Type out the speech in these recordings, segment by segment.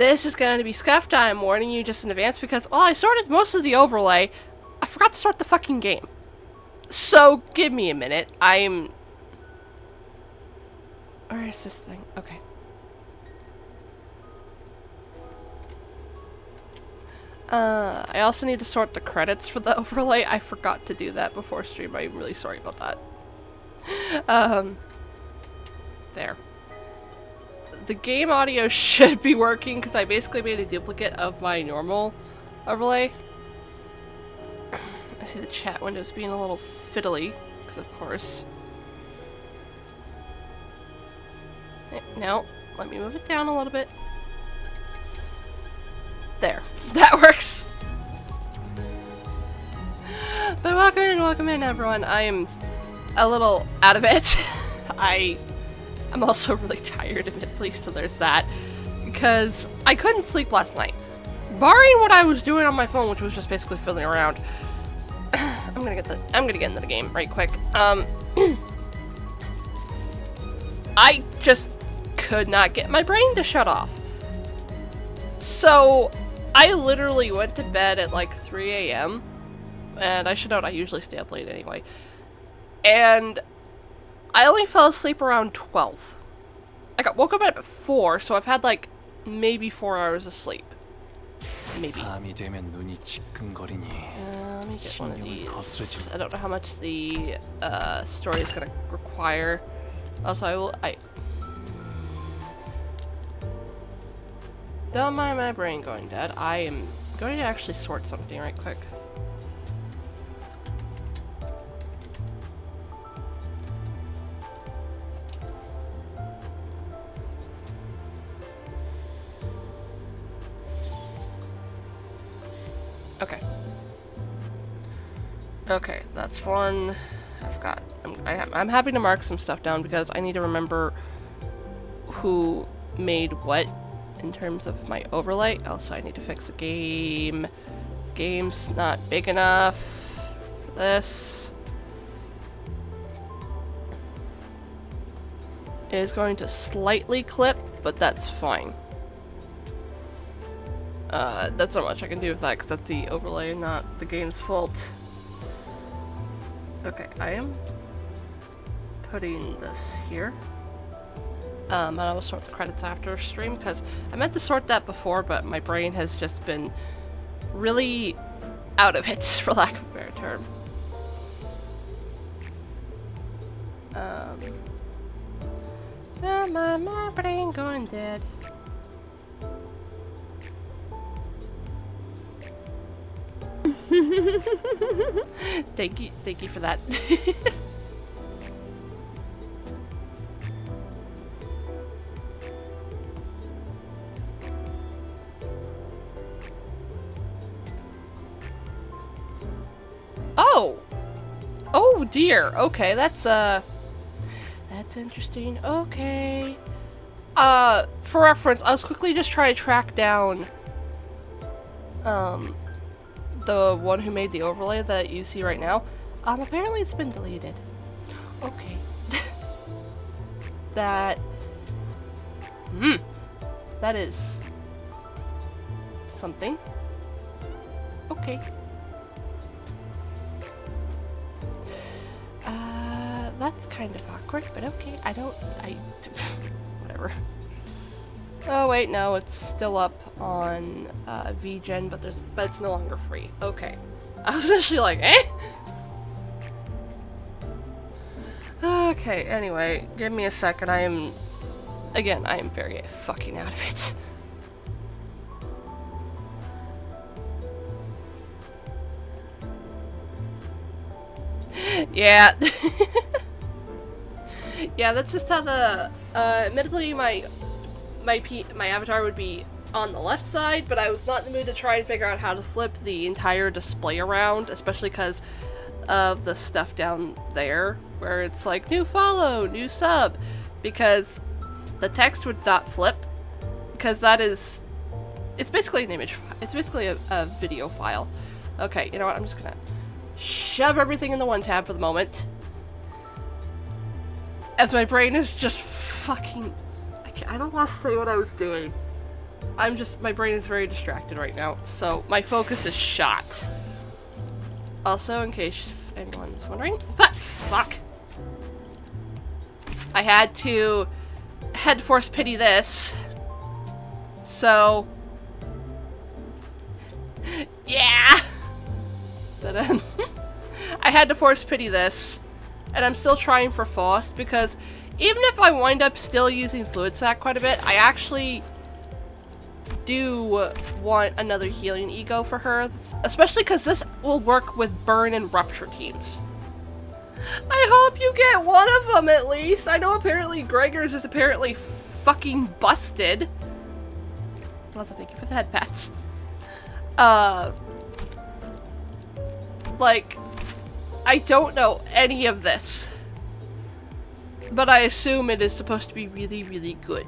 This is going to be scuff time, I'm warning you just in advance, because while I sorted most of the overlay, I forgot to sort the fucking game. So, give me a minute. Where is this thing? Okay. I also need to sort the credits for the overlay. I forgot to do that before stream. I'm really sorry about that. There. The game audio should be working because I basically made a duplicate of my normal overlay. I see the chat windows being a little fiddly, because of course. No, let me move it down a little bit. There. That works! But welcome in everyone. I am a little out of it. I'm also really tired, admittedly, so there's that. Because I couldn't sleep last night. Barring what I was doing on my phone, which was just basically fiddling around. I'm gonna get into the game right quick. I just could not get my brain to shut off. So I literally went to bed at like 3 AM. And I should note I usually stay up late anyway. And I only fell asleep around 12. I woke up at 4, so I've had like maybe 4 hours of sleep. Maybe. Let me get one of these. I don't know how much the story is going to require. Also, don't mind my brain going dead. I am going to actually sort something right quick. Okay, that's one. I'm having to mark some stuff down because I need to remember who made what in terms of my overlay. Also, I need to fix the game. Game's not big enough for this. It is going to slightly clip, but that's fine. That's not much I can do with that because that's the overlay, not the game's fault. Okay, I am putting this here. And I will sort the credits after stream because I meant to sort that before, but my brain has just been really out of it, for lack of a better term. My brain going dead. Thank you for that. Oh dear. Okay, that's interesting. Okay. For reference, I was quickly just trying to track down the one who made the overlay that you see right now. Apparently it's been deleted. Okay. That is something. Okay. That's kind of awkward, but okay. Whatever. Oh wait, no, it's still up on VGen, but it's no longer free. Okay. I was actually like, eh? Okay, anyway, give me a second. I am very fucking out of it. Yeah. Yeah, that's just how the, admittedly my avatar would be on the left side, but I was not in the mood to try and figure out how to flip the entire display around, especially because of the stuff down there, where it's like, new follow, new sub, because the text would not flip, because it's basically an image file. It's basically a video file. Okay, you know what, I'm just gonna shove everything in the one tab for the moment, as my brain is just fucking... I don't want to say what I was doing. my brain is very distracted right now, so my focus is shot. Also, in case anyone's wondering, but fuck. I had to head force pity this. So, yeah. But I had to force pity this, and I'm still trying for Faust because even if I wind up still using Fluid Sac quite a bit, I actually do want another healing ego for her, especially because this will work with burn and rupture teams. I hope you get one of them at least. I know apparently Gregor's is apparently fucking busted. Also, thank you for the head pats. Like, I don't know any of this, but I assume it is supposed to be really, really good.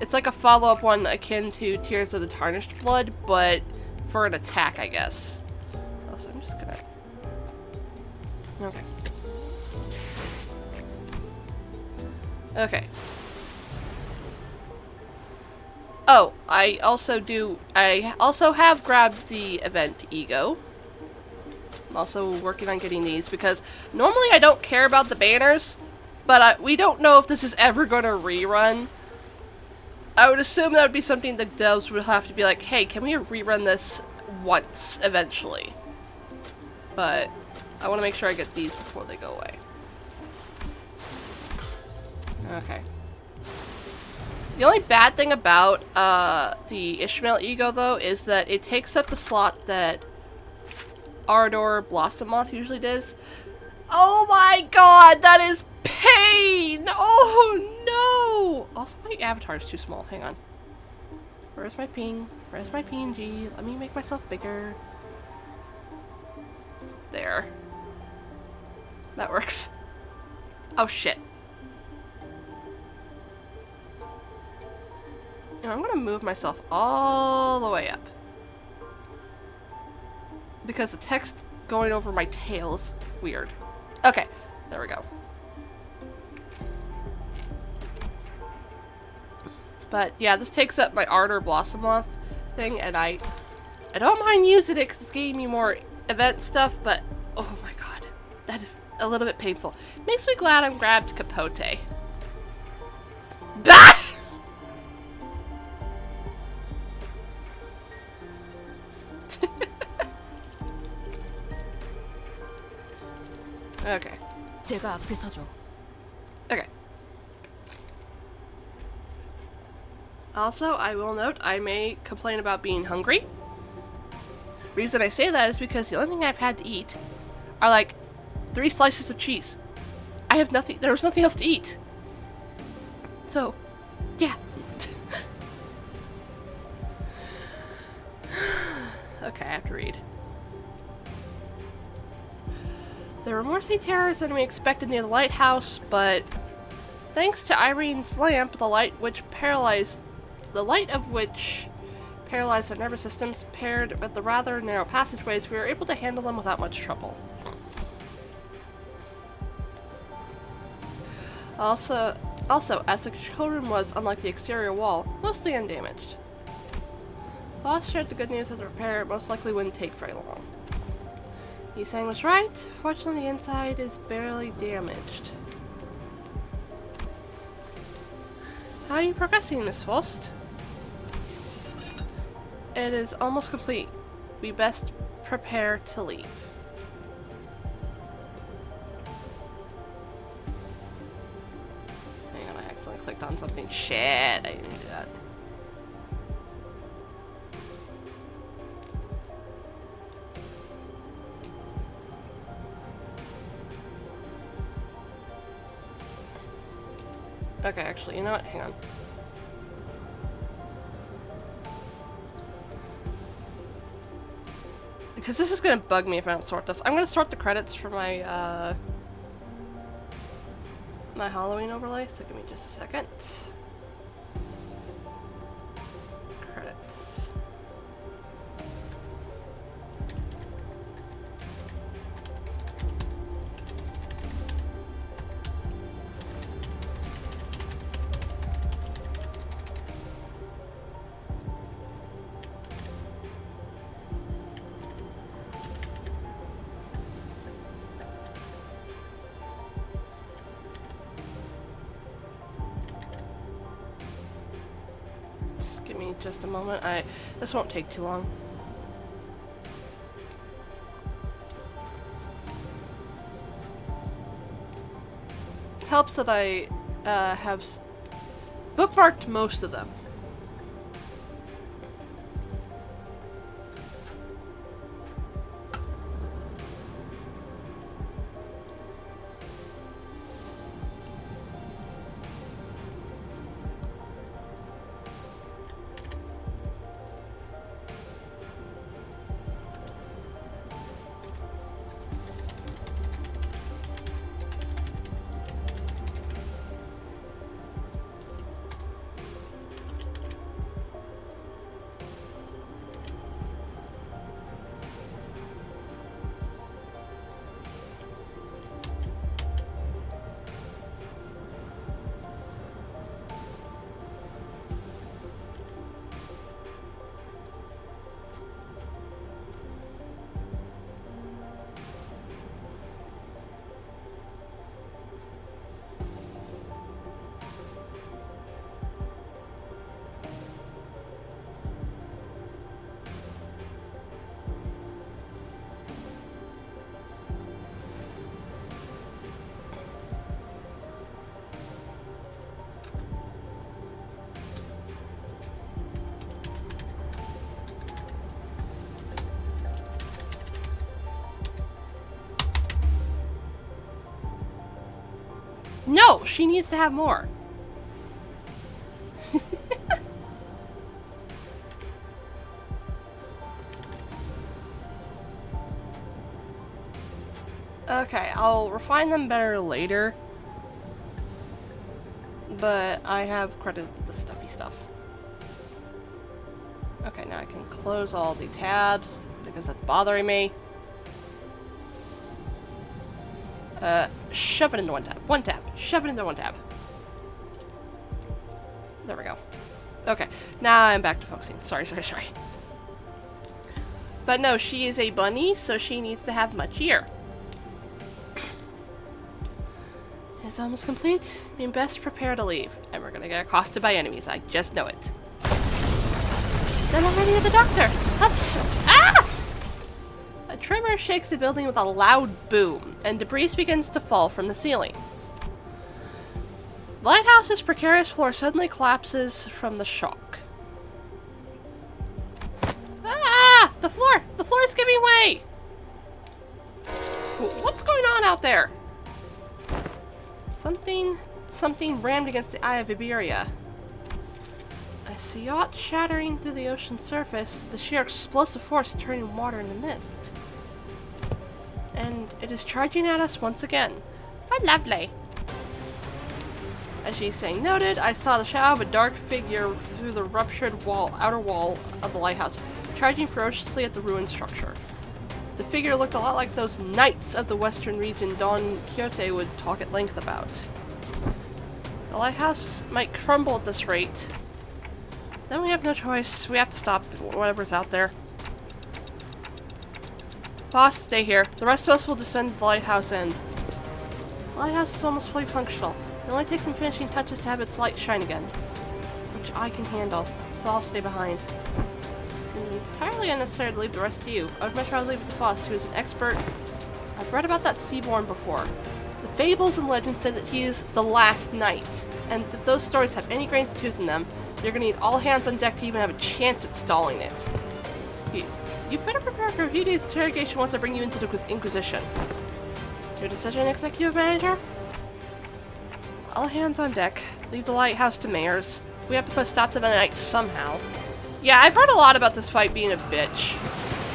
It's like a follow-up one akin to Tears of the Tarnished Blood, but for an attack, I guess. Also, I'm just gonna... Okay. Okay. Oh, I also have grabbed the event ego. I'm also working on getting these because normally I don't care about the banners, but we don't know if this is ever going to rerun. I would assume that would be something the devs would have to be like, hey, can we rerun this once eventually? But I want to make sure I get these before they go away. Okay. The only bad thing about the Ishmael ego, though, is that it takes up the slot that Ardor Blossom Moth usually does. Oh my god, that is pain! Oh no! Also, my avatar is too small. Hang on. Where's my ping? Where's my PNG? Let me make myself bigger. There. That works. Oh shit. I'm gonna move myself all the way up. Because the text going over my tail's weird. Okay, there we go. But yeah, this takes up my Ardor Blossom Moth thing, and I don't mind using it because it's giving me more event stuff, but oh my god, that is a little bit painful. Makes me glad I'm grabbed Capote. Bah! Okay. 제가 앞에 서죠. Okay. Also, I will note, I may complain about being hungry. Reason I say that is because the only thing I've had to eat are like 3 slices of cheese. I have nothing, there was nothing else to eat. So, yeah. Okay, I have to read. There were more sea terrors than we expected near the lighthouse, but thanks to Irene's lamp, the light of which paralyzed our nervous systems, paired with the rather narrow passageways, we were able to handle them without much trouble. Also, as the control room was, unlike the exterior wall, mostly undamaged. Boss shared the good news that the repair most likely wouldn't take very long. Yusang was right. Fortunately, the inside is barely damaged. How are you progressing, Miss Faust? It is almost complete. We best prepare to leave. Hang on, I accidentally clicked on something. Shit, I didn't do that. Okay, actually, you know what? Hang on. Because this is gonna bug me if I don't sort this. I'm gonna sort the credits for my, my Halloween overlay, so give me just a second. Credits. Give me just a moment. This won't take too long. Helps that I have bookmarked most of them. No, she needs to have more. Okay, I'll refine them better later. But I have credited the stuffy stuff. Okay, now I can close all the tabs because that's bothering me. Shove it into one tab. One tab. Shove it into one tab. There we go. Okay, now I'm back to focusing. Sorry. But no, she is a bunny, so she needs to have much ear. It's almost complete. We best prepare to leave. And we're gonna get accosted by enemies. I just know it. Then I'm ready with the doctor. Let's... Ah! A tremor shakes the building with a loud boom, and debris begins to fall from the ceiling. The lighthouse's precarious floor suddenly collapses from the shock. Ah! The floor! The floor is giving way! What's going on out there? Something rammed against the eye of Iberia. I see yacht shattering through the ocean surface, the sheer explosive force turning water into mist. And it is charging at us once again. How lovely! As she's saying noted, I saw the shadow of a dark figure through the ruptured outer wall of the lighthouse, charging ferociously at the ruined structure. The figure looked a lot like those knights of the western region Don Quixote would talk at length about. The lighthouse might crumble at this rate. Then we have no choice. We have to stop whatever's out there. Boss, stay here. The rest of us will descend to the lighthouse end. The lighthouse is almost fully functional. It only takes some finishing touches to have its light shine again. Which I can handle, so I'll stay behind. It seems entirely unnecessary to leave the rest to you. I would much rather leave it to Faust, who is an expert. I've read about that Seaborn before. The fables and legends say that he is the last knight, and if those stories have any grains of truth in them, you're gonna need all hands on deck to even have a chance at stalling it. You better prepare for a few days' interrogation once I bring you into the Inquisition. Your decision, Executive Manager? All hands on deck. Leave the lighthouse to Mayors. We have to put a stop to the night somehow. Yeah, I've heard a lot about this fight being a bitch.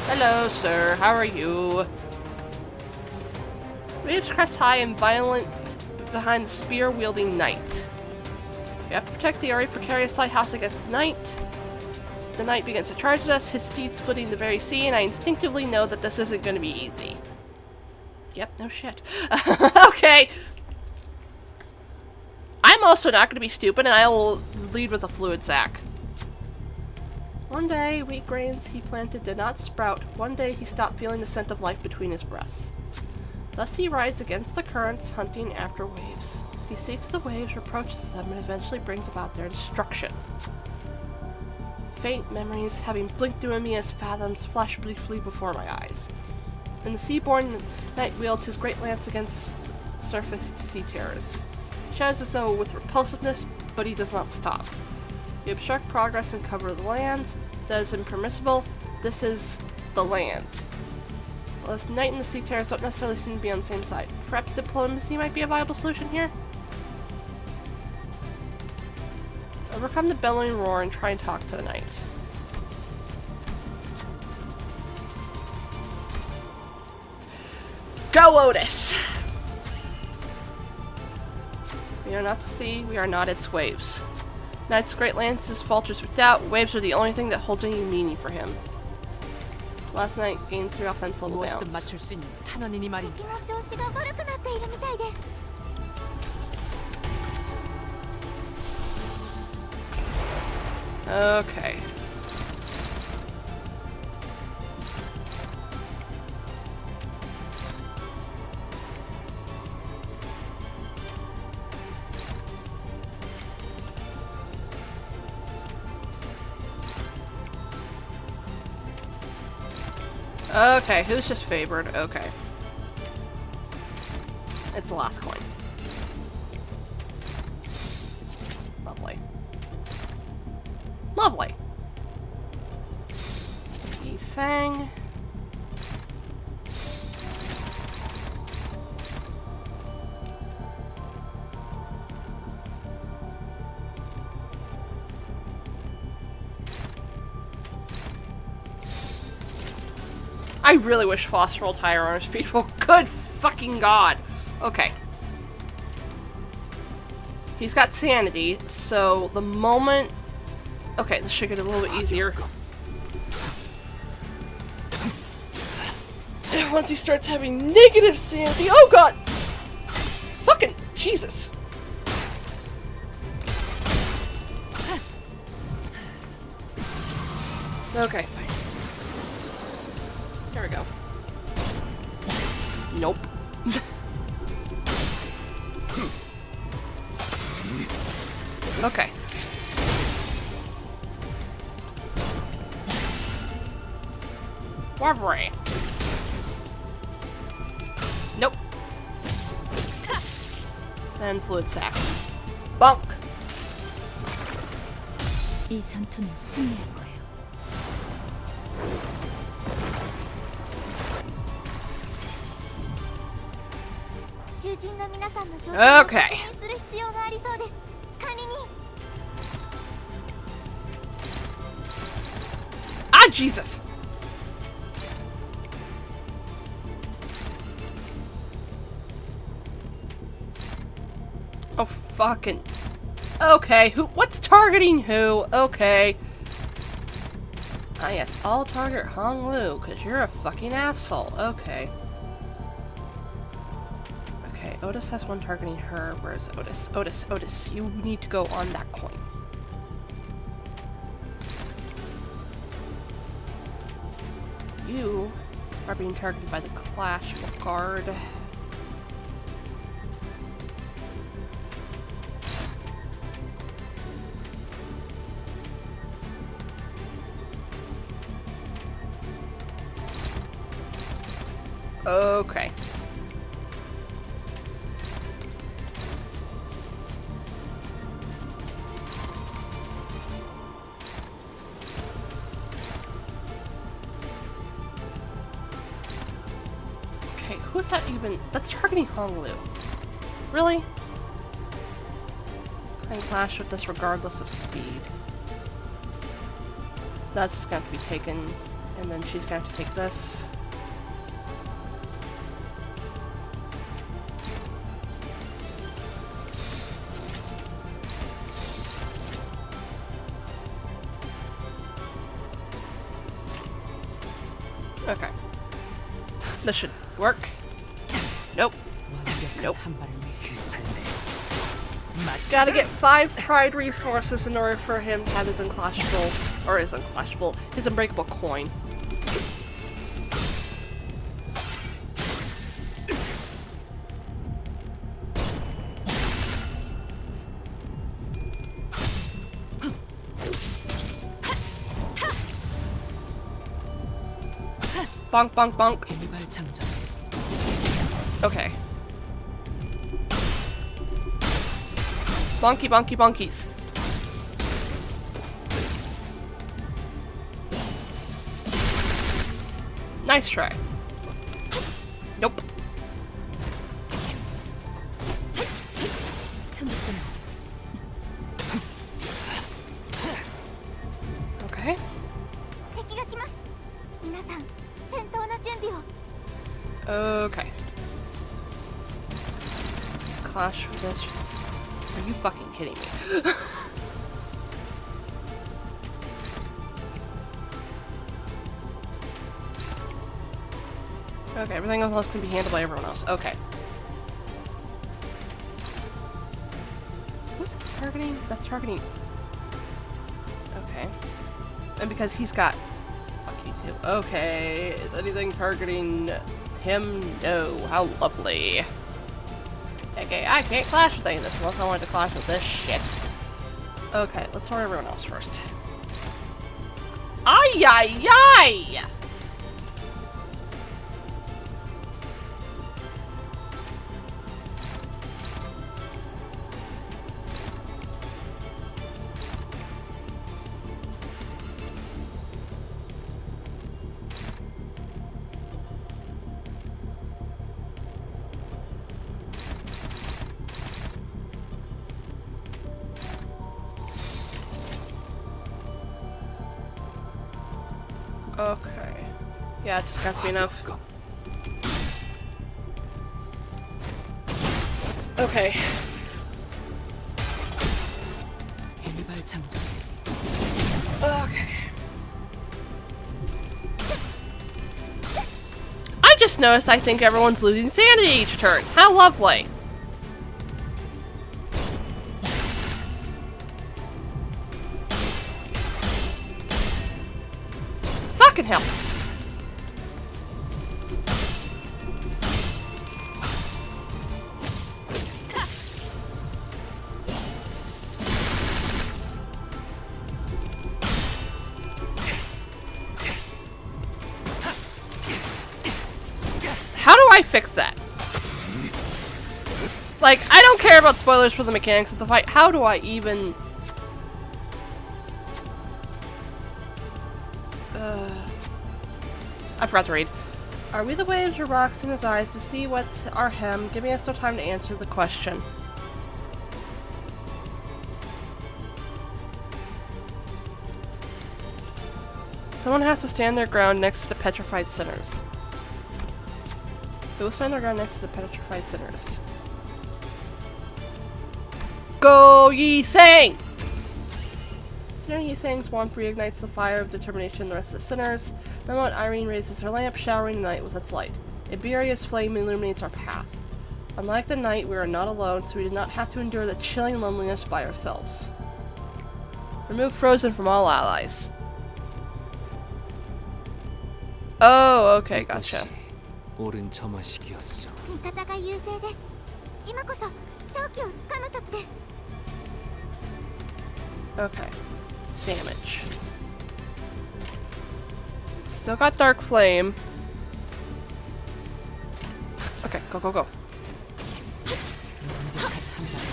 Hello, sir. How are you? Waves crest high and violent behind the spear-wielding knight. We have to protect the already precarious lighthouse against the night. The knight begins to charge at us, his steed splitting the very sea, and I instinctively know that this isn't going to be easy. Yep, no shit. Okay. I'm also not going to be stupid, and I will lead with a fluid sac. One day, wheat grains he planted did not sprout. One day, he stopped feeling the scent of life between his breasts. Thus he rides against the currents, hunting after waves. He seeks the waves, approaches them, and eventually brings about their destruction. Faint memories having blinked through me as fathoms flash briefly before my eyes. In the Seaborn, Knight wields his great lance against surfaced sea terrors. Shadows as though with repulsiveness, but he does not stop. We obstruct progress and cover the lands. That is impermissible. This is the land. While this Knight and the sea terrors don't necessarily seem to be on the same side. Perhaps diplomacy might be a viable solution here? Overcome the bellowing roar and try and talk to the Knight. Go, Otis! We are not the sea, we are not its waves. Knight's great lances falters with doubt. Waves are the only thing that holds any meaning for him. Last Knight gains 3 offense level bounce. Okay. Okay, who's just favored? Okay. It's the last coin. Lovely. Lovely. He sang. I really wish Foster rolled higher armor speed. Oh, good fucking god. Okay. He's got sanity, so the moment... Okay, this should get a little bit easier. Once he starts having negative sanity... Oh god! Fucking Jesus. Okay, fine. There we go. Nope. Okay. Warbrae. Nope. And fluid sac. Bunk. 이 전투는 승리할 거예요. Okay. Ah, Jesus. Oh, fucking. Okay, what's targeting who? Okay. Ah, yes, all target Hong Lu, because you're a fucking asshole. Okay. Okay, Otis has one targeting her. Where's Otis? Otis, you need to go on that coin. You are being targeted by the Clash Guard. Okay. Okay, who's that even? That's targeting Honglu. Really? I can clash with this regardless of speed. That's just going to be taken, and then she's going to have to take this. Okay. This should work. Nope. Nope. Gotta get 5 pride resources in order for him to have his unclashable, or his unclashable, his unbreakable coin. bonk, bonk, bonk. 일발 장전. Okay. Bonky, bonky, bonkies. Nice try. Nope. Okay. Okay. Clash with this. Are you fucking kidding me? Okay, everything else can be handled by everyone else. Okay. Who's it targeting? That's targeting. Okay. And because he's got. Fuck you too. Okay. Is anything targeting him? No. How lovely. Okay, I can't clash with any of this unless I wanted to clash with this shit. Okay, let's sort everyone else first. Ay ay ay! Okay. Yeah, it's got to be enough. Okay. 일발 장전. Okay. I just noticed I think everyone's losing sanity each turn. How lovely. Fucking hell. How do I fix that? Like, I don't care about spoilers for the mechanics of the fight. How do I even... I forgot to read. Are we the waves or rocks in his eyes to see what's our hem, giving us no time to answer the question? Someone has to stand their ground next to the petrified sinners. Who will stand their ground next to the petrified sinners? Go Yi Sang! Yi Sang's wand reignites the fire of determination in the rest of the sinners. The moment Irene raises her lamp, showering the night with its light. Iberia's flame illuminates our path. Unlike the night, we are not alone, so we do not have to endure the chilling loneliness by ourselves. Remove Frozen from all allies. Oh, okay, gotcha. 옳은 점화식이었어. Okay. Damage. Still got Dark Flame. Okay, go, go, go.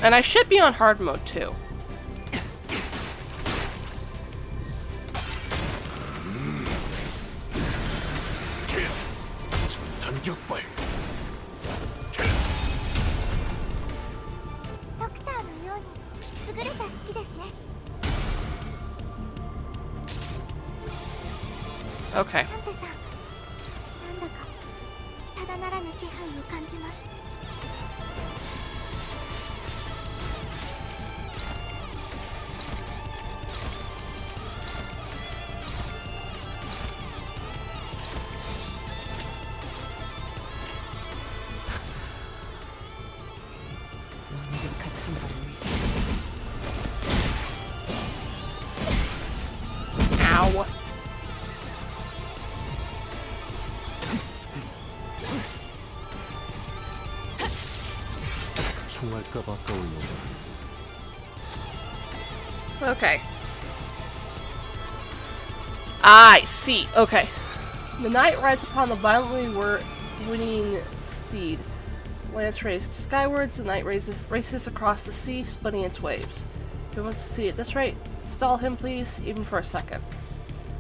And I should be on hard mode too. Okay. Ow. Okay. I see. Okay. The knight rides upon the violently winning steed. Lance raised skywards, the knight races across the sea, splitting its waves. Who wants to see at this rate? Stall him, please, even for a second.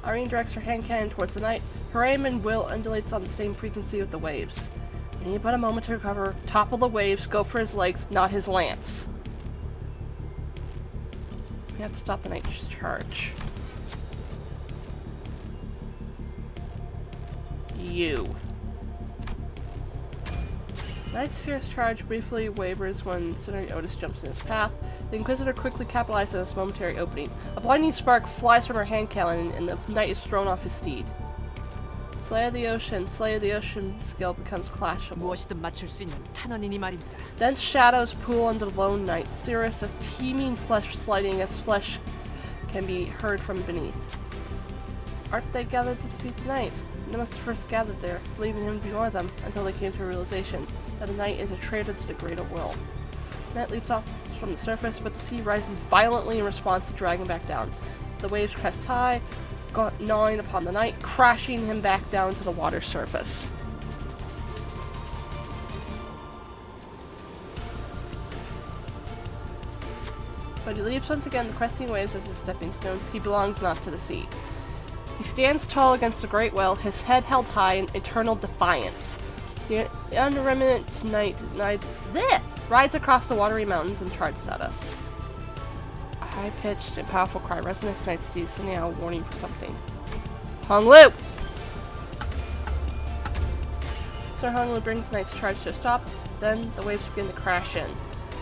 Irene directs her hand cannon towards the knight. Her aim and will undulates on the same frequency with the waves. We need but a moment to recover. Topple the waves, go for his legs, not his lance. We have to stop the knight's charge. You. Knight's fierce charge briefly wavers when Senator Otis jumps in his path. The Inquisitor quickly capitalizes on this momentary opening. A blinding spark flies from her hand cannon, and the knight is thrown off his steed. Slay of the Ocean skill becomes clashable. 무엇이든 맞출 수 있는 탄원이니 말입니다. Dense shadows pool under the lone knight. Cirrus of teeming flesh sliding against flesh can be heard from beneath. Aren't they gathered to defeat the knight? They must have first gathered there, leaving him before them, until they came to a realization that the knight is a traitor to the greater will. The knight leaps off from the surface, but the sea rises violently in response to dragging back down. The waves crest high, gnawing upon the knight, crashing him back down to the water surface. But he leaps once again the cresting waves as his stepping stones. He belongs not to the sea. He stands tall against the great well, his head held high in eternal defiance. The unremnant knight rides across the watery mountains and charges at us. A high-pitched and powerful cry resonates the knight's steed, sending out a warning for something. Hung Lu! Sir Hung Lu brings the knight's charge to a stop, then the waves begin to crash in.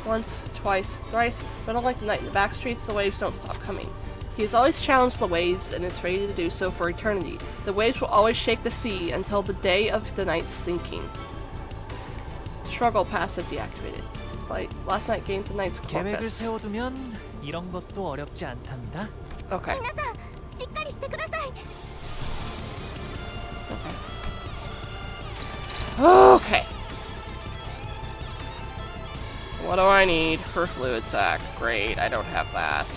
Once, twice, thrice, but unlike the knight in the back streets, the waves don't stop coming. He has always challenged the waves and is ready to do so for eternity. The waves will always shake the sea until the day of the night's sinking. Struggle passive deactivated. Like, last night gains the knight's 계획을 corpus. 세워두면 이런 것도 어렵지 않답니다. Okay. Okay. What do I need for fluid sac? Great, I don't have that.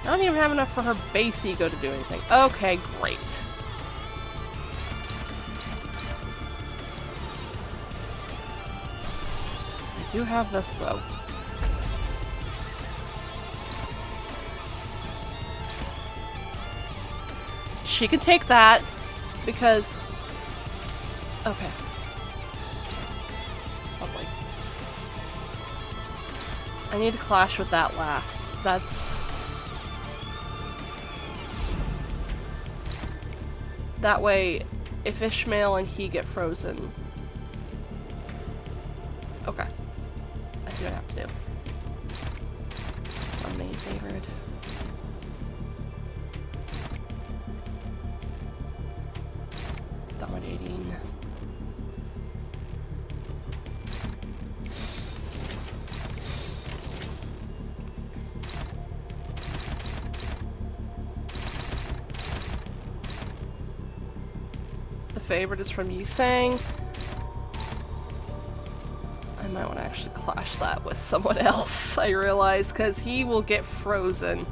I don't even have enough for her base ego to do anything. Okay, great. I do have this, though. She can take that, because... Okay. Lovely. I need to clash with that last. That's... That way, if Ishmael and he get frozen... Okay. I see what I have to do. One main favored. Dominating. The favorite is from Yisang. I might want to actually clash that with someone else, I realize, because he will get frozen.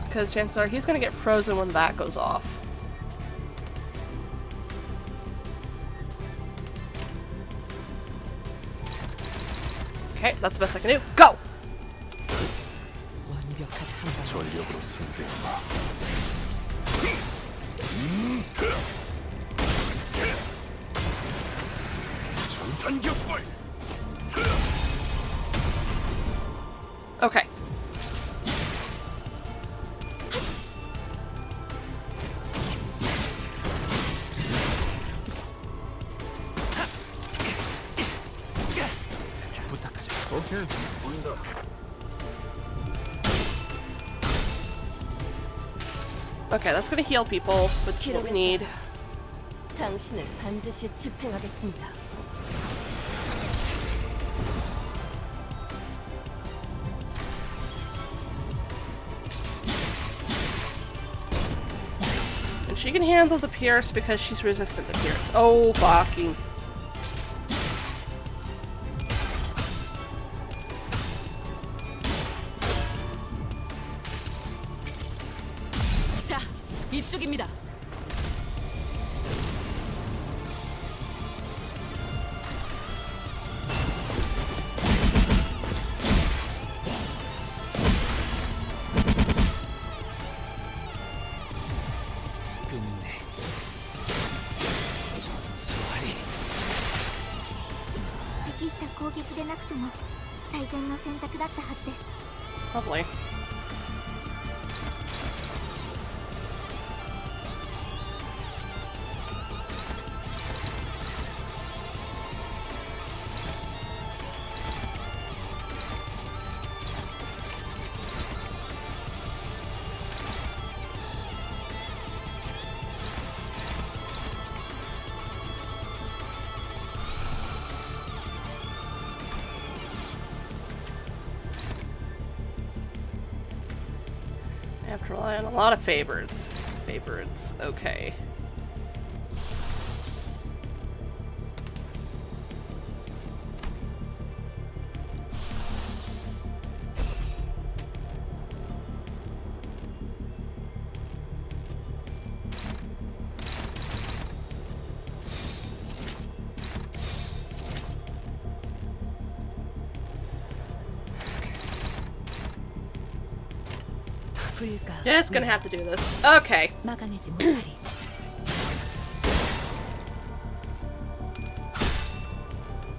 Because chances are he's going to get frozen when that goes off. Okay, that's the best I can do. Go! 전력으로 상대해봐. 전탄격발. Okay. 부탁하죠. 오케이. 보인다. Okay, that's gonna heal people, which is what we need. 당신을 반드시 집행하겠습니다. And she can handle the pierce because she's resistant to pierce. Oh, fucking. 이쪽입니다. 끝내. 전수하리. 適した攻撃でなくとも最善の選択だったはずです。 Lovely. I have to rely on a lot of favorites. Favorites, okay. 불가. Just gonna have to do this. Okay. 막아내지 못하리.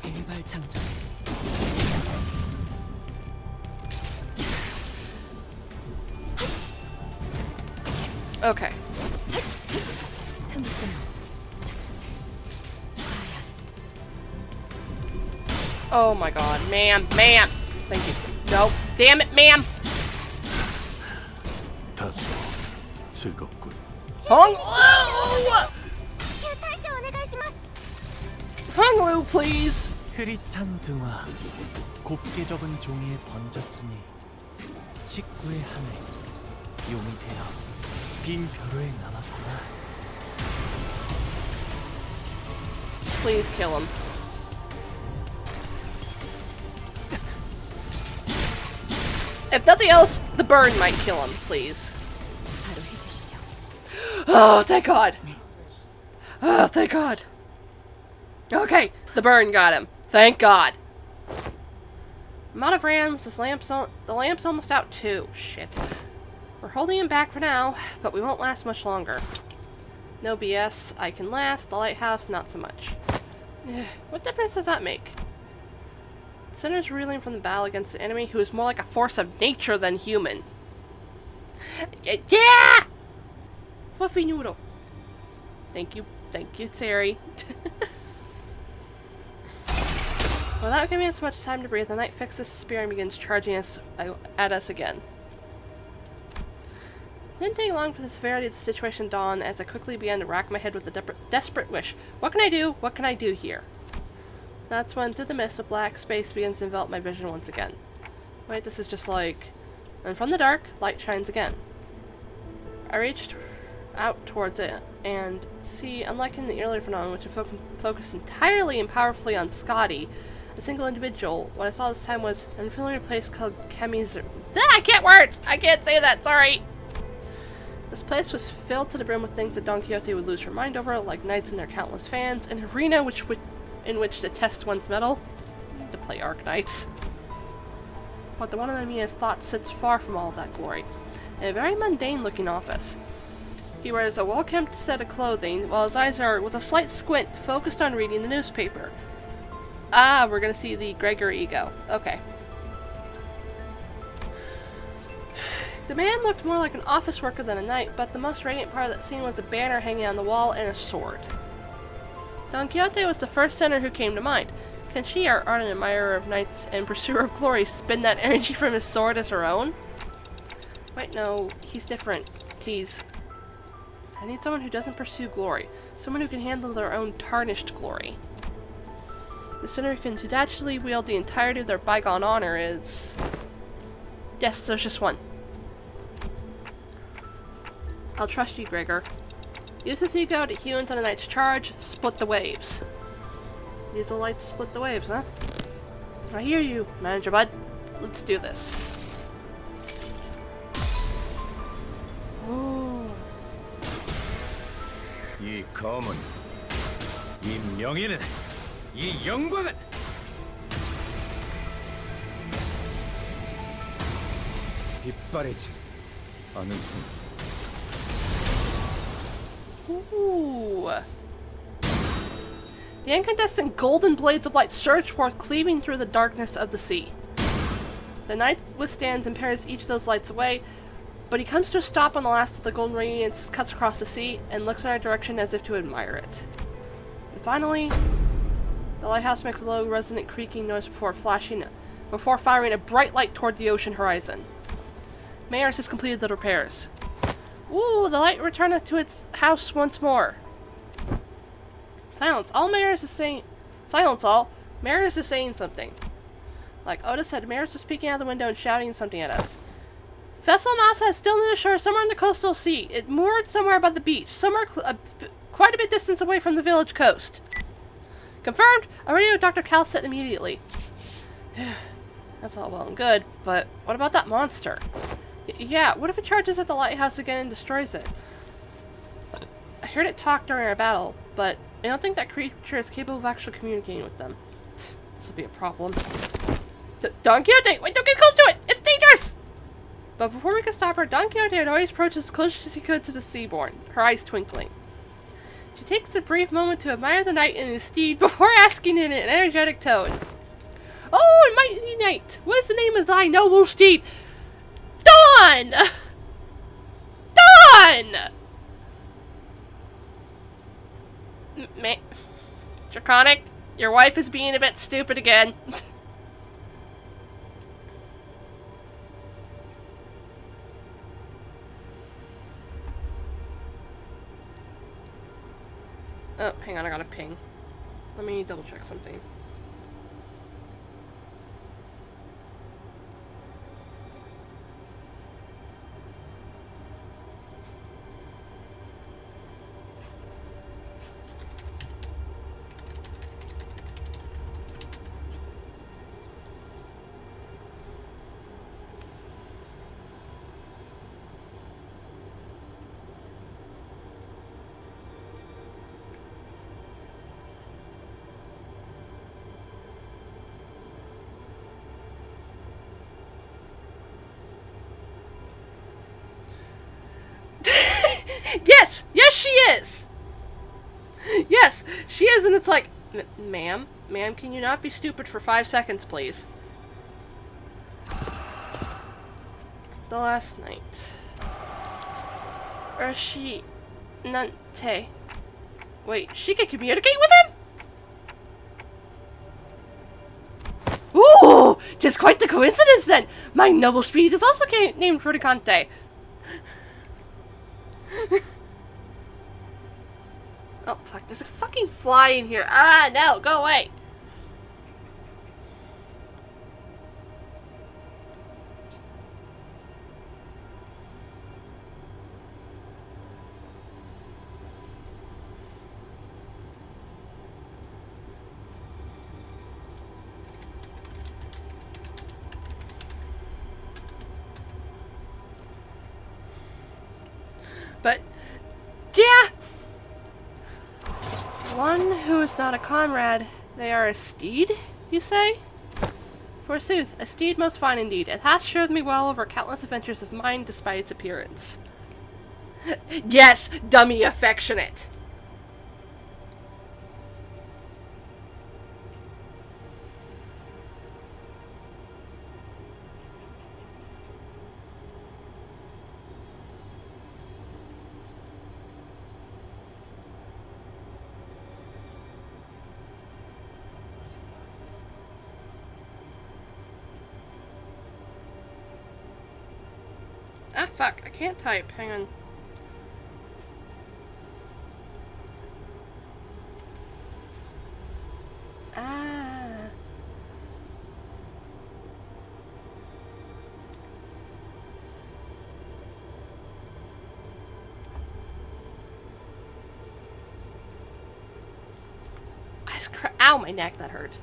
일발장전. Okay. 틈틈. Oh my god, ma'am, ma'am! Thank you. No. Damn it, ma'am! 다소 즐겁군. Hong Lu! 地球対処お願いします。 Hong Lu, please! 흐릿한 등화, 곱게 접은 종이에 번졌으니 식구의 하늘, 용이 되어 빈 벼로에 남았구나. Please kill him. If nothing else, the burn might kill him, please. 바로 해주시죠. Oh, thank God! Oh, thank God. Okay, the burn got him. Thank God. I'm out of rams. The lamp's almost out too. Shit. We're holding him back for now, but we won't last much longer. No BS. I can last. The lighthouse, not so much. What difference does that make? Sinner's reeling from the battle against an enemy who is more like a force of nature than human. Yeah! Fluffy noodle. Thank you, Tseri. Without giving us much time to breathe, the knight fixes the spear and begins charging at us again. It didn't take long for the severity of the situation to dawn as I quickly began to rack my head with a desperate wish. What can I do? What can I do here? That's when, through the mist, a black space begins to envelop my vision once again. Wait, this is just like... And from the dark, light shines again. I reached out towards it, and see, unlike in the earlier phenomenon, which had focused entirely and powerfully on Scotty, a single individual, what I saw this time was an unfamiliar place called Kemi's... I can't say that, sorry! This place was filled to the brim with things that Don Quixote would lose her mind over, like knights and their countless fans, an arena in which to test one's mettle. I need to play Arknights. But the one enemy has thought sits far from all of that glory. In a very mundane-looking office. He wears a well-kept set of clothing, while his eyes are, with a slight squint, focused on reading the newspaper. Ah, we're gonna see the Gregor ego. Okay. The man looked more like an office worker than a knight, but the most radiant part of that scene was a banner hanging on the wall and a sword. Don Quixote was the first sinner who came to mind. Can she, our ardent admirer of knights and pursuer of glory, spin that energy from his sword as her own? Wait, no, he's different. I need someone who doesn't pursue glory. Someone who can handle their own tarnished glory. The sinner who can detachedly wield the entirety of their bygone honor is... Yes, there's just one. I'll trust you, Gregor. Use this ego to hew into the knight's charge, split the waves. Use the light to split the waves, huh? I hear you, Manager Bud. Let's do this. Ooh. 이 검은, 이 명예는, 이 영광은 빛바래지 않은 순간. Ooh. The incandescent golden blades of light surge forth, cleaving through the darkness of the sea. The knight withstands and parries each of those lights away, but he comes to a stop when the last of the golden radiance cuts across the sea and looks in our direction as if to admire it. And finally, the lighthouse makes a low, resonant creaking noise before firing a bright light toward the ocean horizon. Mayors has completed the repairs. Ooh, the light returneth to its house once more. Silence. All Mayors is saying... Silence all. Mayors is saying something. Like Oda said, Mayors was peeking out the window and shouting something at us. Vessel Massa is still near the shore, somewhere in the coastal sea. It moored somewhere by the beach, somewhere quite a bit distance away from the village coast. Confirmed! I radioed Dr. Calcet immediately. That's all well and good, but what about that monster? Yeah, what if it charges at the lighthouse again and destroys it? I heard it talk during our battle, but I don't think that creature is capable of actually communicating with them. This will be a problem. Don Quixote! Wait, don't get close to it! It's dangerous! But before we could stop her, Don Quixote had always approached as close as she could to the Seaborn, her eyes twinkling. She takes a brief moment to admire the knight and his steed before asking in an energetic tone. Oh, mighty knight! What is the name of thy noble steed? Dawn! Dawn! Draconic, your wife is being a bit stupid again. Oh, hang on, I got a ping. Let me double check something. Yes! Yes, she is! Yes, she is, and it's like, ma'am, can you not be stupid for 5 seconds, please? The last night. Urshi Nante. Wait, she can communicate with him? Ooh! 'Tis quite the coincidence then! My noble steed is also named Frudicante. Oh, fuck, there's a fucking fly in here. Ah, no, go away. But, yeah! One who is not a comrade, they are a steed, you say? Forsooth, a steed most fine indeed. It hath showed me well over countless adventures of mine despite its appearance. Yes, dummy affectionate! Ah, fuck. I can't type. Hang on. Ah. Ow, my neck. That hurt.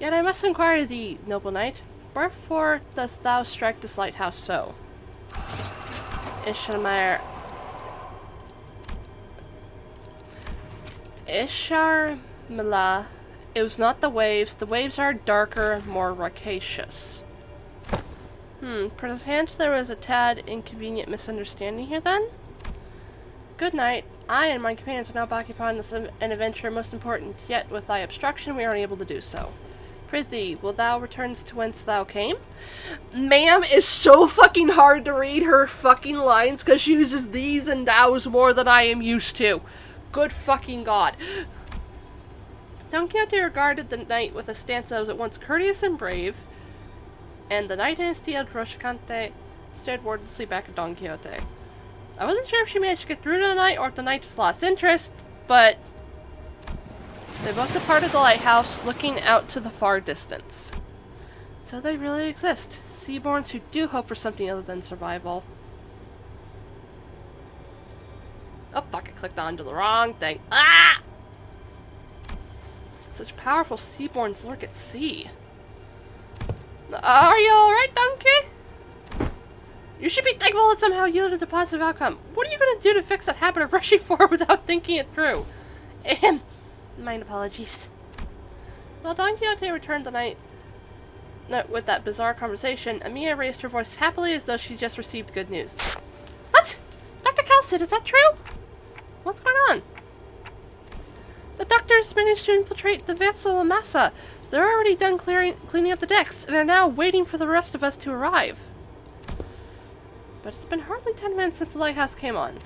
Yet I must inquire thee, noble knight, Wherefore dost thou strike this lighthouse so? Isharmir. Isharmila. It was not the waves. The waves are darker, more rapacious. Perchance there was a tad inconvenient misunderstanding here then? Good night. I and my companions are now back upon this an adventure most important, yet with thy obstruction we are unable to do so. Prithee, will thou return to whence thou came? Ma'am is so fucking hard to read her fucking lines because she uses these and thous more than I am used to. Good fucking god. Don Quixote regarded the knight with a stance that was at once courteous and brave, and the knight and his tia Rochicante stared wordlessly back at Don Quixote. I wasn't sure if she managed to get through to the knight or if the knight just lost interest, but they both departed the lighthouse, looking out to the far distance. So they really exist. Seaborns who do hope for something other than survival. Oh, fuck, I clicked onto the wrong thing. Ah! Such powerful seaborns lurk at sea. Are you alright, Donkey? You should be thankful it somehow yielded a positive outcome. What are you going to do to fix that habit of rushing forward without thinking it through? My apologies. While Don Quixote returned the night with that bizarre conversation, Amiya raised her voice happily as though she just received good news. What? Dr. Calcid, is that true? What's going on? The doctors managed to infiltrate the vessel Amasa. They're already done cleaning up the decks and are now waiting for the rest of us to arrive. But it's been hardly 10 minutes since the lighthouse came on.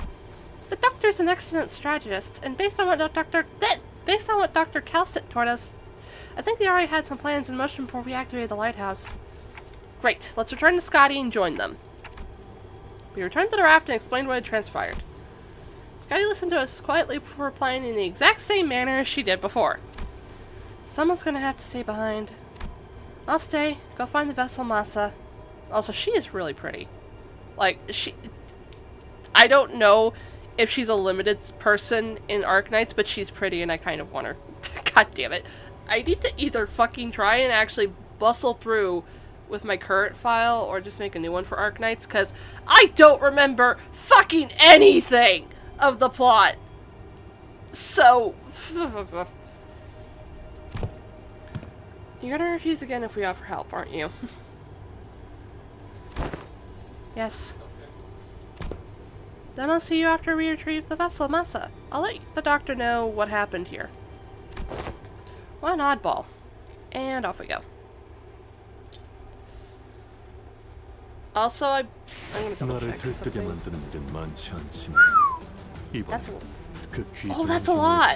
The doctor's an excellent strategist, and based on what Dr. Calcit told us, I think they already had some plans in motion before we activated the lighthouse. Great, let's return to Scotty and join them. We returned to the raft and explained what had transpired. Scotty listened to us quietly before replying in the exact same manner as she did before. Someone's gonna have to stay behind. I'll stay. Go find the vessel Masa. Also, she is really pretty. Like, I don't know if she's a limited person in Arknights, but she's pretty and I kind of want her. God damn it. I need to either fucking try and actually bustle through with my current file or just make a new one for Arknights, because I don't remember fucking anything of the plot. So... You're gonna refuse again if we offer help, aren't you? Yes. Then I'll see you after we retrieve the vessel Masa. I'll let the doctor know what happened here. What an oddball. And off we go. Also, I'm gonna double check something. That's oh, that's a lot!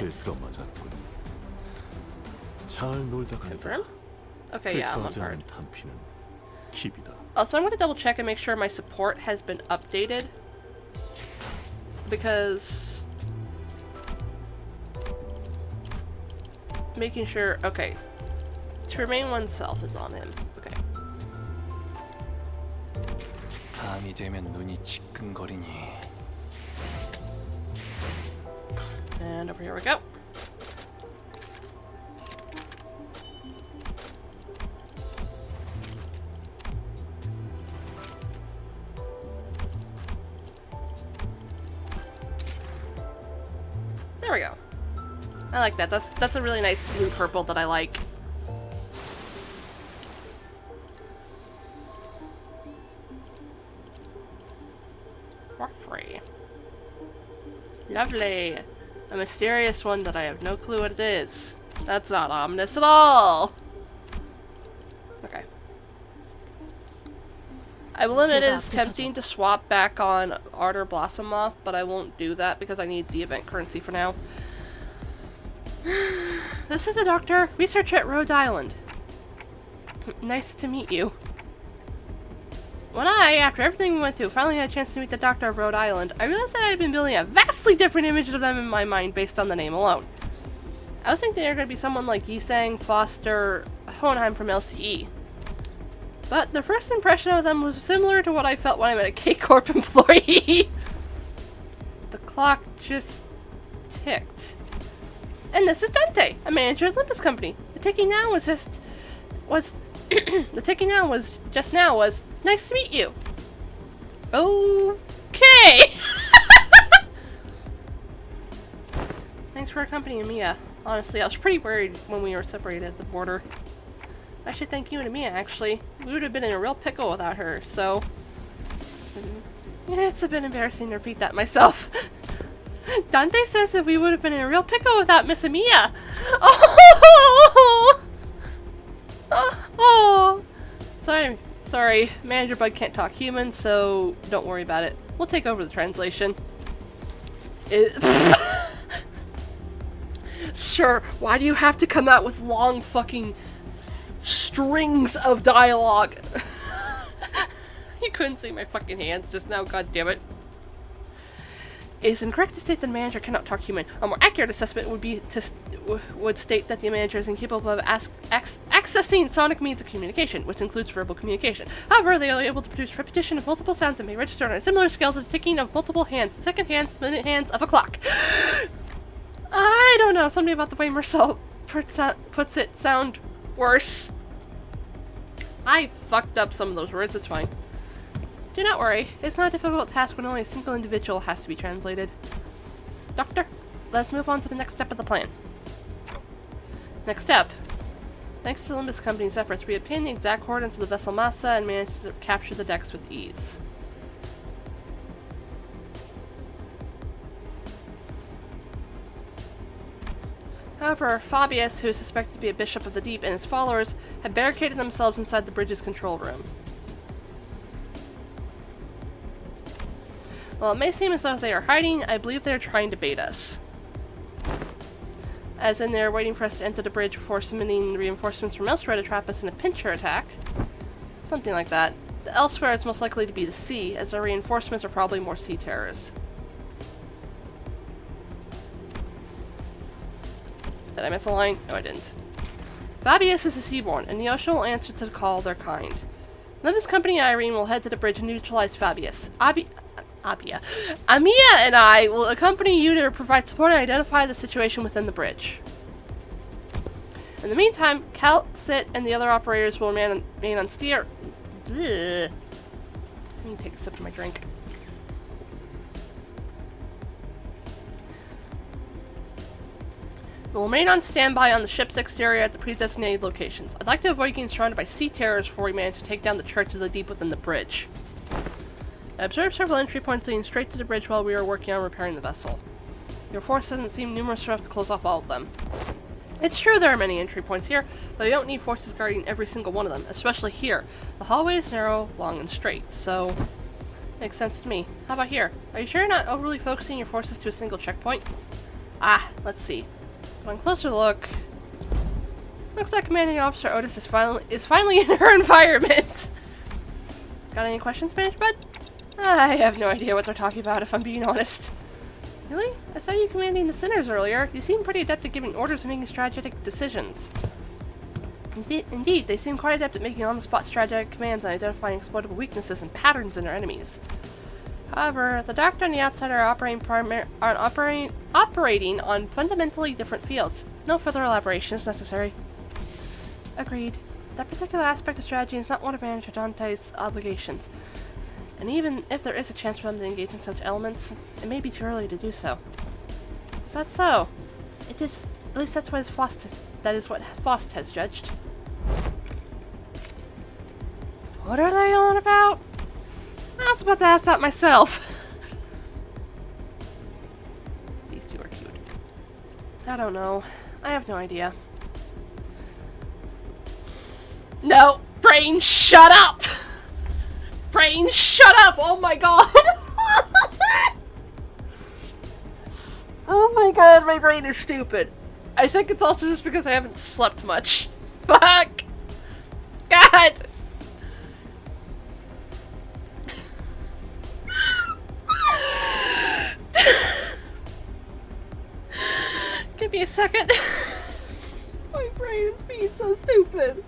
Confirm? Okay, yeah, I'm on hard. Also, I'm gonna double check and make sure my support has been updated. Because... making sure... okay. To remain oneself is on him. Okay. And over here we go. There we go. I like that. That's a really nice blue purple that I like. Free. Lovely. A mysterious one that I have no clue what it is. That's not ominous at all. Okay. I will admit it is tempting to swap back on Ardor Blossom Moth, but I won't do that because I need the event currency for now. This is a doctor. Researcher at Rhode Island. Nice to meet you. When I, after everything we went through, finally had a chance to meet the doctor of Rhode Island, I realized that I had been building a vastly different image of them in my mind based on the name alone. I was thinking they were going to be someone like Yisang, Foster, Hohenheim from LCE. But the first impression of them was similar to what I felt when I met a K-Corp employee. The clock just ticked. And this is Dante, a manager at Olympus Company. The ticking now was The ticking on was just now was nice to meet you. Okay. Thanks for accompanying Mia. Honestly, I was pretty worried when we were separated at the border. I should thank you and Mia, actually. We would have been in a real pickle without her, so... It's a bit embarrassing to repeat that myself. Dante says that we would have been in a real pickle without Miss Mia. Oh! Oh! Sorry. Manager Bud can't talk human, so don't worry about it. We'll take over the translation. Sure, why do you have to come out with long fucking strings of dialogue? You couldn't see my fucking hands just now, god damn it. It is incorrect to state that the manager cannot talk human. A more accurate assessment would state that the manager is incapable of accessing sonic means of communication, which includes verbal communication. However, they are able to produce repetition of multiple sounds and may register on a similar scale to the ticking of multiple hands, second hands, minute hands of a clock. I don't know, something about the way Marcel puts it sound worse. I fucked up some of those words, it's fine. Do not worry, it's not a difficult task when only a single individual has to be translated. Doctor, let's move on to the next step of the plan. Next step. Thanks to Limbus Company's efforts, we obtained the exact coordinates of the vessel Massa and managed to capture the decks with ease. However, Fabius, who is suspected to be a bishop of the deep, and his followers have barricaded themselves inside the bridge's control room. While it may seem as though they are hiding, I believe they are trying to bait us. As in, they're waiting for us to enter the bridge before submitting reinforcements from elsewhere to trap us in a pincher attack. Something like that. The elsewhere is most likely to be the sea, as our reinforcements are probably more sea terrors. Did I miss a line? No, I didn't. Fabius is a seaborn, and the ocean will answer to the call of their kind. Limbus Company and Irene will head to the bridge and neutralize Fabius. Amia and I will accompany you to provide support and identify the situation within the bridge. In the meantime, Cal, Sit, and the other operators will remain on steer. Let me take a sip of my drink. We'll remain on standby on the ship's exterior at the pre-designated locations. I'd like to avoid getting surrounded by sea terrors before we manage to take down the church of the deep within the bridge. I observed several entry points leading straight to the bridge while we were working on repairing the vessel. Your force doesn't seem numerous enough to close off all of them. It's true there are many entry points here, but we don't need forces guarding every single one of them, especially here. The hallway is narrow, long, and straight, so... makes sense to me. How about here? Are you sure you're not overly focusing your forces to a single checkpoint? Let's see. On closer look... looks like Commanding Officer Otis is finally in her environment! Got any questions, Manager Bud? I have no idea what they're talking about, if I'm being honest. Really? I saw you commanding the sinners earlier. You seem pretty adept at giving orders and making strategic decisions. Indeed, they seem quite adept at making on-the-spot strategic commands and identifying exploitable weaknesses and patterns in their enemies. However, the Doctor and the outsider are operating on fundamentally different fields. No further elaboration is necessary. Agreed. That particular aspect of strategy is not one of Manager Dante's obligations. And even if there is a chance for them to engage in such elements, it may be too early to do so. Is that so? It is. At least that's what that is what Faust has judged. What are they on about? I was about to ask that myself. These two are cute. I don't know. I have no idea. No! Brain, shut up! Brain, shut up! Oh my god! Oh my god, my brain is stupid. I think it's also just because I haven't slept much. Fuck! God! Give me a second. My brain is being so stupid.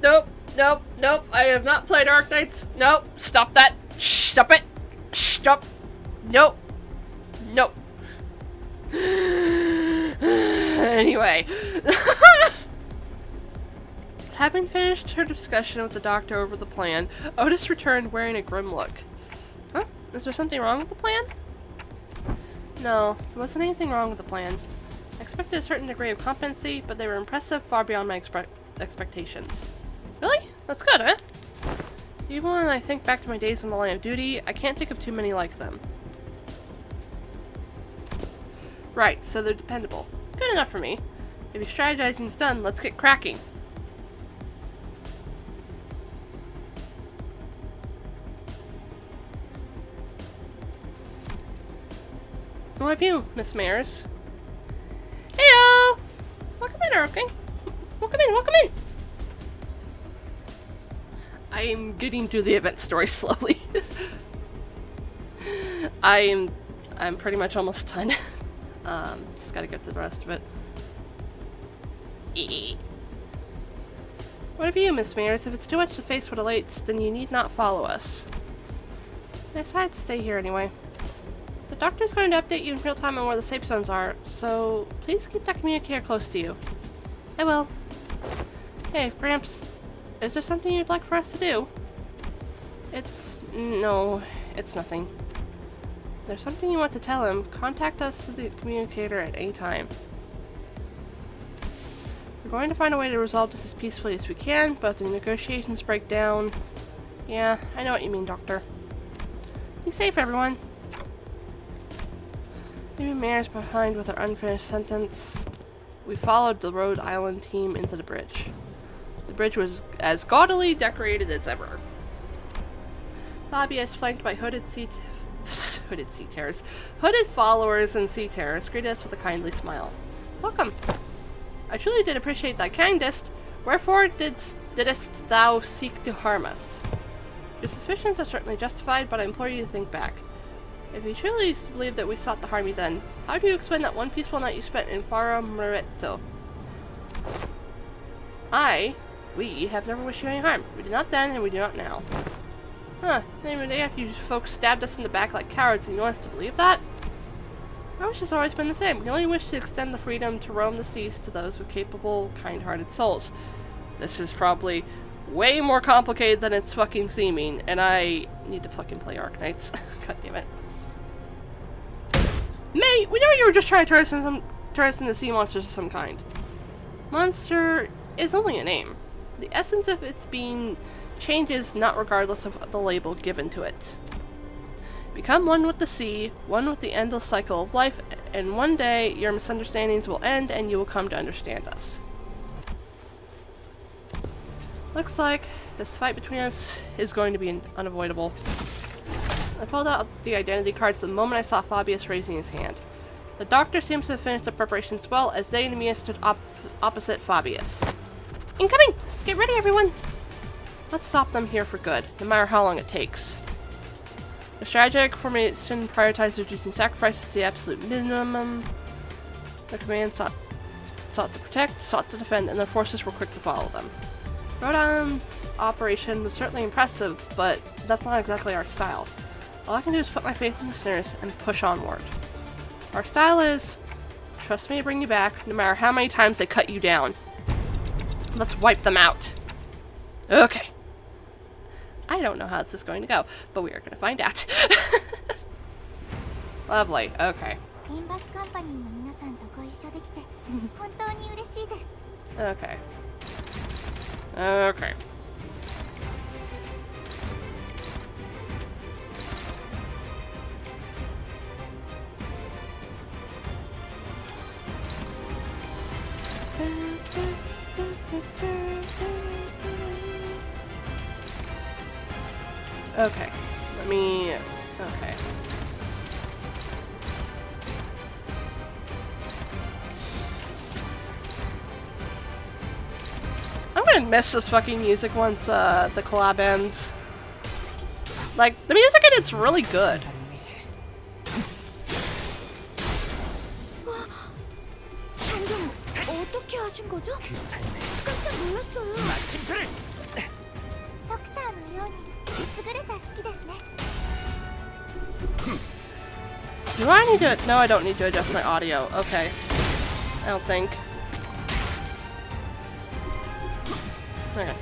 Nope, nope, nope. I have not played Arknights. Nope. Stop that. Stop it. Stop. Nope. Nope. Anyway. Having finished her discussion with the doctor over the plan, Otis returned wearing a grim look. Huh? Is there something wrong with the plan? No, there wasn't anything wrong with the plan. I expected a certain degree of competency, but they were impressive far beyond my expectations. Really? That's good, huh? Even when I think back to my days in the line of duty, I can't think of too many like them. Right, so they're dependable. Good enough for me. If your strategizing's done, let's get cracking. Who have you, Miss Mares? Heyo! Welcome in, okay? Welcome in, welcome in! I am getting through the event story slowly. I'm pretty much almost done. Just gotta get to the rest of it. What of you, Miss Mares? If it's too much to face what awaits, then you need not follow us. I decided to stay here anyway. The doctor's going to update you in real time on where the safe zones are, so please keep that communicator close to you. I will. Hey, Gramps, is there something you'd like for us to do? No, it's nothing. If there's something you want to tell him, contact us through the communicator at any time. We're going to find a way to resolve this as peacefully as we can, but if the negotiations break down... Yeah, I know what you mean, Doctor. Be safe, everyone. Leaving Mares behind with her unfinished sentence, we followed the Rhode Island team into the bridge. The bridge was as gaudily decorated as ever. The lobby is flanked by hooded followers and sea terrors greeted us with a kindly smile. Welcome. I truly did appreciate thy kindest. Wherefore didst thou seek to harm us? Your suspicions are certainly justified, but I implore you to think back. If you truly believe that we sought to harm you then, how do you explain that one peaceful night you spent in Faro Moretto? We have never wished you any harm. We did not then, and we do not now. Huh, then the day after you folks stabbed us in the back like cowards, and you want us to believe that? My wish has always been the same. We only wish to extend the freedom to roam the seas to those with capable, kind-hearted souls. This is probably way more complicated than it's fucking seeming, and I need to fucking play Arknights. God damn it. Mate, we know you were just trying to turn us into sea monsters of some kind. Monster is only a name. The essence of its being changes not regardless of the label given to it. Become one with the sea, one with the endless cycle of life, and one day your misunderstandings will end and you will come to understand us. Looks like this fight between us is going to be unavoidable. I pulled out the identity cards the moment I saw Fabius raising his hand. The doctor seems to have finished the preparations well as they and Mia stood opposite Fabius. Incoming! Get ready, everyone! Let's stop them here for good, no matter how long it takes. The strategic formation prioritized reducing sacrifices to the absolute minimum. The command sought to protect, sought to defend, and their forces were quick to follow them. Rhode Island's operation was certainly impressive, but that's not exactly our style. All I can do is put my faith in the sinners and push onward. Our style is, trust me to bring you back, no matter how many times they cut you down. Let's wipe them out. Okay. I don't know how this is going to go, but we are going to find out. Lovely. Okay. Okay. Okay. Okay, let me... okay. I'm gonna miss this fucking music once the collab ends. Like, the music in it's really good. Do I need to? No, I don't need to adjust my audio. Okay. I don't think. Okay.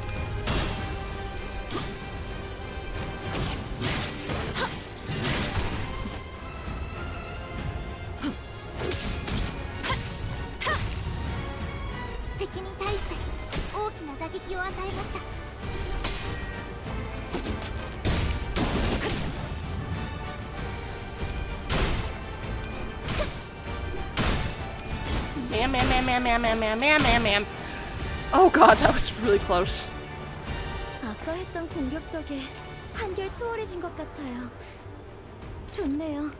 Ma'am. Oh god, that was really close. 아까 했던 공격 덕에 한결 수월해진 것 같아요. 좋네요.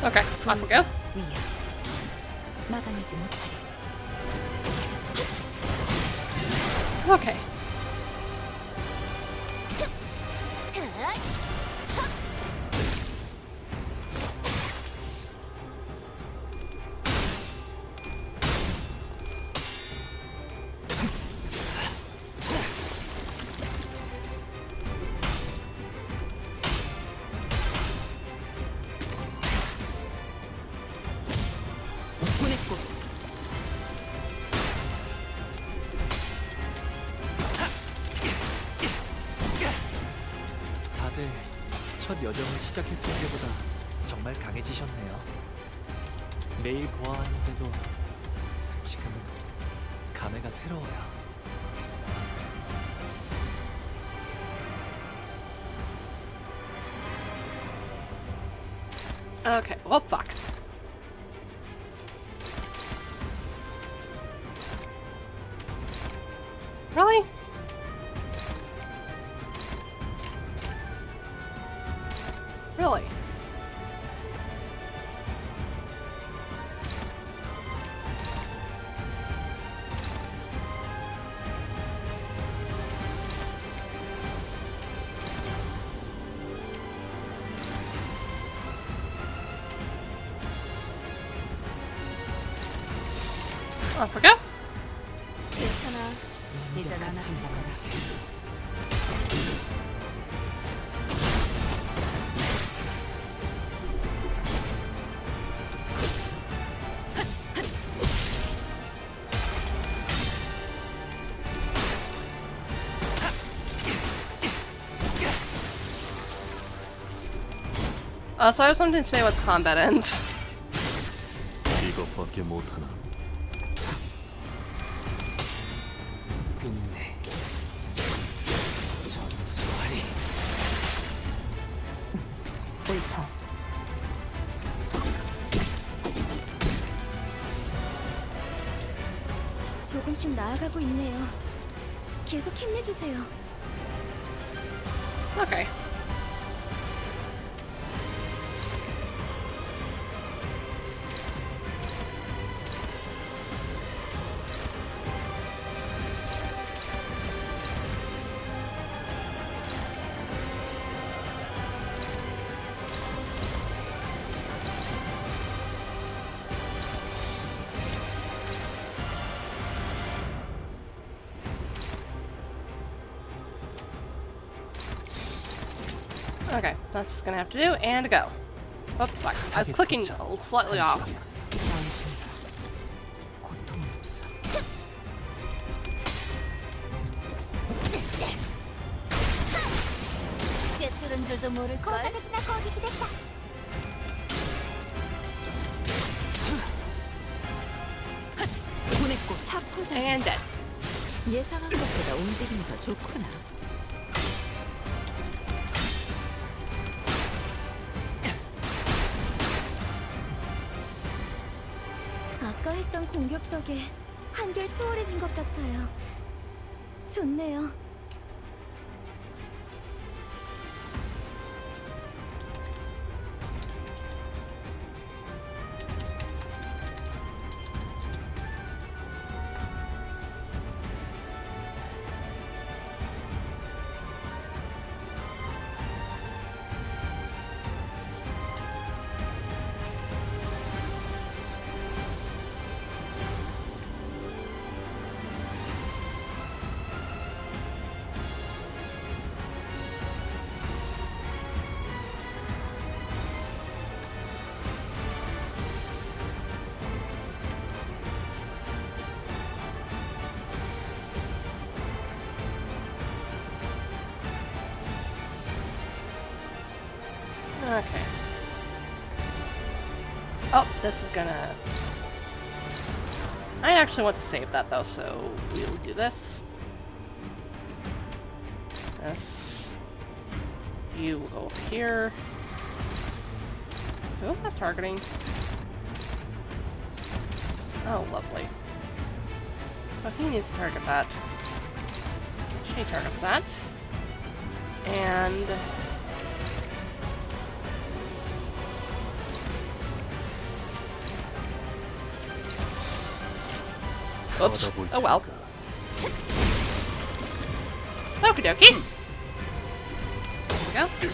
Okay, off we go. 위야. 막아내지 못하리. Okay. 보냈고. 다들 첫 여정을 시작했을 때보다 정말 강해지셨네요. 매일 보아하는데도 지금은 감회가 새로워요. Okay, well, fuck. Really? Really? I forgot. 괜찮아. 이제 안 아픈 거라. So I have something to say once combat ends. 이것밖에 못하나. 끝내. 전수하리. 옳다. 조금씩 나아가고 있네요. 계속 힘내주세요. Okay. Okay, that's just gonna have to do, and go. Oh, fuck. I was clicking slightly off. 원신이다. 고통은 없어. 꿰뚫은 줄도 모를걸. 보냈고. 차포자. And dead. 예상한 것보다 움직임이 더 좋구나. 아까 했던 공격 덕에 한결 수월해진 것 같아요. 좋네요. Okay. Oh, this is gonna... I actually want to save that though, so we'll do this. This. You will go over here. Who was that targeting? Oh, lovely. So he needs to target that. She targets that. And... oops. Oh well. Okie dokie. There we go.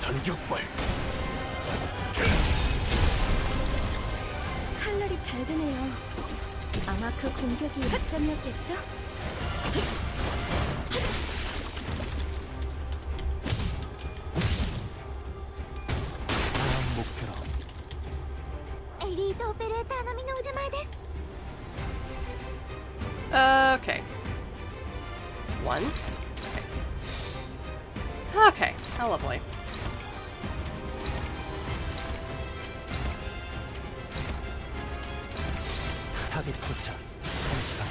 전격발. 칼날이 잘 드네요. 아마 그 공격이 약점이었겠죠? 다음 목표로. エリートオペレーター並みの腕前です。 Okay. One. Okay. Okay. How lovely. 타겟 포착. 1시간.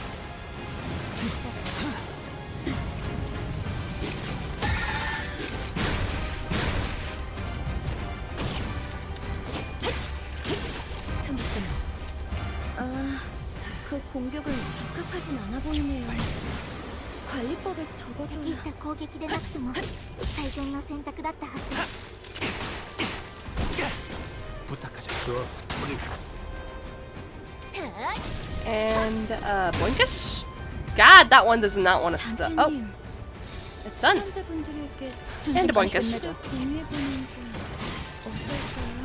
그 공격은 적합하진 않아 보이네요. 관리법에 적어도 適した攻撃でなくても最善の選択だったはず。 부탁하자. And, Boinkus? God, that one does not want to stop. Oh, 장군님, it's done. 수련자분들에게 And Boinkus. 직접 공유해보는 게 어떨까요?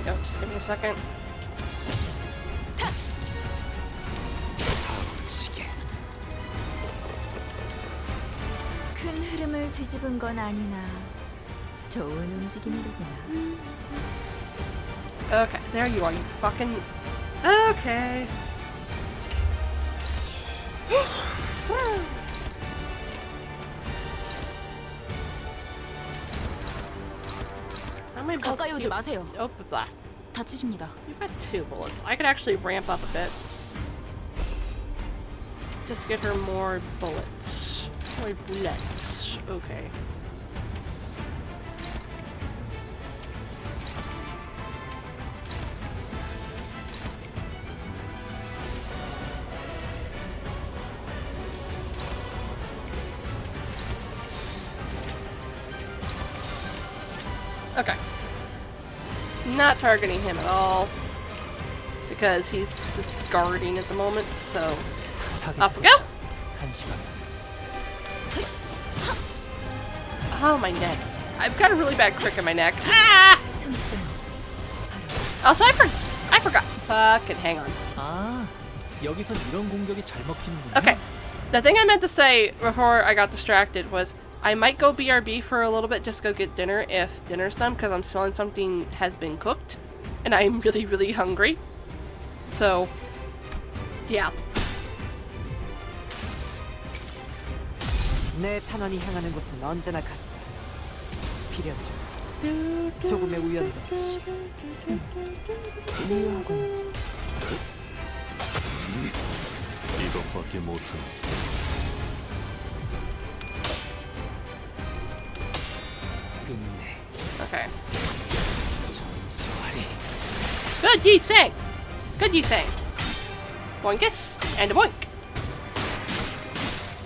Okay, just give me a second. 시계. 큰 흐름을 뒤집은 건 아니나 좋은 움직임이로구나. Okay, there you are, you fucking... Okay. How many bullets 가까이 do 오지 you... 마세요. Oh, blah. 다치십니다. You've got 2 bullets. I could actually ramp up a bit. Just get her more bullets. More bullets. Okay. Okay. Not targeting him at all. Because he's just guarding at the moment, so... 타겟 Off we go! 포착. 1시간. Oh, my neck. I've got a really bad crick in my neck. Ah! Also, I forgot. Fucking hang on. 아, 여기선 이런 공격이 잘 먹히는군요. Okay. The thing I meant to say before I got distracted was I might go BRB for a little bit, just go get dinner if dinner's done, because I'm smelling something has been cooked. And I'm really, really hungry. So, yeah. 내 탄원이 향하는 곳은 언제나 같다. 필연적 조금의 우연도 없이 미워하군. 이것밖에 못해. 끝내. Okay. 전소하리. Good ye sang! Good ye sang! Boinkus! And a boink!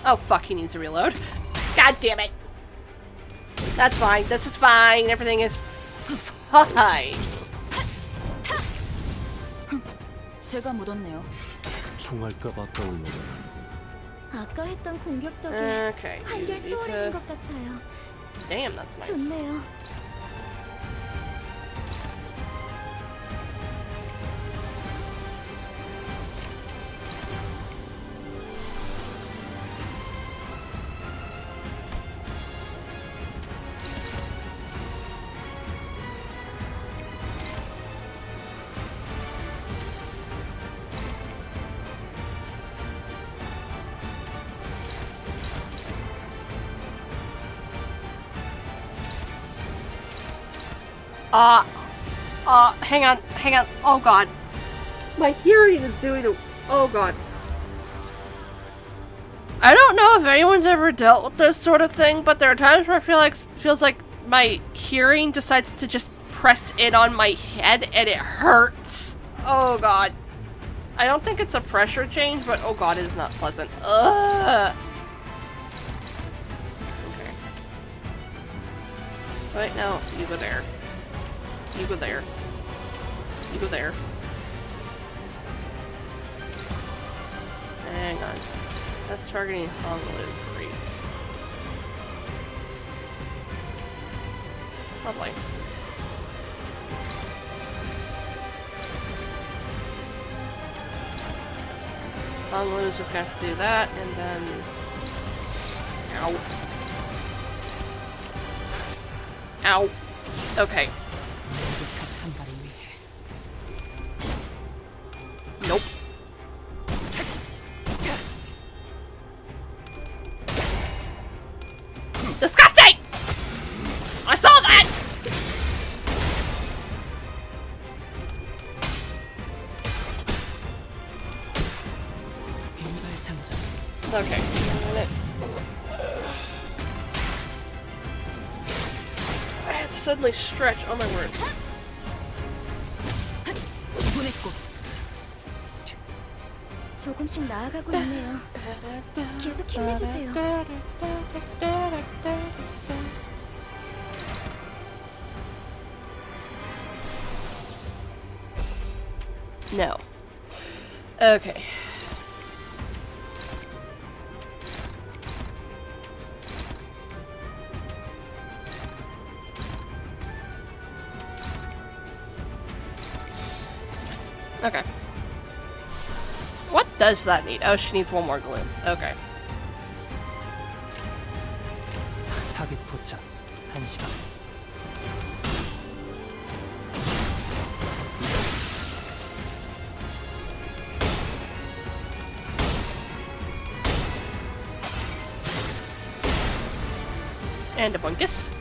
Oh fuck, he needs to reload. God damn it! That's fine, this is fine, everything is fine. 제가 묻었네요. 총알값 아까울려나. 아까 했던 공격 덕에 Okay, you 한결 need 수월해진 to... 것 같아요. Damn, that's nice. 좋네요. Hang on. Oh god. My hearing is doing a... Oh god. I don't know if anyone's ever dealt with this sort of thing, but there are times where I feels like my hearing decides to just press in on my head and it hurts. Oh god. I don't think it's a pressure change, but oh god, it is not pleasant. Ugh. Okay. Right now, you go there. You go there. You go there. Hang on. That's targeting Honolulu. Great. Lovely. Honolulu's just gonna have to do that, and then... Ow. Ow. Okay. Nope. Disgusting! I saw that! Okay. I had to suddenly stretch. Oh my word. 조금씩 나아가고 있네요. 계속 힘내주세요. No. Okay. Okay. What does that need? Oh, she needs one more glue. Okay. 타겟 포착 1시 반. And a bunkus.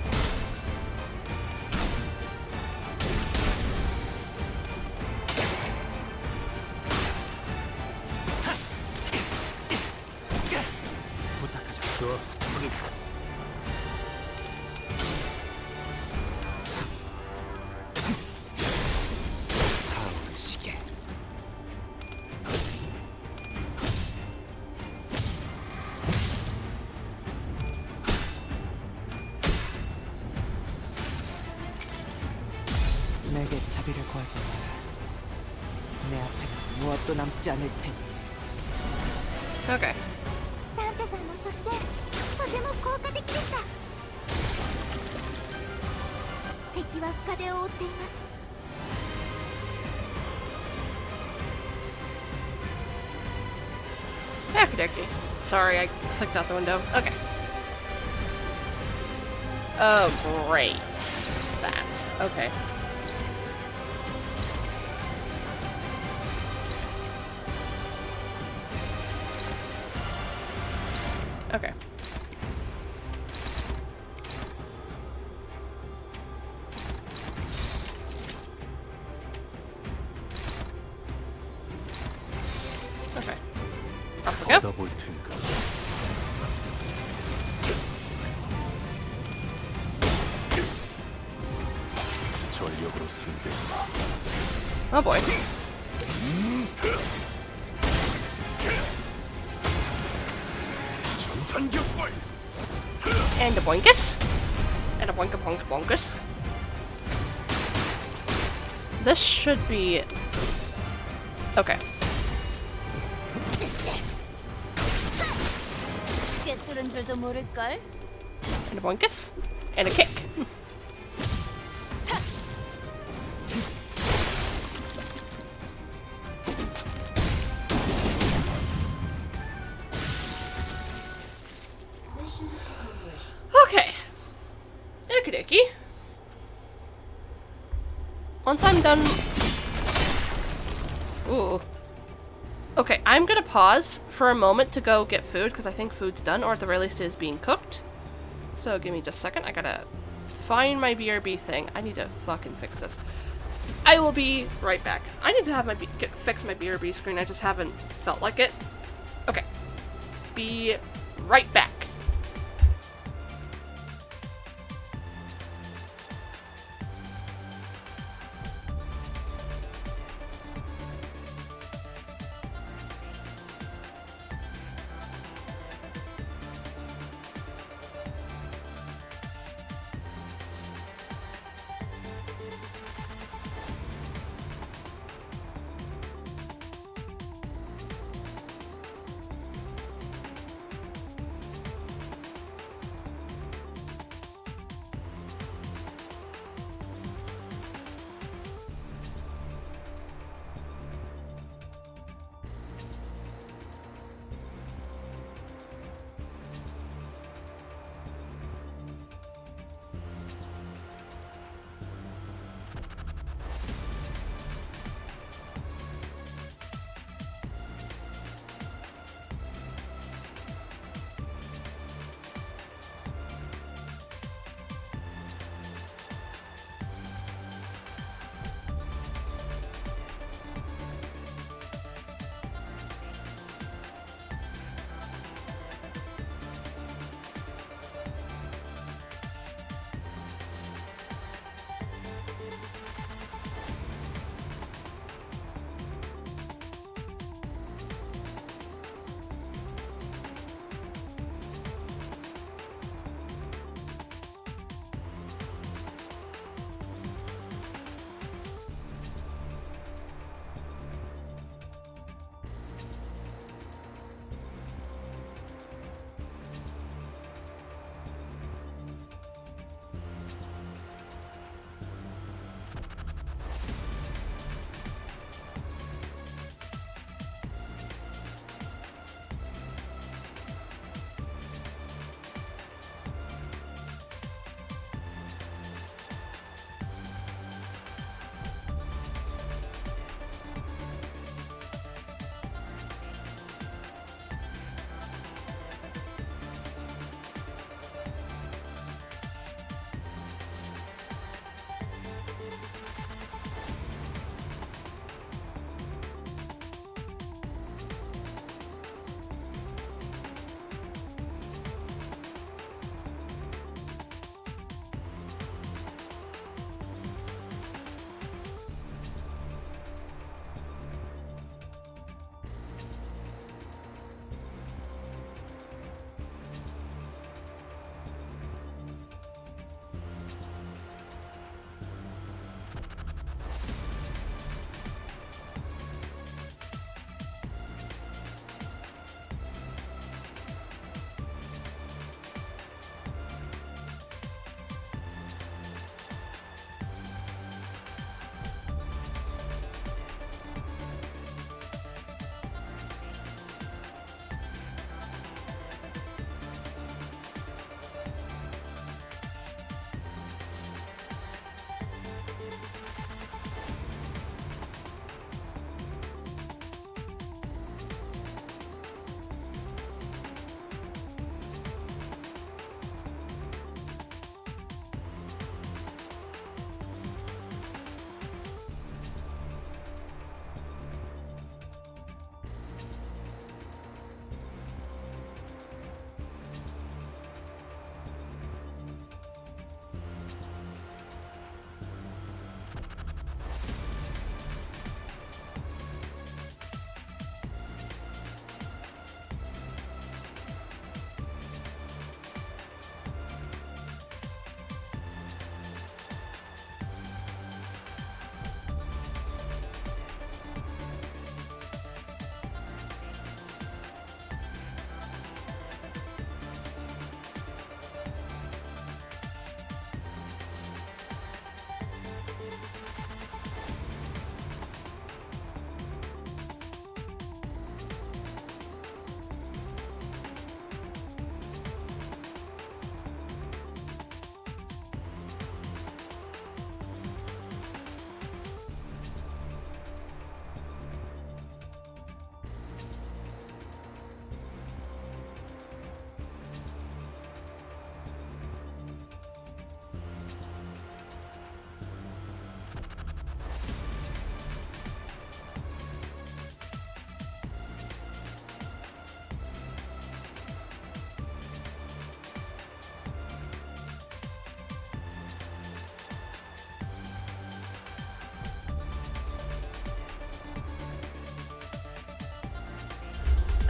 내게 자비를 구하지 마라. 내 앞에는 무엇도 남지 않을 테니. Okay. サンタさんの作戦、とても効果的でした。敵は深手を負っています。 Okie-dokie. Sorry, I clicked out the window. Okay. Oh, great. That. Okay. Okay. Okay. Off we go. 받아볼 테니까. 전력으로 쓰면 돼. Oh boy. 전탄격발. And a boinkus. And a boinka bonk bonkus. This should be... Okay. 꿰뚫은 줄도 모를걸. And a boinkus. And a kick. Okay. Okie dokie. Once I'm done... Ooh. Okay, I'm gonna pause for a moment to go get food, because I think food's done, or at the very least it is being cooked. So give me just a second, I gotta find my BRB thing. I need to fucking fix this. I will be right back. I need to have my fix my BRB screen. I just haven't felt like it. Okay. Be right back.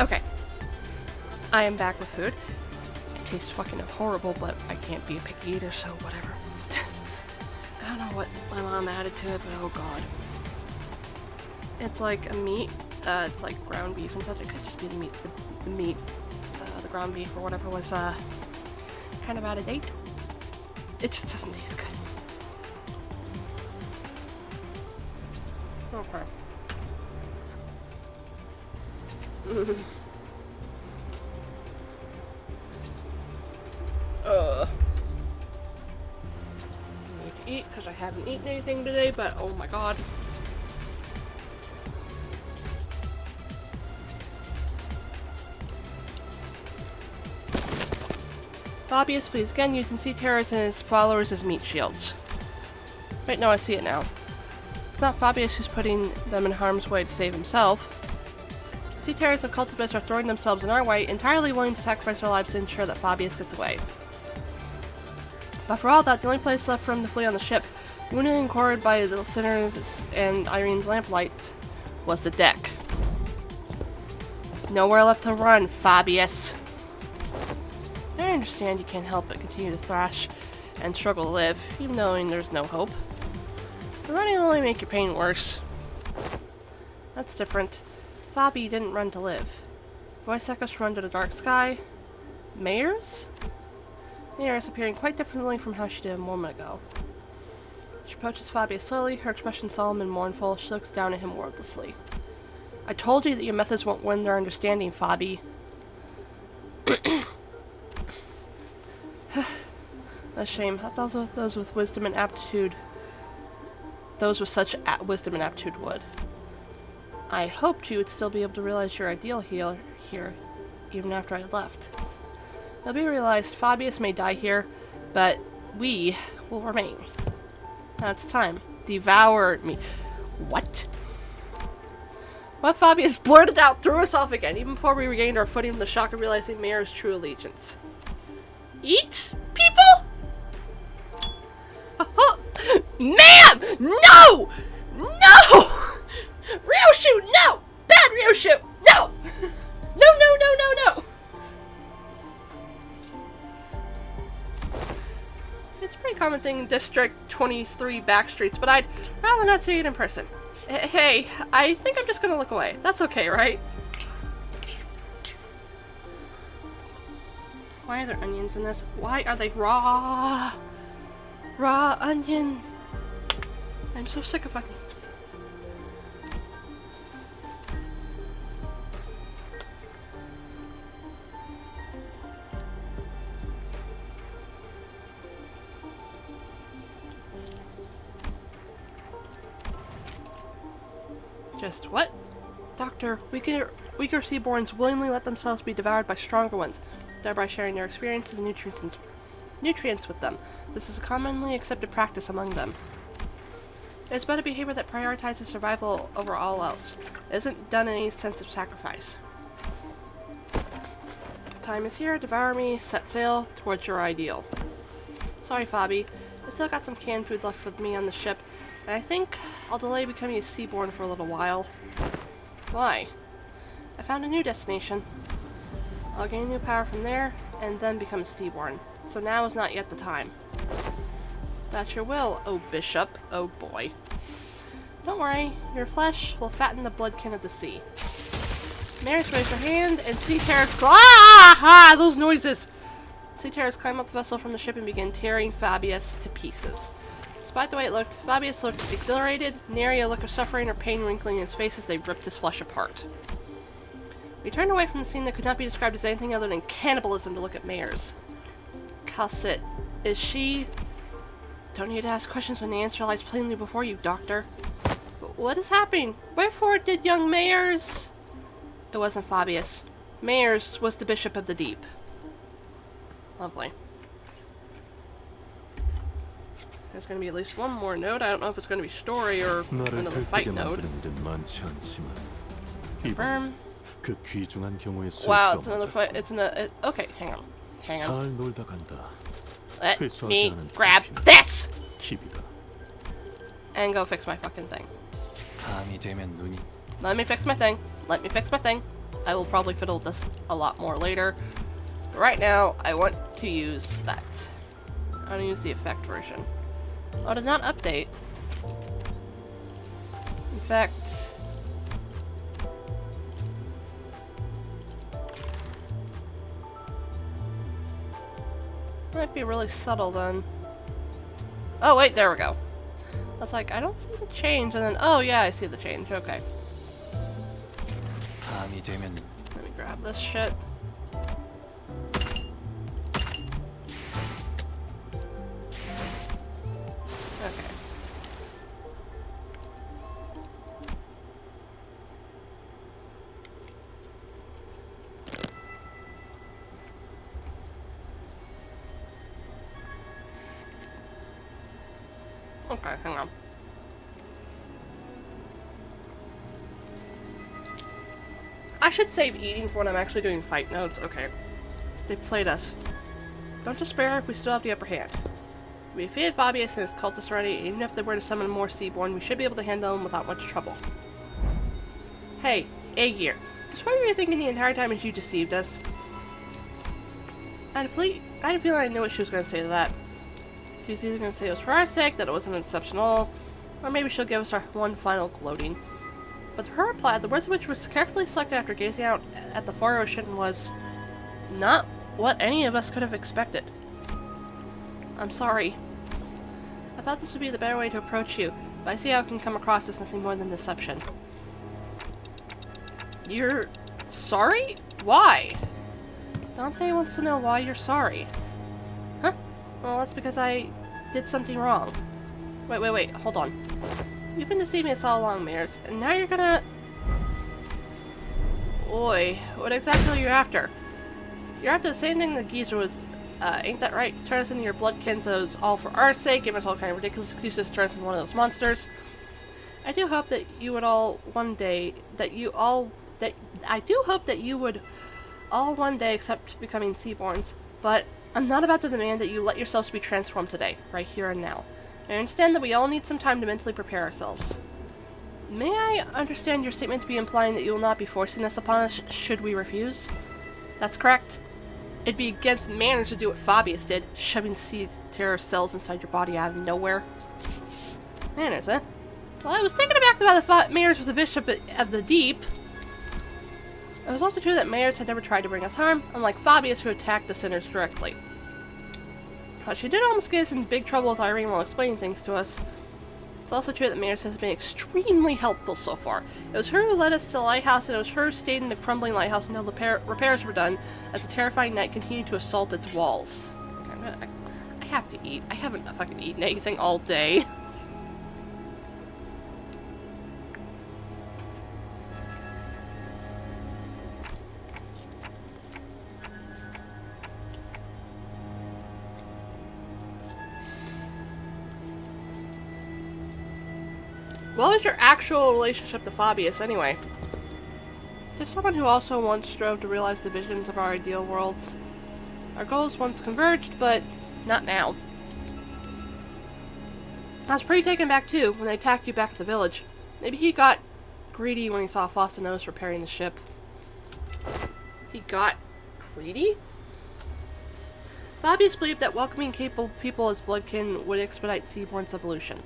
Okay. I am back with food. It tastes fucking horrible, but I can't be a picky eater, so whatever. I don't know what my mom added to it, but oh god. It's like a meat. It's like ground beef and such. It could just be the meat. The ground beef or whatever was kind of out of date. It just doesn't taste good. Okay. I need to eat because I haven't eaten anything today, but oh my god. Fabius flees again using sea terrors and his followers as meat shields. Wait, no, I see it now. It's not Fabius who's putting them in harm's way to save himself. Sea terrors and cultists are throwing themselves in our way, entirely willing to sacrifice their lives to ensure that Fabius gets away. But for all that, the only place left for him to flee on the ship, wounded and cornered by the sinners and Irene's lamplight, was the deck. Nowhere left to run, Fabius. I understand you can't help but continue to thrash and struggle to live, even knowing there's no hope. The running will only make your pain worse. That's different. Fabi didn't run to live. Voice echoes from under the dark sky. Mayors? Mayors appearing quite differently from how she did a moment ago. She approaches Fabius slowly, her expression solemn and mournful. She looks down at him wordlessly. I told you that your methods won't win their understanding, Fabi. A shame. I thought those with wisdom and aptitude. Those with such wisdom and aptitude would. I hoped you would still be able to realize your ideal here, even after I left. It'll be realized Fabius may die here, but we will remain. Now it's time. Devour me. What? What Fabius blurted out threw us off again, even before we regained our footing from the shock of realizing Mayor's true allegiance. Eat? People? Ma'am! No! No! Ryoshu, no! Bad Ryoshu, no! No, no, no, no, no! It's a pretty common thing in District 23 backstreets, but I'd rather not see it in person. Hey, I think I'm just gonna look away. That's okay, right? Why are there onions in this? Why are they raw? Raw onion. I'm so sick of onions. Just what? Doctor, weaker seaborns willingly let themselves be devoured by stronger ones, thereby sharing their experiences and nutrients with them. This is a commonly accepted practice among them. It's about a behavior that prioritizes survival over all else. It isn't done in any sense of sacrifice. Time is here, devour me, set sail towards your ideal. Sorry, Fabi. I still got some canned food left with me on the ship, and I think I'll delay becoming a seaborn for a little while. Why? I found a new destination. I'll gain new power from there, and then become a seaborn. So now is not yet the time. That's your will, oh bishop, oh boy. Don't worry, your flesh will fatten the bloodkin of the sea. Maris, raise your hand, and sea terrors those noises! Sea terrors climb up the vessel from the ship and begin tearing Fabius to pieces. Despite the way it looked, Fabius looked exhilarated, nary a look of suffering or pain wrinkling in his face as they ripped his flesh apart. We turned away from the scene that could not be described as anything other than cannibalism to look at Mayors. Calcit, is she... Don't need to ask questions when the answer lies plainly before you, Doctor. But what is happening? Wherefore did young Mayors... It wasn't Fabius. Mayors was the Bishop of the Deep. Lovely. There's going to be at least one more note. I don't know if it's going to be story or another fight note. Confirm. Wow, it's another fight. It's okay, hang on. Hang on. Let me grab this! And go fix my fucking thing. Let me fix my thing. Let me fix my thing. I will probably fiddle with this a lot more later. But right now, I want to use that. I want to use the effect version. Oh, it does not update. In fact... might be really subtle then. Oh wait, there we go. I was like, I don't see the change, and then, oh yeah, I see the change, okay. 밤이 되면 Let me grab this shit. Okay. Okay, hang on. I should save eating for when I'm actually doing fight notes. Okay. They played us. Don't despair, we still have the upper hand. We defeated Fabius and his cultists already, and even if they were to summon more Seaborn, we should be able to handle them without much trouble. Hey, Aegir. Just what were you thinking the entire time as you deceived us? I had a feeling I knew what she was going to say to that. She was either going to say it was for our sake, that it wasn't exceptional, or maybe she'll give us our one final gloating. But her reply, the words of which was carefully selected after gazing out at the far ocean, was not what any of us could have expected. I'm sorry. I thought this would be the better way to approach you, but I see how it can come across as nothing more than deception. You're sorry? Why? Dante wants to know why you're sorry. Huh? Well, that's because I did something wrong. Wait, hold on. You've been deceiving us all along, Mares, and now you're gonna... Oi, what exactly are you after? You're after the same thing the geezer was, ain't that right? Turn us into your bloodkin, so it's all for our sake, give us all kind of ridiculous excuses to turn us into one of those monsters. I do hope that you would all one day, I do hope that you would all one day accept becoming Seaborns, but I'm not about to demand that you let yourselves be transformed today, right here and now. I understand that we all need some time to mentally prepare ourselves. May I understand your statement to be implying that you will not be forcing this upon us should we refuse? That's correct. It'd be against manners to do what Fabius did, shoving sea terror cells inside your body out of nowhere. Manners, eh? Well, I was taken aback by the thought Mayers was a bishop of the deep. It was also true that Mayers had never tried to bring us harm, unlike Fabius who attacked the sinners directly. She did almost get us in big trouble with Irene while explaining things to us. It's also true that Mayers has been extremely helpful so far. It was her who led us to the lighthouse, and it was her who stayed in the crumbling lighthouse until the repairs were done, as the terrifying night continued to assault its walls. Okay, I have to eat. I haven't fucking eaten anything all day. What is your actual relationship to Fabius, anyway? To someone who also once strove to realize the visions of our ideal worlds. Our goals once converged, but not now. I was pretty taken back too when they attacked you back at the village. Maybe he got greedy when he saw Faustinus repairing the ship. He got greedy? Fabius believed that welcoming capable people as bloodkin would expedite Seaborn's evolution.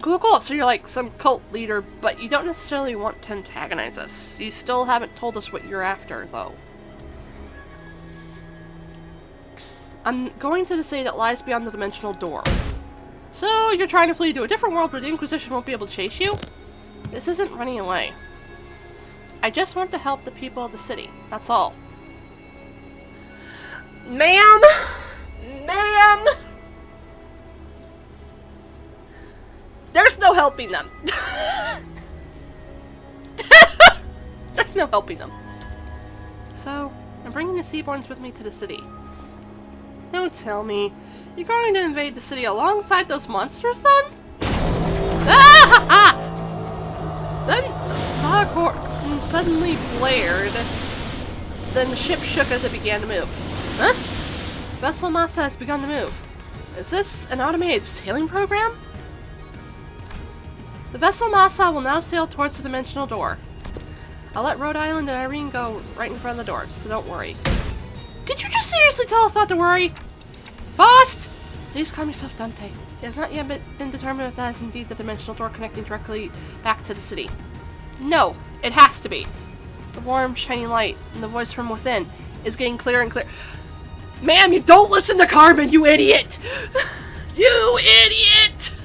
Cool. So you're like some cult leader, but you don't necessarily want to antagonize us. You still haven't told us what you're after, though. I'm going to say that lies beyond the dimensional door. So you're trying to flee to a different world where the Inquisition won't be able to chase you? This isn't running away. I just want to help the people of the city. That's all. Ma'am! Ma'am! There's no helping them. There's no helping them. So, I'm bringing the Seaborns with me to the city. Don't tell me. You're going to invade the city alongside those monsters, then? Ah! Then the foghorn suddenly blared. Then the ship shook as it began to move. Huh? Vessel Massa has begun to move. Is this an automated sailing program? The vessel Massa will now sail towards the dimensional door. I'll let Rhode Island and Irene go right in front of the door, so don't worry. Did you just seriously tell us not to worry? Fast! Please calm yourself, Dante. It has not yet been determined if that is indeed the dimensional door connecting directly back to the city. No, it has to be. The warm, shiny light and the voice from within is getting clearer and clearer. Ma'am, you don't listen to Carmen, you idiot! You idiot!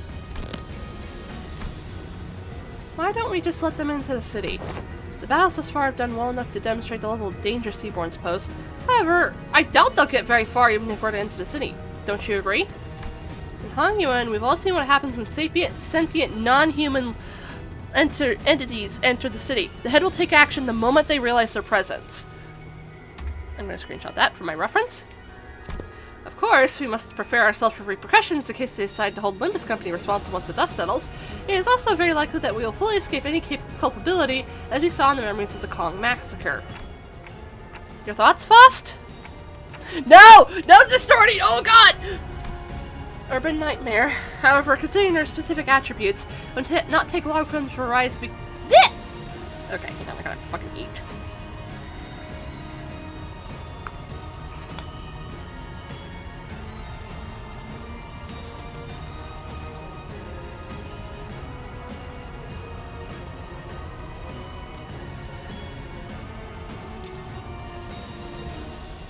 Why don't we just let them into the city? The battles thus far have done well enough to demonstrate the level of danger Seaborns pose. However, I doubt they'll get very far even if we're to enter the city. Don't you agree? In Hongyuan, we've all seen what happens when sentient, non-human entities enter the city. The head will take action the moment they realize their presence. I'm going to screenshot that for my reference. Of course, we must prepare ourselves for repercussions in case they decide to hold Limbus Company responsible once the dust settles. It is also very likely that we will fully escape any culpability, as we saw in the memories of the Kong massacre. Your thoughts, Faust? No! No distorting! Oh god! Urban Nightmare. However, considering their specific attributes, it would not take long for them to rise Okay, now I gotta fucking eat.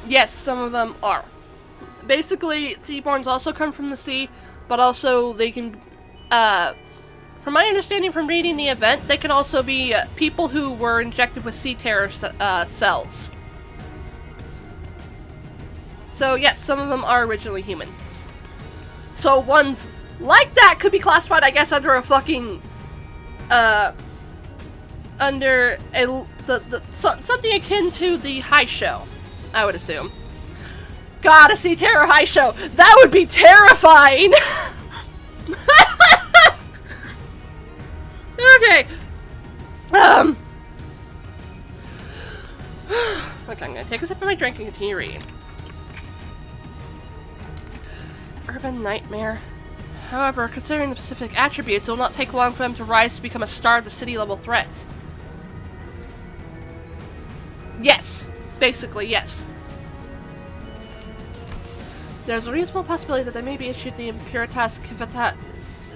Yes, some of them are. Basically, Seaborns also come from the sea, but also they can, from my understanding from reading the event, they can also be people who were injected with sea terror cells. So yes, some of them are originally human. So ones like that could be classified, I guess, under a fucking, under a, something akin to the high show, I would assume. God, a sea terror high show! That would be terrifying! Okay. Okay, I'm gonna take a sip of my drink and continue reading. Urban Nightmare. However, considering the specific attributes, it will not take long for them to rise to become a star of the city-level threat. Yes. Basically, yes. There's a reasonable possibility that they may be issued the Imperitas Civitas...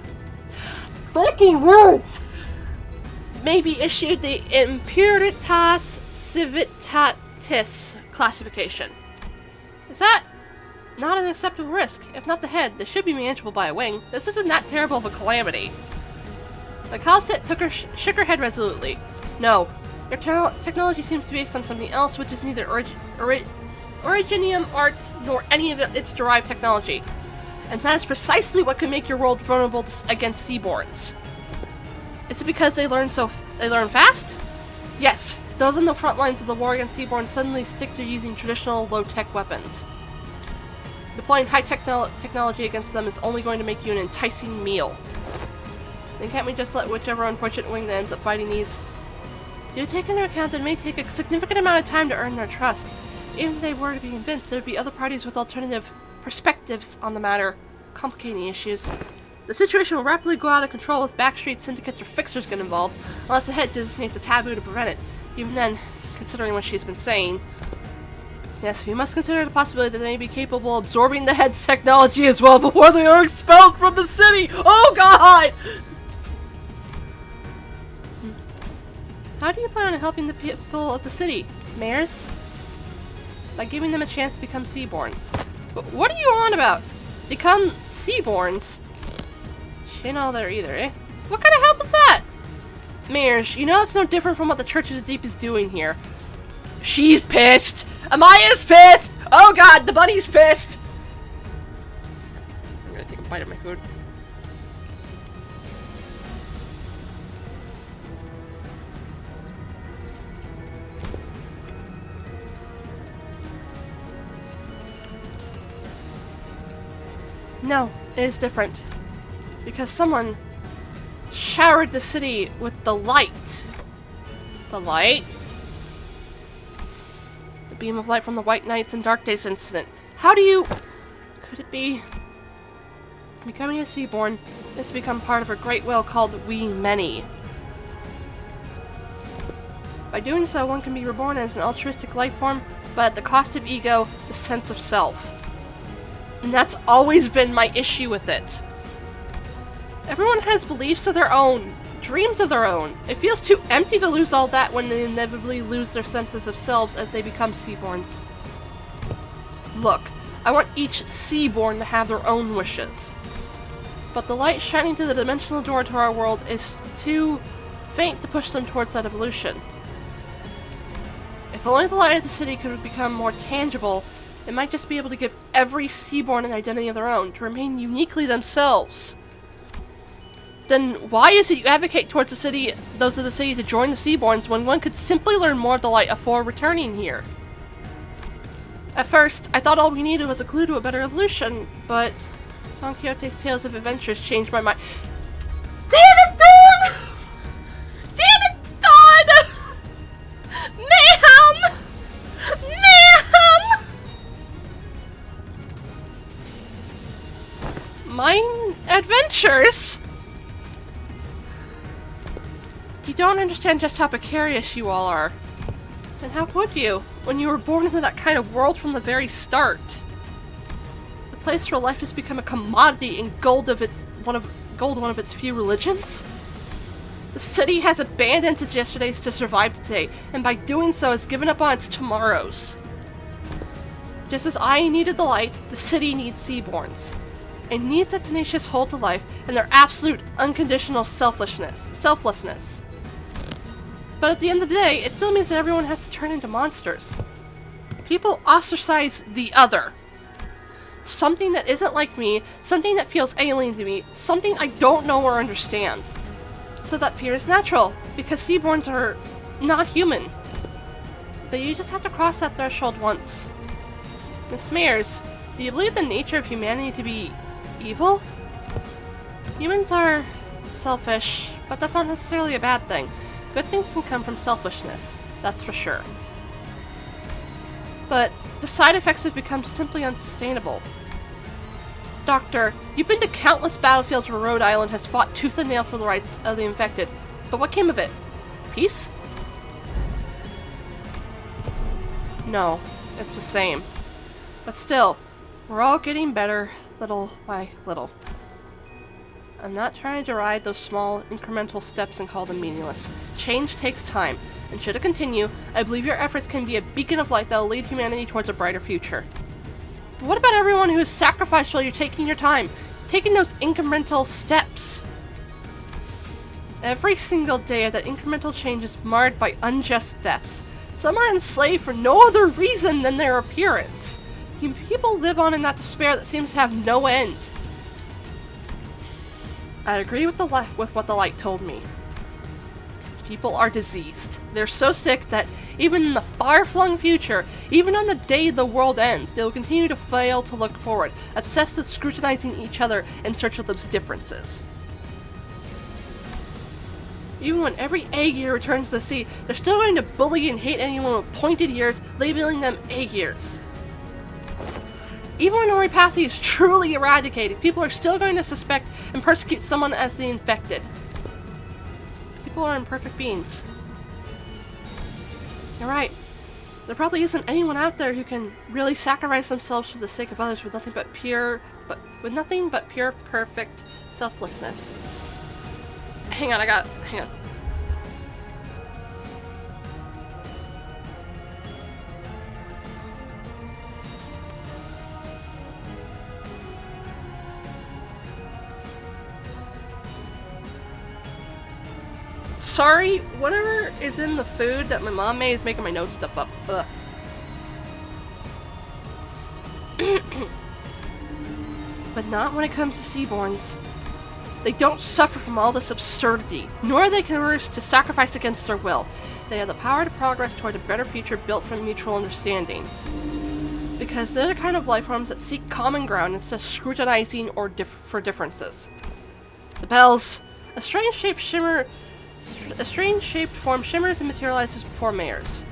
Fucking words! May be issued the Imperitas Civitatis classification. Is that not an acceptable risk? If not the head, they should be manageable by a wing. This isn't that terrible of a calamity. The Calcit shook her head resolutely. No. Your technology seems to be based on something else, which is neither Originium arts nor any of its derived technology. And that is precisely what could make your world vulnerable against Seaborns. Is it because they learn fast? Yes. Those on the front lines of the war against Seaborns suddenly stick to using traditional low-tech weapons. Deploying high-tech technology against them is only going to make you an enticing meal. Then can't we just let whichever unfortunate wing that ends up fighting these? Do take into account that it may take a significant amount of time to earn their trust. Even if they were to be convinced, there would be other parties with alternative perspectives on the matter, complicating issues. The situation will rapidly go out of control if backstreet syndicates or fixers get involved, unless the head designates a taboo to prevent it. Even then, considering what she's been saying... Yes, we must consider the possibility that they may be capable of absorbing the head's technology as well before they are expelled from the city! Oh god! How do you plan on helping the people of the city, mayors? By giving them a chance to become Seaborns. What are you on about? Become Seaborns? She ain't all there either, eh? What kind of help is that? Mayors, you know it's no different from what the Church of the Deep is doing here. She's pissed! Amaya's pissed! Oh god, the bunny's pissed! I'm gonna take a bite of my food. No, it is different. Because someone showered the city with the light. The light? The beam of light from the White Nights and Dark Days incident. How do you... Could it be... Becoming a Seaborn is to become part of a great will called We Many. By doing so, one can be reborn as an altruistic life form, but at the cost of ego, the sense of self. And that's always been my issue with it. Everyone has beliefs of their own, dreams of their own. It feels too empty to lose all that when they inevitably lose their senses of selves as they become Seaborns. Look, I want each Seaborn to have their own wishes. But the light shining through the dimensional door to our world is too faint to push them towards that evolution. If only the light of the city could become more tangible, it might just be able to give every Seaborn an identity of their own, to remain uniquely themselves. Then why is it you advocate towards those of the city to join the Seaborns when one could simply learn more of the light before returning here? At first, I thought all we needed was a clue to a better evolution, but Don Quixote's Tales of Adventures changed my mind. Damn it, Dawn! Damn it, Dawn! Ma'am! Ma'am! My adventures? You don't understand just how precarious you all are. And how would you, when you were born into that kind of world from the very start? A place where life has become a commodity and gold one of its few religions? The city has abandoned its yesterdays to survive today, and by doing so has given up on its tomorrows. Just as I needed the light, the city needs Seaborns. It needs a tenacious hold to life and their absolute unconditional selflessness. But at the end of the day, it still means that everyone has to turn into monsters. People ostracize the other. Something that isn't like me, something that feels alien to me, something I don't know or understand. So that fear is natural, because Seaborns are not human. But you just have to cross that threshold once. Miss Mayers, do you believe the nature of humanity to be evil? Humans are selfish, but that's not necessarily a bad thing. Good things can come from selfishness, that's for sure. But the side effects have become simply unsustainable. Doctor, you've been to countless battlefields where Rhode Island has fought tooth and nail for the rights of the infected. But what came of it? Peace? No, it's the same. But still, we're all getting better, little by little. I'm not trying to ride those small, incremental steps and call them meaningless. Change takes time, and should it continue, I believe your efforts can be a beacon of light that will lead humanity towards a brighter future. But what about everyone who has sacrificed while you're taking your time? Taking those incremental steps? Every single day of that incremental change is marred by unjust deaths. Some are enslaved for no other reason than their appearance. People live on in that despair that seems to have no end. I agree with what the light told me. People are diseased. They're so sick that even in the far-flung future, even on the day the world ends, they will continue to fail to look forward, obsessed with scrutinizing each other in search of those differences. Even when every egg-ear returns to the sea, they're still going to bully and hate anyone with pointed ears, labeling them egg-ears. Even when homeopathy is truly eradicated, people are still going to suspect and persecute someone as the infected. People are imperfect beings. You're right. There probably isn't anyone out there who can really sacrifice themselves for the sake of others with nothing but pure, perfect selflessness. Hang on. Sorry, whatever is in the food that my mom made is making my nose stuff up. Ugh. But not when it comes to Seaborns. They don't suffer from all this absurdity, nor are they coerced to sacrifice against their will. They have the power to progress toward a better future built from mutual understanding. Because they're the kind of life forms that seek common ground instead of scrutinizing for differences. The bells, a strange-shaped form shimmers and materializes before Mayers.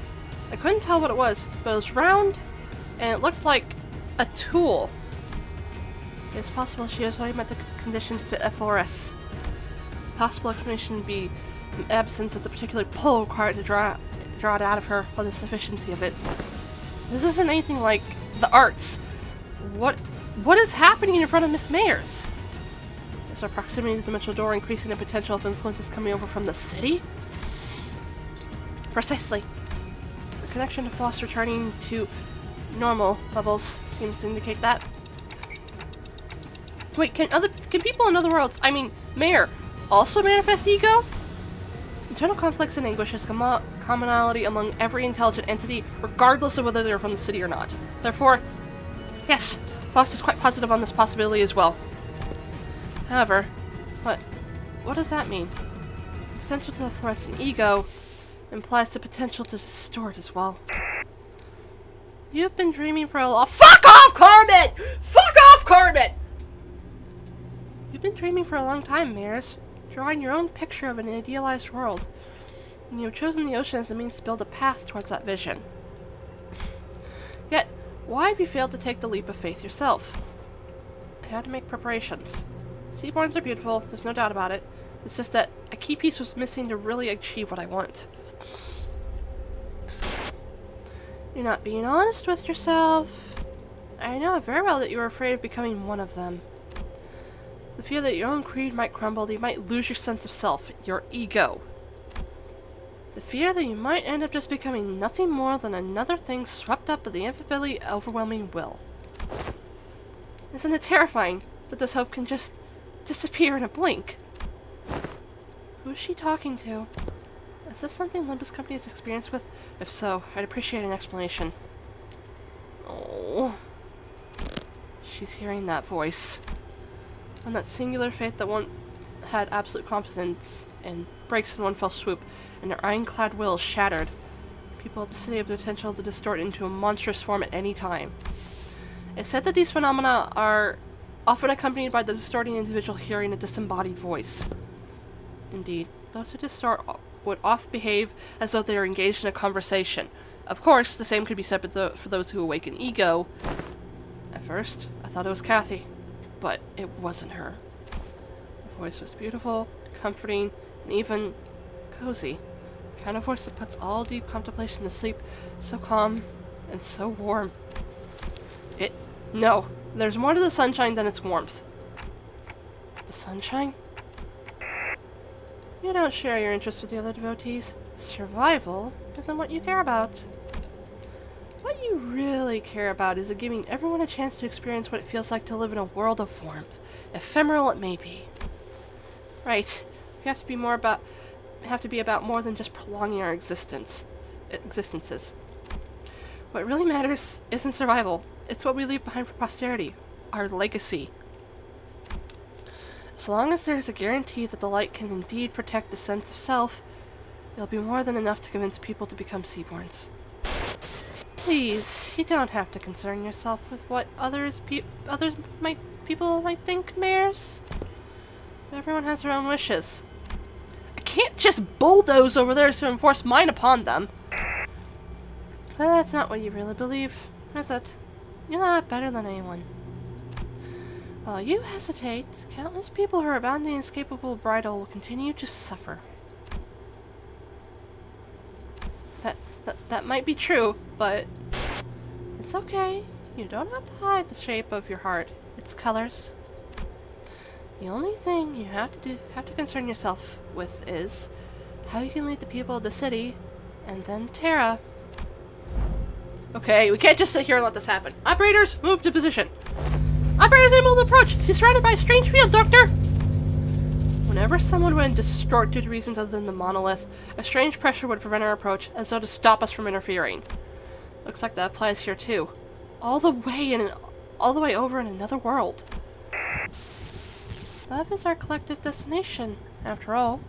I couldn't tell what it was, but it was round, and it looked like a tool. It's possible she has already met the conditions to FRS. Possible explanation would be the absence of the particular pull required to draw draw it out of her, or the sufficiency of it. This isn't anything like the arts. What is happening in front of Miss Mayers? Is our proximity to the dimensional door increasing the potential of influences coming over from the city? Precisely. The connection to Floss returning to normal levels seems to indicate that. Wait, can people in other worlds, I mean, Mayor, also manifest ego? Internal conflicts and anguish is commonality among every intelligent entity, regardless of whether they're from the city or not. Therefore, yes, Floss is quite positive on this possibility as well. However, what does that mean? The potential to fluorescent ego implies the potential to distort as well. You've been dreaming for a long— Fuck off, Carmen! Fuck off, Carmen! You've been dreaming for a long time, Mares, drawing your own picture of an idealized world, and you have chosen the ocean as the means to build a path towards that vision. Yet, why have you failed to take the leap of faith yourself? I had to make preparations. Seaborns are beautiful, there's no doubt about it. It's just that a key piece was missing to really achieve what I want. You're not being honest with yourself. I know very well that you are afraid of becoming one of them. The fear that your own creed might crumble, that you might lose your sense of self, your ego. The fear that you might end up just becoming nothing more than another thing swept up by the infinitely overwhelming will. Isn't it terrifying that this hope can just disappear in a blink? Who is she talking to? Is this something Olympus Company has experience with? If so, I'd appreciate an explanation. Oh. She's hearing that voice. And that singular faith that one had absolute confidence in breaks in one fell swoop, and their ironclad will is shattered. People of the city have the potential to distort into a monstrous form at any time. It's said that these phenomena are often accompanied by the distorting individual hearing a disembodied voice. Indeed, those who distort would often behave as though they are engaged in a conversation. Of course, the same could be said for those who awaken ego. At first, I thought it was Kathy, but it wasn't her. Her voice was beautiful, comforting, and even cozy. The kind of voice that puts all deep contemplation to sleep, so calm and so warm. No, there's more to the sunshine than its warmth. The sunshine? You don't share your interests with the other devotees. Survival isn't what you care about. What you really care about is giving everyone a chance to experience what it feels like to live in a world of warmth, ephemeral it may be. Right. We have to be about more than just prolonging our existences. What really matters isn't survival. It's what we leave behind for posterity. Our legacy. As long as there's a guarantee that the light can indeed protect the sense of self, it'll be more than enough to convince people to become Seaborns. Please, you don't have to concern yourself with what people might think, Mares. Everyone has their own wishes. I can't just bulldoze over there to enforce mine upon them. But that's not what you really believe, is it? You're not better than anyone. While you hesitate, countless people who are bound to the inescapable bridle will continue to suffer. That might be true, but it's okay. You don't have to hide the shape of your heart, its colors. The only thing you have to concern yourself with is how you can lead the people of the city, and then Terra. Okay, we can't just sit here and let this happen. Operators, move to position. Operators able to approach. He's surrounded by a strange field, Doctor. Whenever someone would distort due to reasons other than the monolith, a strange pressure would prevent our approach, as though to stop us from interfering. Looks like that applies here too. All the way over in another world. Love is our collective destination, after all.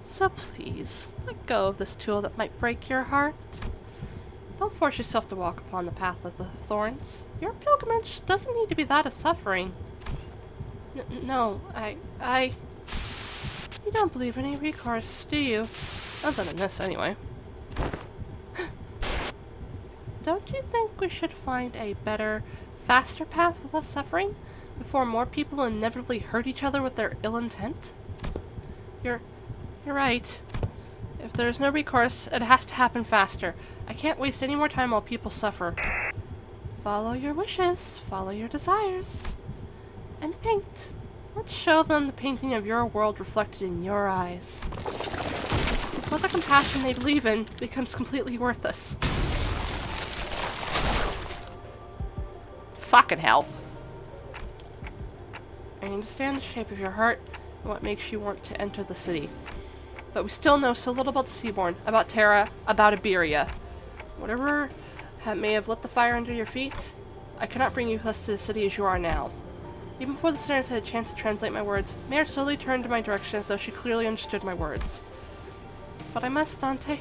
So please, let go of this tool that might break your heart. Don't force yourself to walk upon the path of the thorns. Your pilgrimage doesn't need to be that of suffering. No, I... You don't believe in any recourse, do you? Other than this, anyway. Don't you think we should find a better, faster path with less suffering, before more people inevitably hurt each other with their ill intent? You're right. If there's no recourse, it has to happen faster. I can't waste any more time while people suffer. Follow your wishes, follow your desires, and paint. Let's show them the painting of your world reflected in your eyes. Let the compassion they believe in becomes completely worthless. Fucking hell. I understand the shape of your heart and what makes you want to enter the city. But we still know so little about the Seaborn, about Terra, about Iberia. Whatever may have lit the fire under your feet, I cannot bring you close to the city as you are now. Even before the sinners had a chance to translate my words, Mare slowly turned in my direction as though she clearly understood my words. But I must, Dante.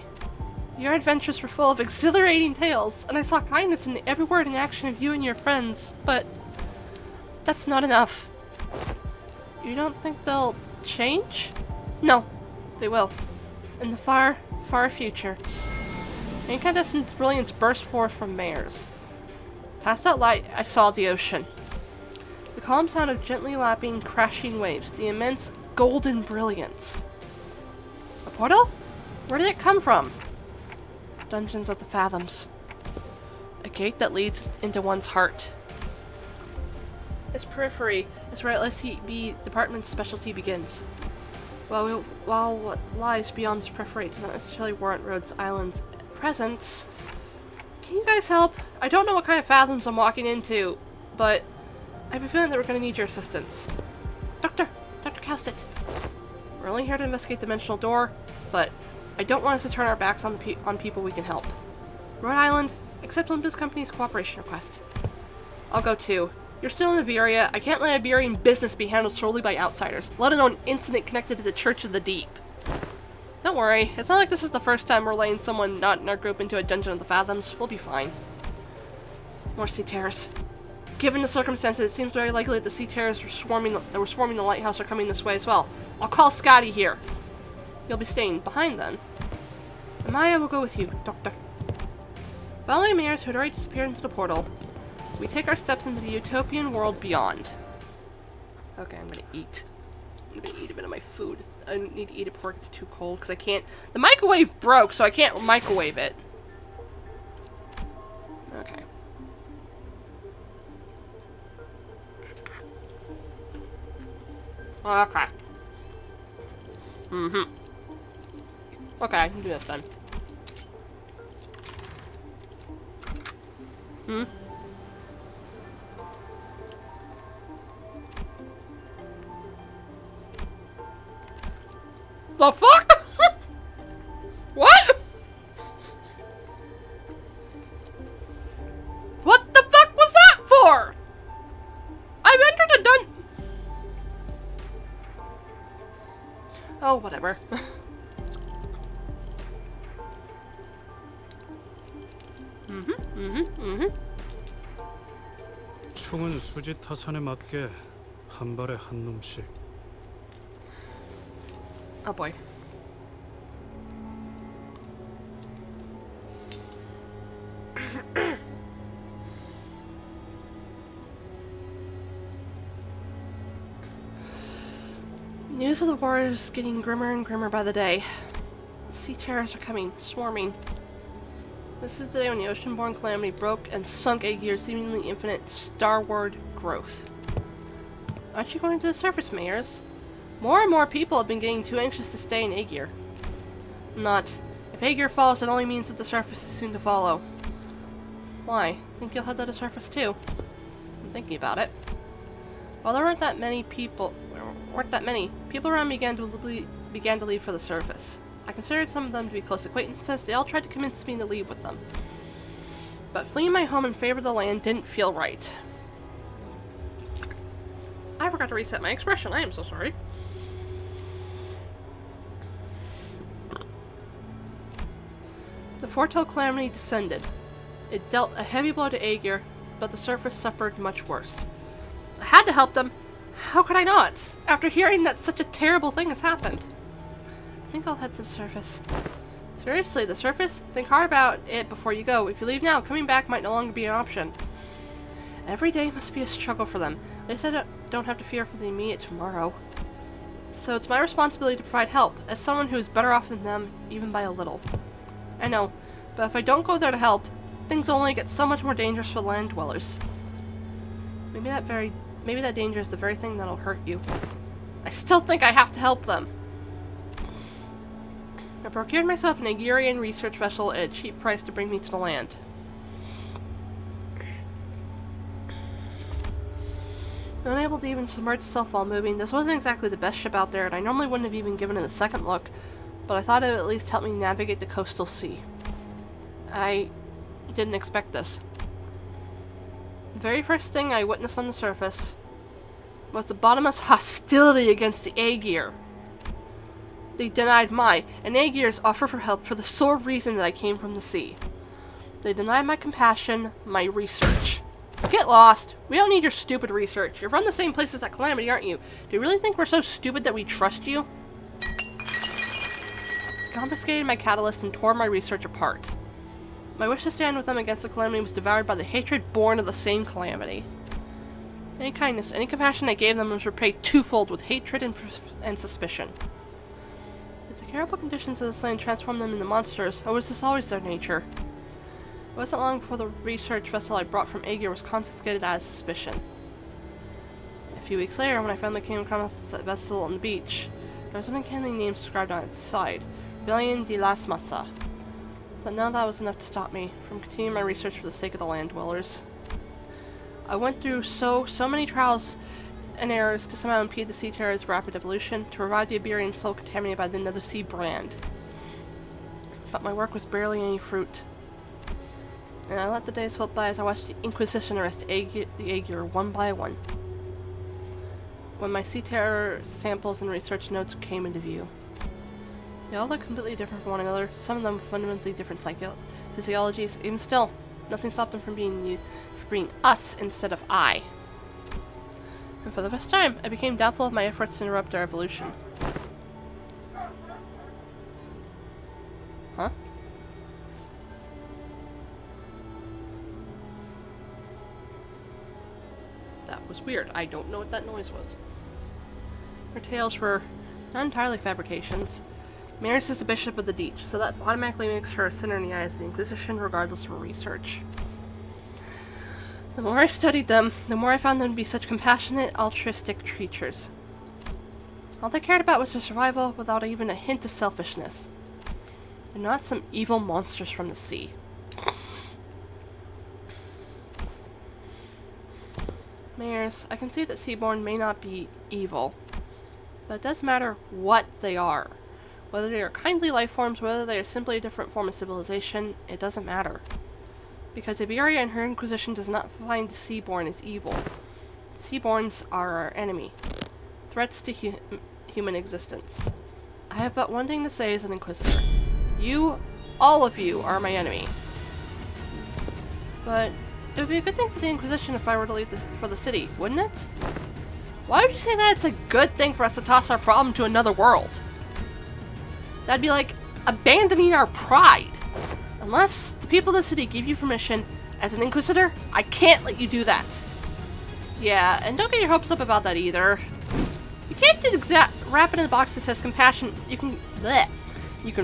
Your adventures were full of exhilarating tales, and I saw kindness in every word and action of you and your friends, but that's not enough. You don't think they'll change? No, they will. In the far, far future. An incandescent brilliance burst forth from Mare's. Past that light, I saw the ocean. The calm sound of gently lapping, crashing waves, the immense golden brilliance. A portal? Where did it come from? Dungeons of the Fathoms. A gate that leads into one's heart. Its periphery is where LSCB Department's specialty begins. While what lies beyond this periphery does not necessarily warrant Rhodes Island's presence, can you guys help? I don't know what kind of fathoms I'm walking into, but I have a feeling that we're going to need your assistance. Dr. Castett. We're only here to investigate the Dimensional Door, but I don't want us to turn our backs on people we can help. Rhode Island, accept Olympus Company's cooperation request. I'll go too. You're still in Iberia. I can't let Iberian business be handled solely by outsiders, let alone incident connected to the Church of the Deep. Don't worry, it's not like this is the first time we're laying someone not in our group into a dungeon of the Fathoms. We'll be fine. More sea terrors. Given the circumstances, it seems very likely that the sea terrors were swarming the lighthouse are coming this way as well. I'll call Scotty here. You'll be staying behind then. And Maya will go with you, Doctor. Following Mares, who had already disappeared into the portal, we take our steps into the utopian world beyond. Okay, I'm gonna eat. I'm gonna eat a bit of my food. I don't need to eat it before it gets too cold, because I can't... The microwave broke, so I can't microwave it. Okay. Okay. Okay, I can do this then. The fuck? What? What the fuck was that for? I've entered a dun- Oh, whatever. 총은 수지 타산에 맞게 한 발에 한 놈씩. Oh boy. News of the war is getting grimmer and grimmer by the day. Sea terrors are coming, swarming. This is the day when the ocean-born calamity broke and sunk Aegir's seemingly infinite starward growth. Aren't you going to the surface, Mayors? More and more people have been getting too anxious to stay in Aegir. Not. If Aegir falls, it only means that the surface is soon to follow. Why? Think you'll head to the surface too? I'm thinking about it. While there weren't that many people around me began to leave for the surface. I considered some of them to be close acquaintances. They all tried to convince me to leave with them. But fleeing my home in favor of the land didn't feel right. I forgot to reset my expression. I am so sorry. The foretold calamity descended. It dealt a heavy blow to Aegir, but the surface suffered much worse. I had to help them. How could I not? After hearing that such a terrible thing has happened. I think I'll head to the surface. Seriously, the surface? Think hard about it before you go. If you leave now, coming back might no longer be an option. Every day must be a struggle for them. At least I don't have to fear for the immediate tomorrow. So it's my responsibility to provide help, as someone who is better off than them, even by a little. I know, but if I don't go there to help, things only get so much more dangerous for the land dwellers. Maybe that danger is the very thing that'll hurt you. I still think I have to help them. I procured myself an Aegirian research vessel at a cheap price to bring me to the land. Unable to even submerge itself while moving, this wasn't exactly the best ship out there, and I normally wouldn't have even given it a second look, but I thought it would at least help me navigate the coastal sea. I didn't expect this. The very first thing I witnessed on the surface was the bottomless hostility against the Aegir. They denied my and Aegir's offer for help for the sole reason that I came from the sea. They denied my compassion, my research. Get lost! We don't need your stupid research. You're from the same place as that Calamity, aren't you? Do you really think we're so stupid that we trust you? They confiscated my catalyst and tore my research apart. My wish to stand with them against the Calamity was devoured by the hatred born of the same Calamity. Any kindness, any compassion I gave them was repaid twofold with hatred and suspicion. Did the terrible conditions of this land transform them into monsters, or was this always their nature? It wasn't long before the research vessel I brought from Aegir was confiscated out of suspicion. A few weeks later, when I finally came across the vessel on the beach, there was an uncanny name inscribed on its side, Rebellion de las Masa. But none of that was enough to stop me from continuing my research for the sake of the land dwellers. I went through so many trials and errors to somehow impede the Sea Terror's rapid evolution, to revive the Iberian soul contaminated by the Nether Sea brand. But my work was barely any fruit. And I let the days slip by as I watched the Inquisition arrest the Aegir one by one. When my Sea Terror samples and research notes came into view. They all look completely different from one another, some of them with fundamentally different physiologies. Even still, nothing stopped them from being us instead of I. And for the first time, I became doubtful of my efforts to interrupt their evolution. Huh? That was weird. I don't know what that noise was. Her tales were not entirely fabrications. Maris is the bishop of the Deech, so that automatically makes her a sinner in the eyes of the Inquisition, regardless of her research. The more I studied them, the more I found them to be such compassionate, altruistic creatures. All they cared about was their survival, without even a hint of selfishness. They're not some evil monsters from the sea. Mayors, I can see that Seaborn may not be evil, but it does matter what they are. Whether they are kindly life forms, whether they are simply a different form of civilization, it doesn't matter. Because Iberia and her Inquisition does not find Seaborn as evil. Seaborns are our enemy. Threats to human existence. I have but one thing to say as an Inquisitor. You, all of you, are my enemy. But it would be a good thing for the Inquisition if I were to leave for the city, wouldn't it? Why would you say that it's a good thing for us to toss our problem to another world? That'd be like abandoning our pride. Unless the people of the city give you permission, as an Inquisitor, I can't let you do that. Yeah, and don't get your hopes up about that either. You can't wrap it in a box that says compassion. You can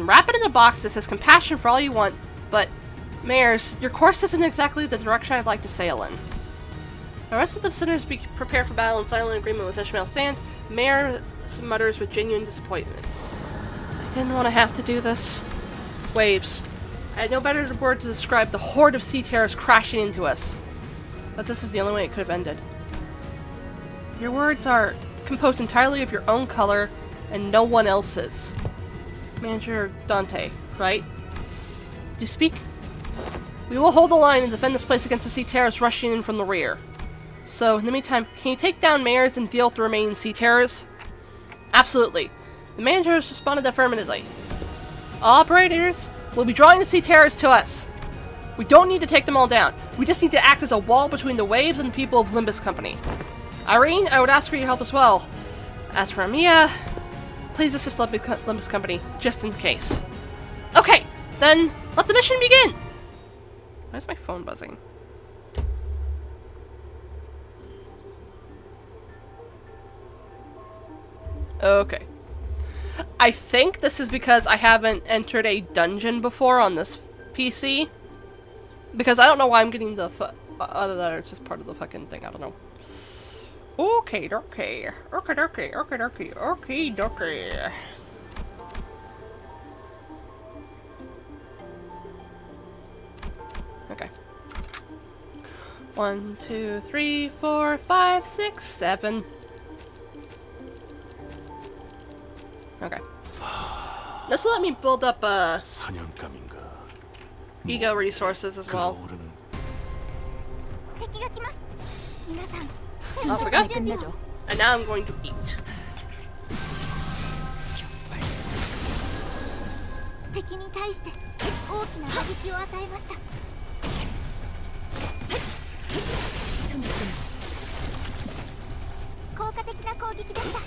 wrap it in a box that says compassion for all you want, but Mayors, your course isn't exactly the direction I'd like to sail in. The rest of the sinners be prepared for battle in silent agreement with Ishmael Sand. Mayor mutters with genuine disappointment. I didn't want to have to do this. Waves. I had no better word to describe the horde of sea terrors crashing into us. But this is the only way it could have ended. Your words are composed entirely of your own color and no one else's. Manager Dante, right? Do you speak? We will hold the line and defend this place against the sea terrors rushing in from the rear. So, in the meantime, can you take down Mayors and deal with the remaining sea terrors? Absolutely. The manager has responded affirmatively. Operators, we'll be drawing the sea terrors to us. We don't need to take them all down. We just need to act as a wall between the waves and the people of Limbus Company. Irene, I would ask for your help as well. As for Mia, please assist Limbus Company, just in case. Okay, then let the mission begin! Why is my phone buzzing? Okay. I think this is because I haven't entered a dungeon before on this PC. Because I don't know why I'm getting the other that are just part of the fucking thing. I don't know. Okay, okay. Okay, okay, okay, okay, okay, okay. Okay. 1, 2, 3, 4, 5, 6, 7. Okay. This will let me build up 사냥감인가. ego resources as well. 끓어오르는 敵が来ます。皆さん、 Off we 戦 go. 準備を。 And now I'm going to eat. 敵に対して大きな打撃を与えました。効果的な攻撃でした。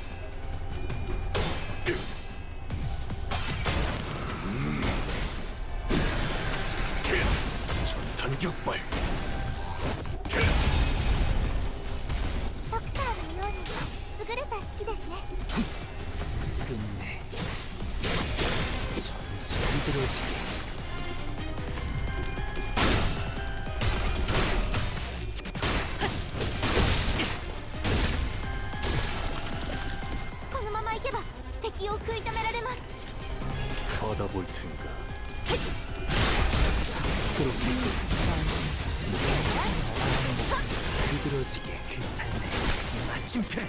전탄격발. ドクターのように優れた式ですね。 끝내. 전술 휘두르지기. このまま行けば敵を食い止められます。 받아볼 텐가. 그렇게 휘두르지게 그 삶의 마침표.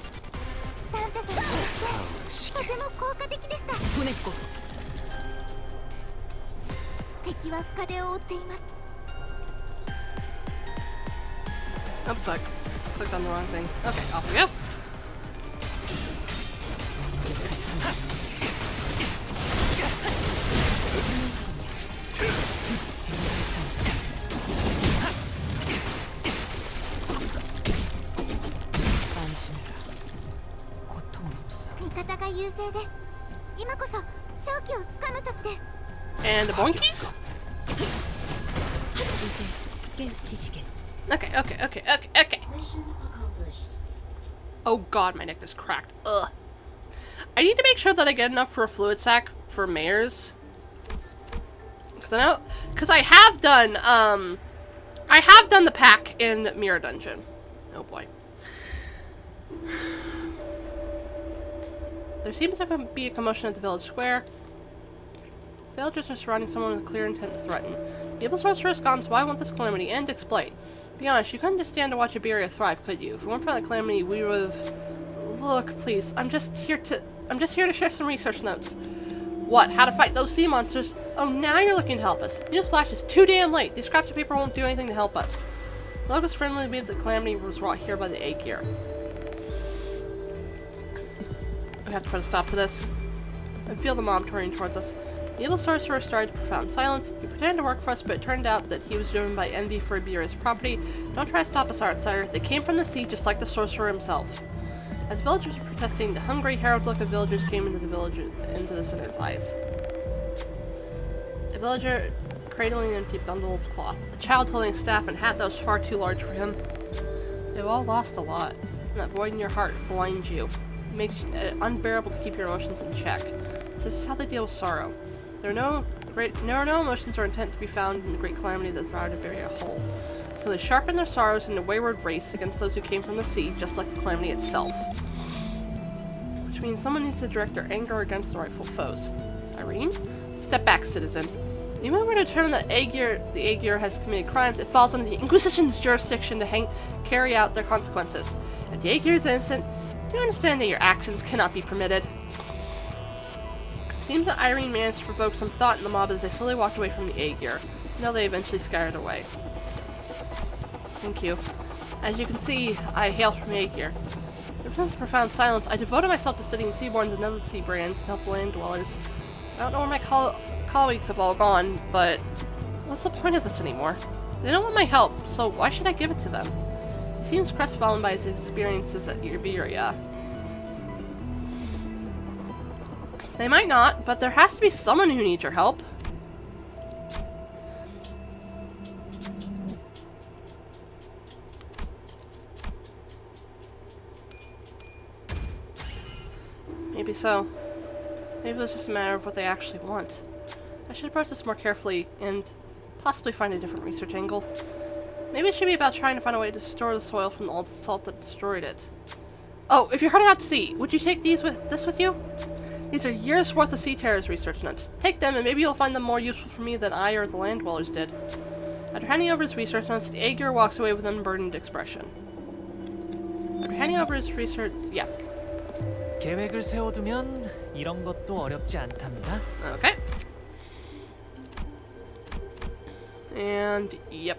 ダンタさんのとても効果的でした。船っ子 敵は深手を負っています。 Oh fuck. Clicked on the wrong thing. Okay, off we go. 안심해라. 고통은 없어. 味方が優勢です。今こそ勝機をつかむ時です。 And the boinkies? 現知識 Okay, okay, okay, okay, okay. Oh god, my neck is cracked. Ugh. I need to make sure that I get enough for a fluid sac for mares. Because I have done the pack in Mirror Dungeon. Oh boy. There seems to be a commotion at the village square. Villagers are surrounding someone with a clear intent to threaten. The evil sorcerer has gone, so I want this calamity and explain. Be honest, you couldn't just stand to watch Iberia thrive, could you? If it weren't for that calamity, we would have... Look, please, I'm just here to share some research notes. What? How to fight those sea monsters? Oh, now you're looking to help us. Newsflash is too damn late. These scraps of paper won't do anything to help us. The locals firmly believe the calamity was wrought here by the Aegir. I have to put a stop to this. I feel the mob turning towards us. The evil sorcerer started profound silence. He pretended to work for us, but it turned out that he was driven by envy for Iberia's property. Don't try to stop us, outsider. They came from the sea just like the sorcerer himself. As villagers were protesting, the hungry, harrowed look of villagers came into the sinner's eyes. A villager cradling an empty bundle of cloth. A child holding a staff and hat that was far too large for him. They've all lost a lot, and that void in your heart blinds you. It makes it unbearable to keep your emotions in check. This is how they deal with sorrow. There are no emotions or intent to be found in the great calamity that devoured Iberia whole. So they sharpen their sorrows in a wayward race against those who came from the sea, just like the calamity itself. Which means someone needs to direct their anger against the rightful foes. Irene? Step back, citizen. Even when we're determined that the Aegir has committed crimes, it falls under the Inquisition's jurisdiction to carry out their consequences. If the Aegir is innocent, do you understand that your actions cannot be permitted? Seems that Irene managed to provoke some thought in the mob as they slowly walked away from the Aegir. Now they eventually scattered away. Thank you. As you can see, I hail from Aegir. Ever since profound silence, I devoted myself to studying seaborns and other sea brands to help the land dwellers. I don't know where my colleagues have all gone, but what's the point of this anymore? They don't want my help, so why should I give it to them? He seems crestfallen by his experiences at Iberia. They might not, but there has to be someone who needs your help. Maybe so. Maybe it was just a matter of what they actually want. I should approach this more carefully and possibly find a different research angle. Maybe it should be about trying to find a way to store the soil from all the salt that destroyed it. Oh, if you're heading out to sea, would you take this with you? These are years worth of sea terrors research notes. Take them and maybe you'll find them more useful for me than I or the land dwellers did. After handing over his research notes, the Aegir walks away with an unburdened expression. After handing over his research, yeah. 계획을 세워두면 이런 것도 어렵지 않답니다. Okay. And yep.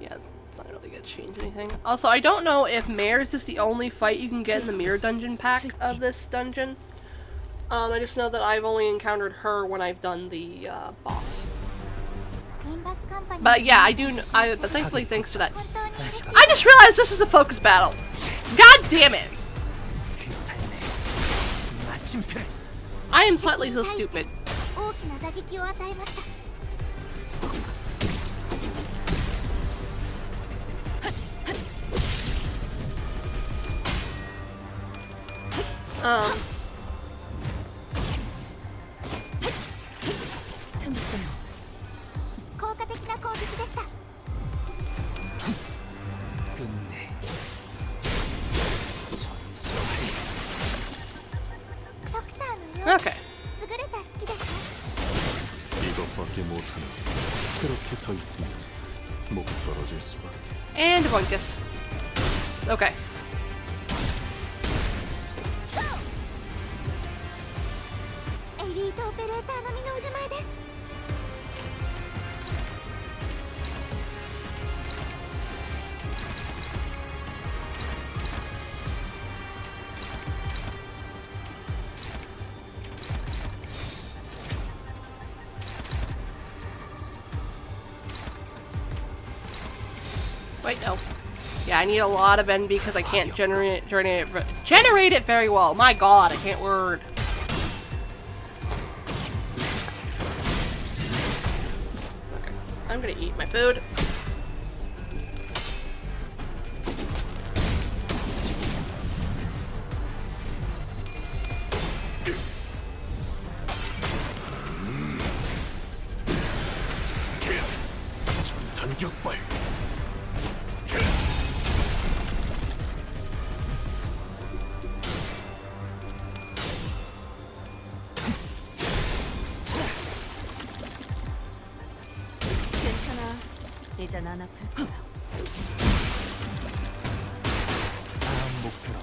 Yeah, it's not really gonna change anything. Also, I don't know if Mares is the only fight you can get in the mirror dungeon pack of this dungeon. I just know that I've only encountered her when I've done the boss. But yeah, but thankfully thanks to that. I just realized this is a focus battle. God damn it! I am slightly so stupid. Okay. 이것밖에 못하는 그렇게 서 있으면 목 떨어질 수밖에. And Bunkus. Okay. Wait, no. Yeah, I need a lot of NB because I can't generate it very well. My god, I can't word. Okay, I'm gonna eat my food. 전탄격발. 이젠 안 아플 거야. 다음 목표로.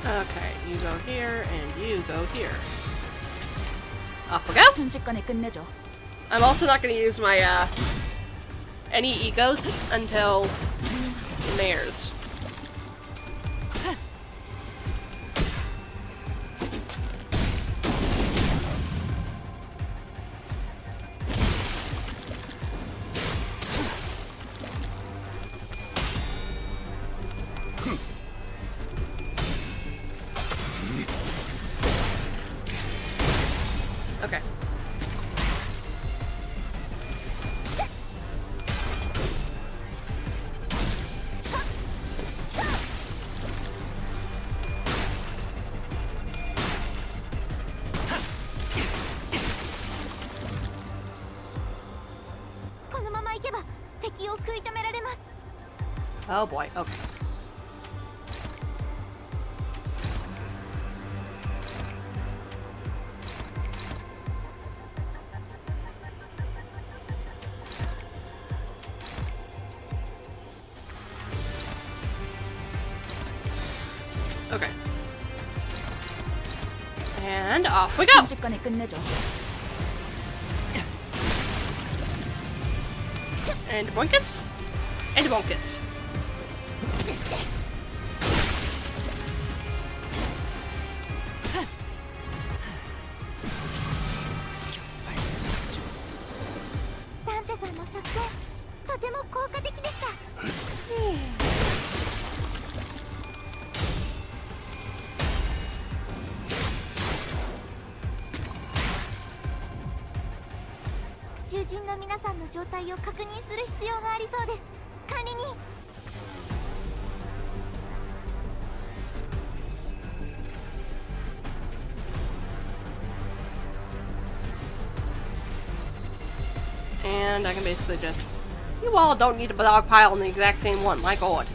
Okay, you go here, and you go here. Off we go! 순식간에 끝내줘. I'm also not going to use my, any egos until Mares. Okay. Oh boy, okay. Okay. And off we go! 순식간에 끝내줘. And Bunkus. And Bunkus. ても効果的でした。囚人の皆さんの状態を確認する必要がありそうです。管理人。And I can basically just... You all don't need a dog pile in the exact same one, my god.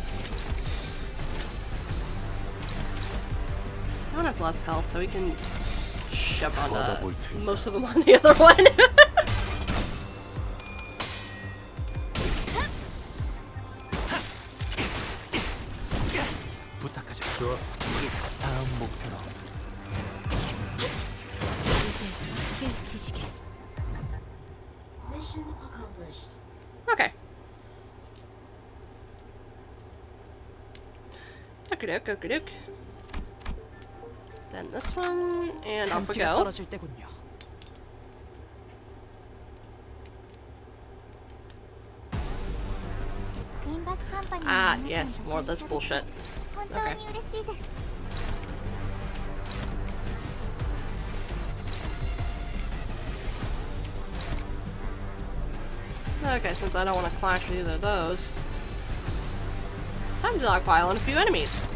That one has less health, so we can shove onto most of them on the other one. 부탁하죠. 좋아. 다음 목표로. Okay. Okie doke. Then this one, and off we 한피가 go. 떨어질 때군요. Ah, yes, more of this bullshit. 本当に嬉しいです。 Okay, since I don't want to clash with either of those, time to dogpile on a few enemies.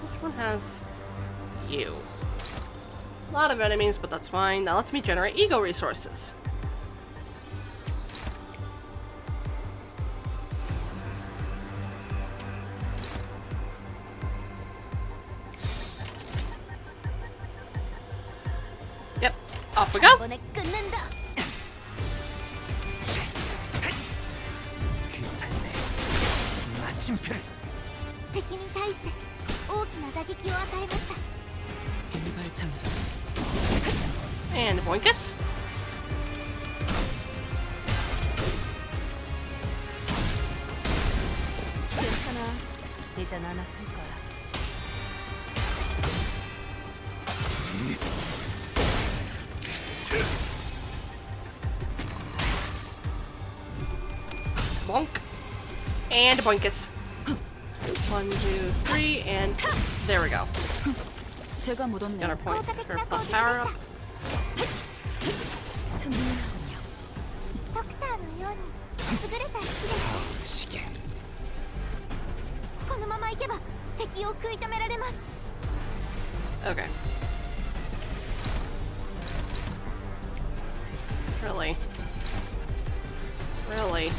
Which one has you? A lot of enemies, but that's fine. That lets me generate ego resources. Yep, off we go. 骨くんなんだ。 그 삶에 마침표를. 敵に対して大きな打撃を与えました。 일발 장전. And boinkus. 괜찮아. 이젠 안 아플 거야. Bonk. And boinkus. 1, 2, 3, and there we go. 제가 Got 묻었네요. our point, her plus power up. ドクターのように優れた式です。 시계. このままいけば敵を食い止められます。 Okay. Really? Really?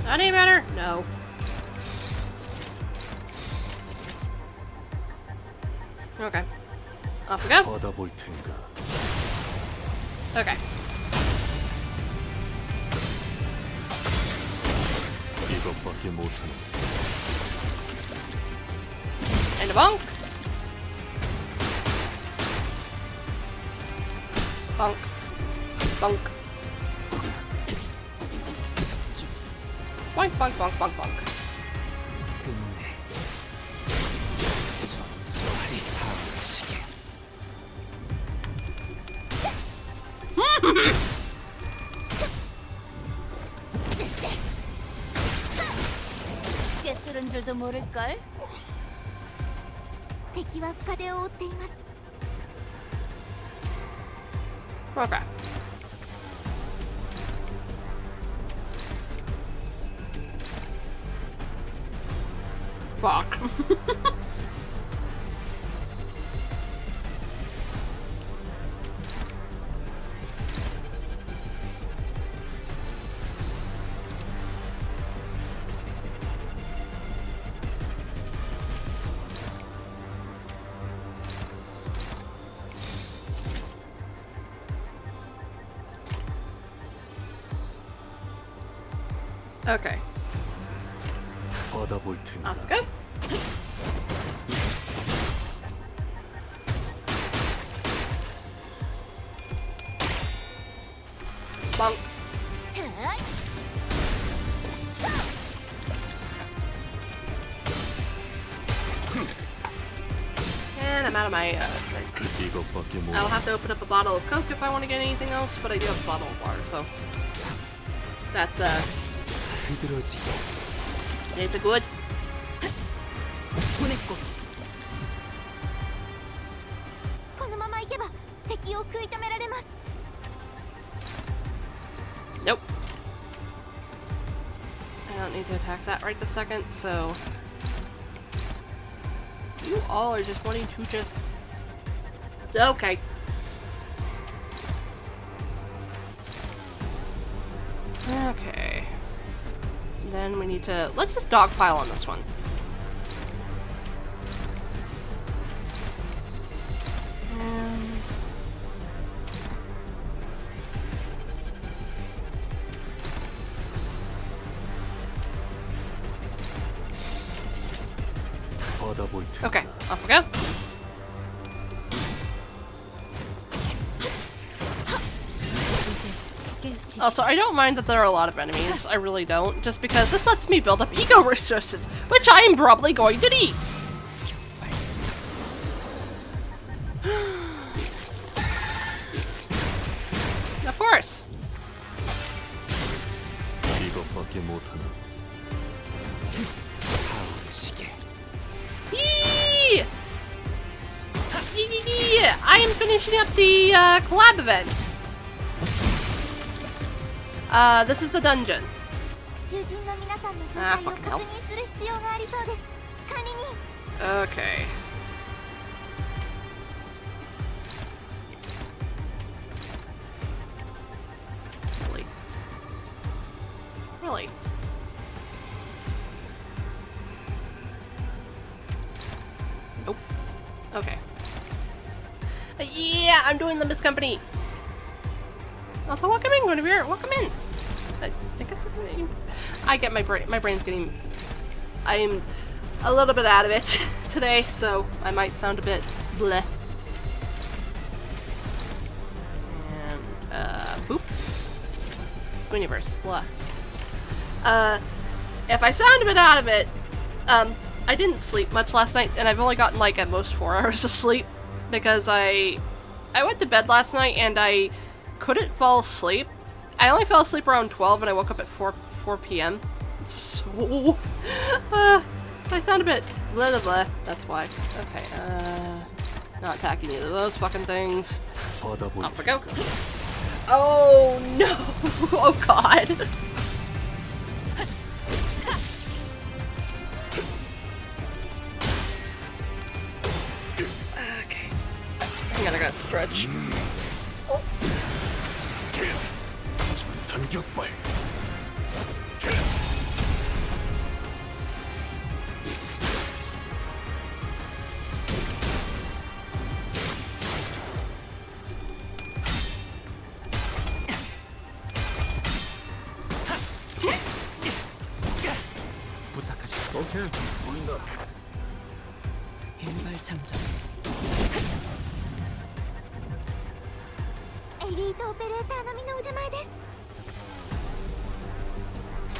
Any better? No. Okay. Off we go. 받아볼 텐가. Okay. 이것밖에 못하는. And a bonk. Bonk. Bonk. Bonk, bonk, bonk, bonk, bonk. 끝내. 전수하리 다음 시계. 꿰뚫은 줄도 모를걸. 敵は深手を負っています。 Okay. Fuck. Okay. 받아볼 텐가. Off we go. Bonk. And I'm out of my drink. 이것밖에 못. I'll have to open up a bottle of Coke if I want to get anything else, but I do have a bottle of water, so that's it's a good. Nope. I don't need to attack that right this second, so you all are just wanting to just... Okay. Okay. Then we need to... Let's just dogpile on this one. Okay, off we go. Also, I don't mind that there are a lot of enemies. I really don't. Just because this lets me build up eco resources, which I am probably going to need. Of course. Yee! I am finishing up the collab event. This is the dungeon. Ah, fucking hell. Okay. Really? Really? Nope. Okay. Yeah, I'm doing the Miss Company. Also, welcome in, Guinevere. Welcome in. I guess I get my brain's getting. I'm a little bit out of it today, so I might sound a bit bleh. And boop. Guinevere, blah. If I sound a bit out of it, I didn't sleep much last night, and I've only gotten like at most 4 hours of sleep because I went to bed last night and I couldn't fall asleep. I only fell asleep around 12 and I woke up at 4 p.m. So I sound a bit blah blah blah. That's why. Okay, not attacking either of those fucking things. Off we go. Oh no! Oh god! Okay. Hang on, I gotta stretch. Oh. 오케이. 일발 참전.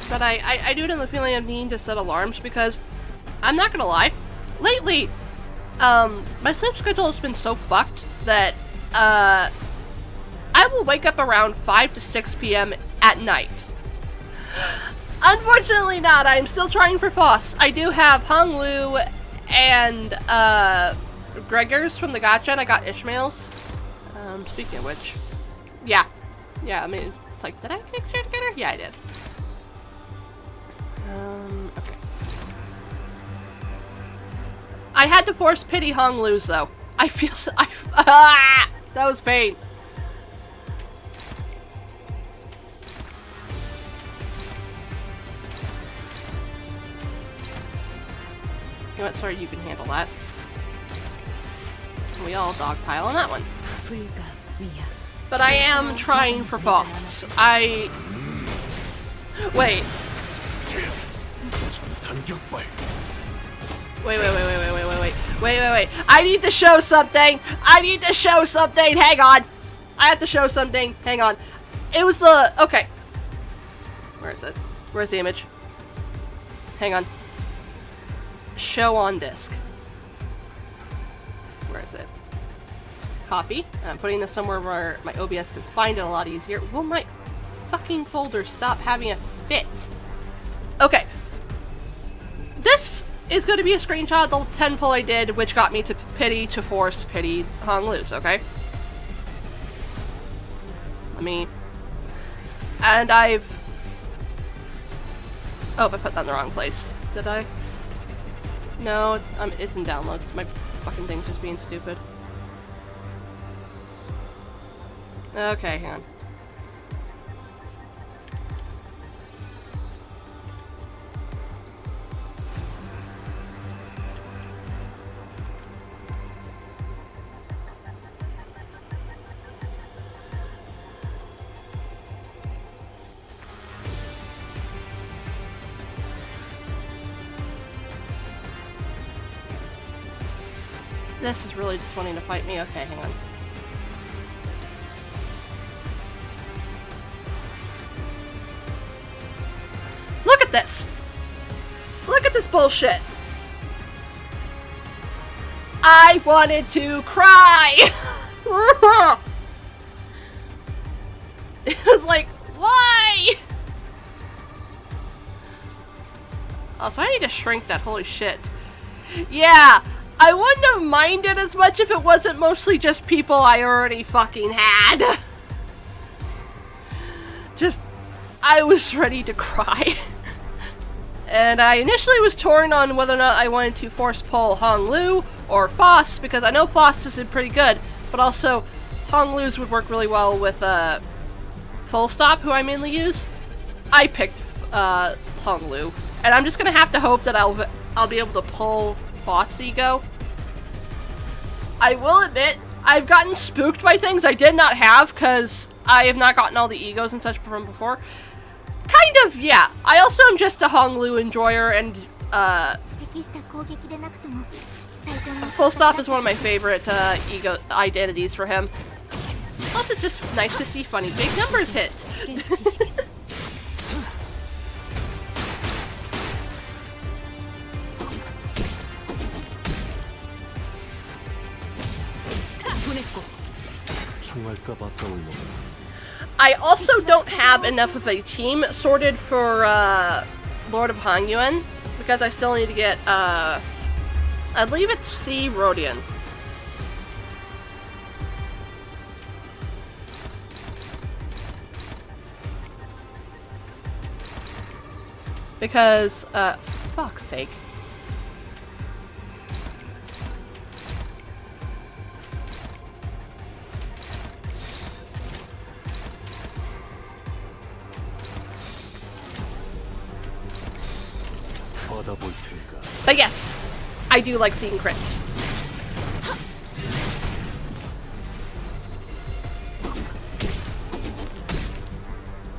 But I do have the feeling of needing to set alarms because I'm not gonna lie, lately, my sleep schedule has been so fucked that I will wake up around 5 to 6 p.m. at night. Unfortunately not. I'm still trying for Foss. I do have Hung Lu and Gregors from the gacha, and I got Ishmael's. Speaking of which, yeah, I mean, it's like, did I get you together? Yeah, I did. Okay. I had to force pity Hung Lu's though. I feel so, that was pain. You know what, sorry, you can handle that. We all dogpile on that one. But I am trying for Foss. Wait. Wait. I need to show something. Hang on. I have to show something. Hang on. It was the... Okay. Where is it? Where's the image? Hang on. Show on disk. Where is it? Copy. And I'm putting this somewhere where my OBS can find it a lot easier. Will my fucking folder stop having a fit? Okay. This is going to be a screenshot of the 10 pull I did, which got me to force pity Hong Lu's, okay? Let me... And I've... Oh, I put that in the wrong place. Did I? No, it's in downloads. My fucking thing's just being stupid. Okay, hang on. This is really just wanting to fight me. Okay, hang on. Look at this! Look at this bullshit! I wanted to cry! It was like, why? Also, I need to shrink that, holy shit. Yeah! I wouldn't have minded as much if it wasn't mostly just people I already fucking had. Just, I was ready to cry. And I initially was torn on whether or not I wanted to force pull Hong Lu or Foss, because I know Foss is pretty good, but also Hong Lu's would work really well with Full Stop, who I mainly use. I picked Hong Lu, and I'm just gonna have to hope that I'll be able to pull Foss Ego. I will admit, I've gotten spooked by things I did not have, because I have not gotten all the egos and such from before. Kind of, yeah. I also am just a Hong Lu enjoyer, and Full Stop is one of my favorite ego identities for him. Plus, it's just nice to see funny big numbers hit. I also don't have enough of a team sorted for Lord of Hangyuan, because I still need to get, I believe it's C. Rodian. Because, fuck's sake. But yes, I do like seeing crits.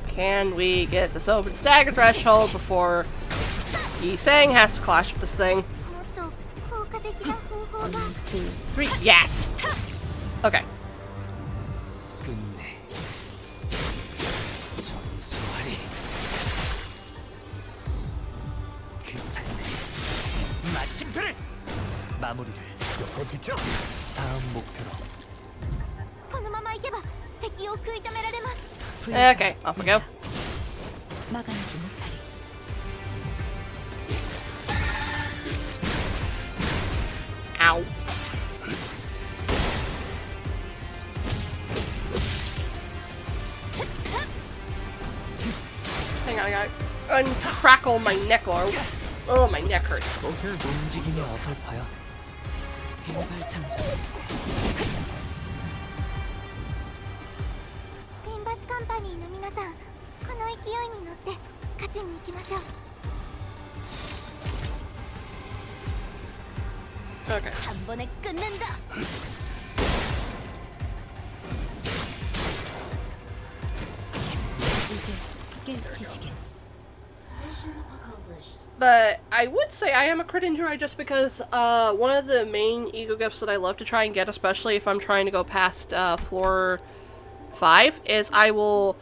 Can we get this over the stagger threshold before Yi-Sang has to clash with this thing? 1, 2, 3, yes! Okay. 마무리를 다음 목표로. Okay, off we go. Ow. Hang on, I gotta uncrackle my neck. Oh, my neck hurts. 움직임이 어설퍼요. 인발창전. ピンバスカンパニーの皆さん、この勢いに乗って勝ちに行きましょう。 Okay. 한 번에 끝낸다. But I would say I am a crit enjoyer just because one of the main ego gifts that I love to try and get, especially if I'm trying to go past floor 5, is I will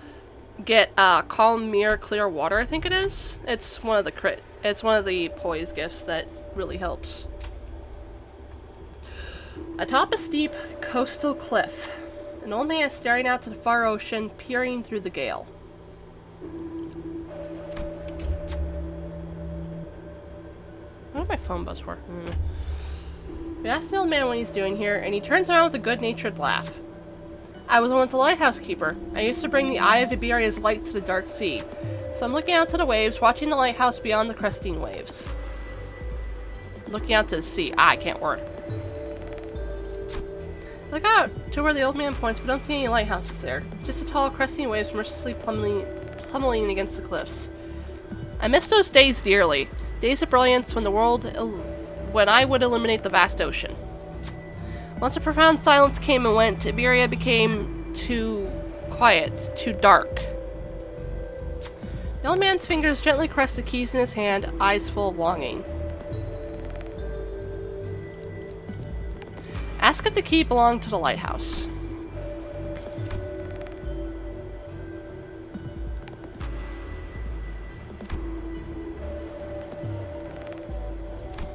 get calm mirror clear water, I think it is. It's one of the poise gifts that really helps. Atop a steep coastal cliff, an old man is staring out to the far ocean, peering through the gale. What did my phone buzz for? We asked the old man what he's doing here, and he turns around with a good-natured laugh. I was once a lighthouse keeper. I used to bring the Eye of Iberia's light to the dark sea. So I'm looking out to the waves, watching the lighthouse beyond the cresting waves. Looking out to the sea. I can't word. Look out to where the old man points, but don't see any lighthouses there. Just the tall, cresting waves mercilessly plummeting against the cliffs. I miss those days dearly. Days of brilliance when I would illuminate the vast ocean. Once a profound silence came and went, Iberia became too quiet, too dark. The old man's fingers gently caressed the keys in his hand, eyes full of longing. Ask if the key belonged to the lighthouse.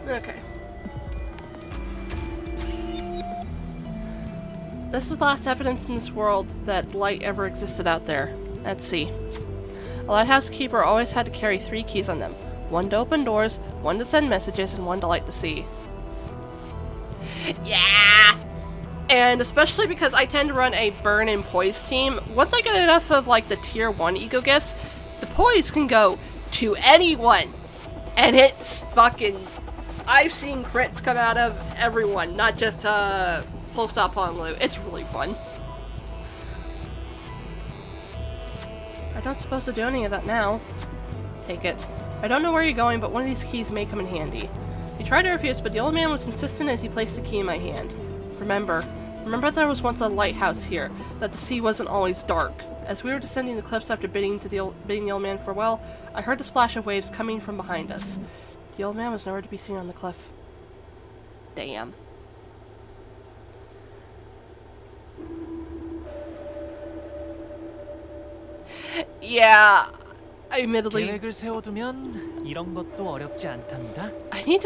Okay. This is the last evidence in this world that light ever existed out there, at sea. A lighthouse keeper always had to carry 3 keys on them. One to open doors, one to send messages, and one to light the sea. Yeah! And especially because I tend to run a burn and poise team, once I get enough of like the tier 1 ego gifts, the poise can go to anyone! And it's fucking... I've seen crits come out of everyone, not just full stop on Lu. It's really fun. I don't suppose to do any of that now. Take it. I don't know where you're going, but one of these keys may come in handy. He tried to refuse, but the old man was insistent as he placed the key in my hand. Remember there was once a lighthouse here, that the sea wasn't always dark. As we were descending the cliffs after bidding the old man farewell, I heard the splash of waves coming from behind us. The old man was nowhere to be seen on the cliff. Damn. Yeah, admittedly, 계획을 세워두면 이런 것도 어렵지 않답니다. I need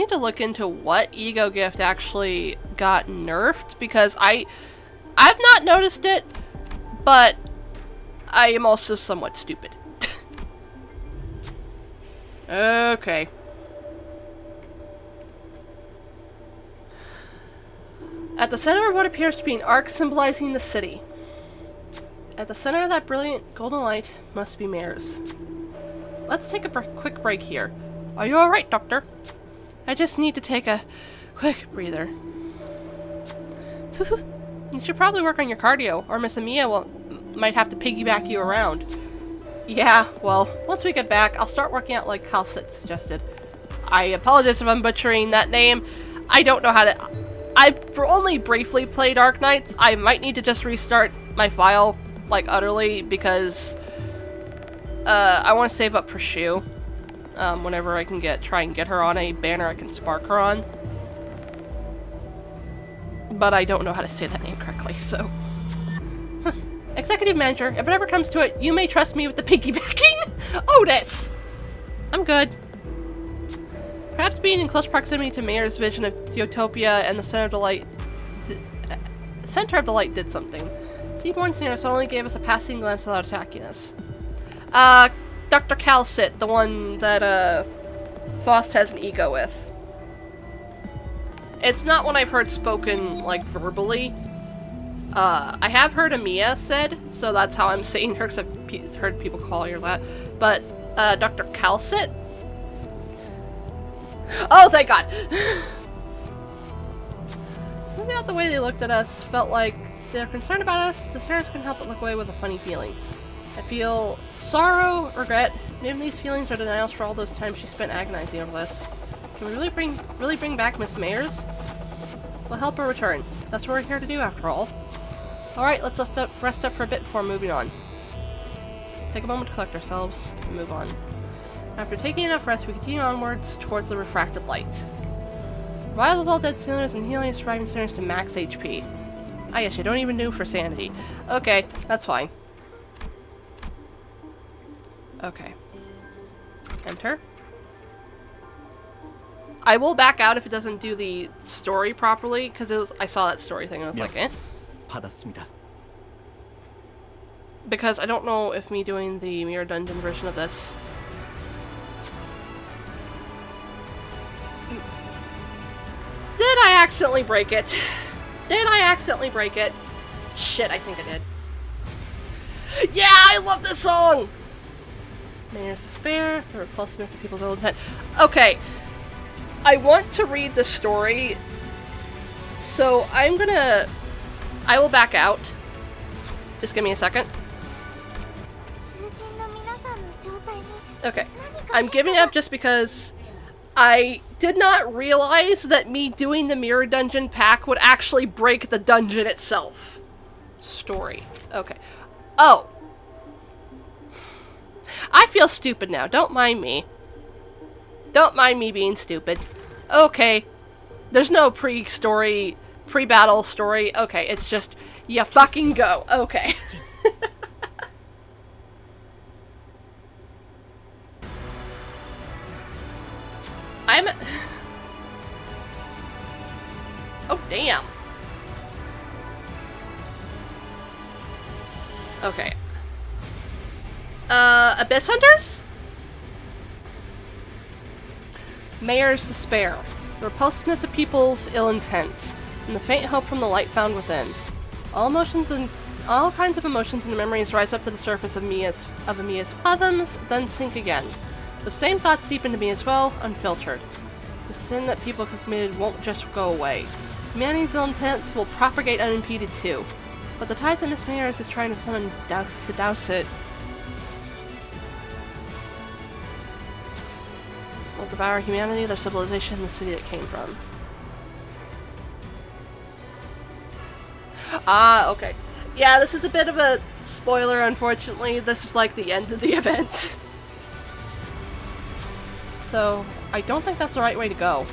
to look into what ego gift actually got nerfed, because I've not noticed it, but I am also somewhat stupid. Okay. At the center of what appears to be an arc symbolizing the city. At the center of that brilliant golden light must be Mare's. Let's take a quick break here. Are you alright, Doctor? I just need to take a quick breather. You should probably work on your cardio, or Miss Amiya might have to piggyback you around. Yeah, well, once we get back, I'll start working out like Calcit suggested. I apologize if I'm butchering that name. I don't know how to... I've only briefly played Arknights. I might need to just restart my file, like, utterly, because I want to save up for Shu. Whenever I can try and get her on a banner I can spark her on. But I don't know how to say that name correctly, so... Executive Manager, if it ever comes to it, you may trust me with the piggybacking! Otis! I'm good. Perhaps being in close proximity to Mayor's vision of Utopia and the Center of the Light did something. Seaborn Singers only gave us a passing glance without attacking us. Dr. Calcit, the one that, Faust has an ego with. It's not one I've heard spoken, like, verbally. I have heard Amiya said, so that's how I'm saying her, because I've heard people call her that. But, Dr. Calcit? Oh, thank God! Looking at the way they looked at us, felt like they're concerned about us. The Sarahs couldn't help but look away with a funny feeling. I feel sorrow, regret, maybe these feelings are denials for all those times she spent agonizing over this. Can we really bring back Miss Mayers? We'll help her return. That's what we're here to do, after all. Alright, let's rest up for a bit before moving on. Take a moment to collect ourselves and move on. After taking enough rest, we continue onwards towards the refracted light. Revival of all dead sailors and healing surviving sailors to max HP. Ah yes, you don't even do for sanity. Okay, that's fine. Okay. Enter. I will back out if it doesn't do the story properly, because I saw that story thing and I was like, eh. 받았습니다. Because I don't know if me doing the Mirror Dungeon version of this... Did I accidentally break it? Did I accidentally break it? Shit, I think I did. Yeah, I love this song! Mayor's Despair, for repulsiveness of people's ill intent. Okay, I want to read the story, so I will back out. Just give me a second. Okay, I'm giving up just because I did not realize that me doing the Mirror Dungeon pack would actually break the dungeon itself. Story. Okay. Oh. I feel stupid now. Don't mind me. Don't mind me being stupid. Okay. There's no pre-story, pre-battle story. Okay, it's just, you fucking go. Okay. Oh, damn. Okay. Abyss Hunters? Mayor's Despair. The repulsiveness of people's ill intent, and the faint hope from the light found within. All kinds of emotions and memories rise up to the surface of Mia's fathoms, then sink again. The same thoughts seep into me as well, unfiltered. The sin that people have committed won't just go away. Humanity's ill intent will propagate unimpeded too. But the tides that Miss Mayers is trying to summon to douse it will devour humanity, their civilization, and the city it came from. Ah, okay. Yeah, this is a bit of a spoiler, unfortunately. This is like the end of the event. So, I don't think that's the right way to go.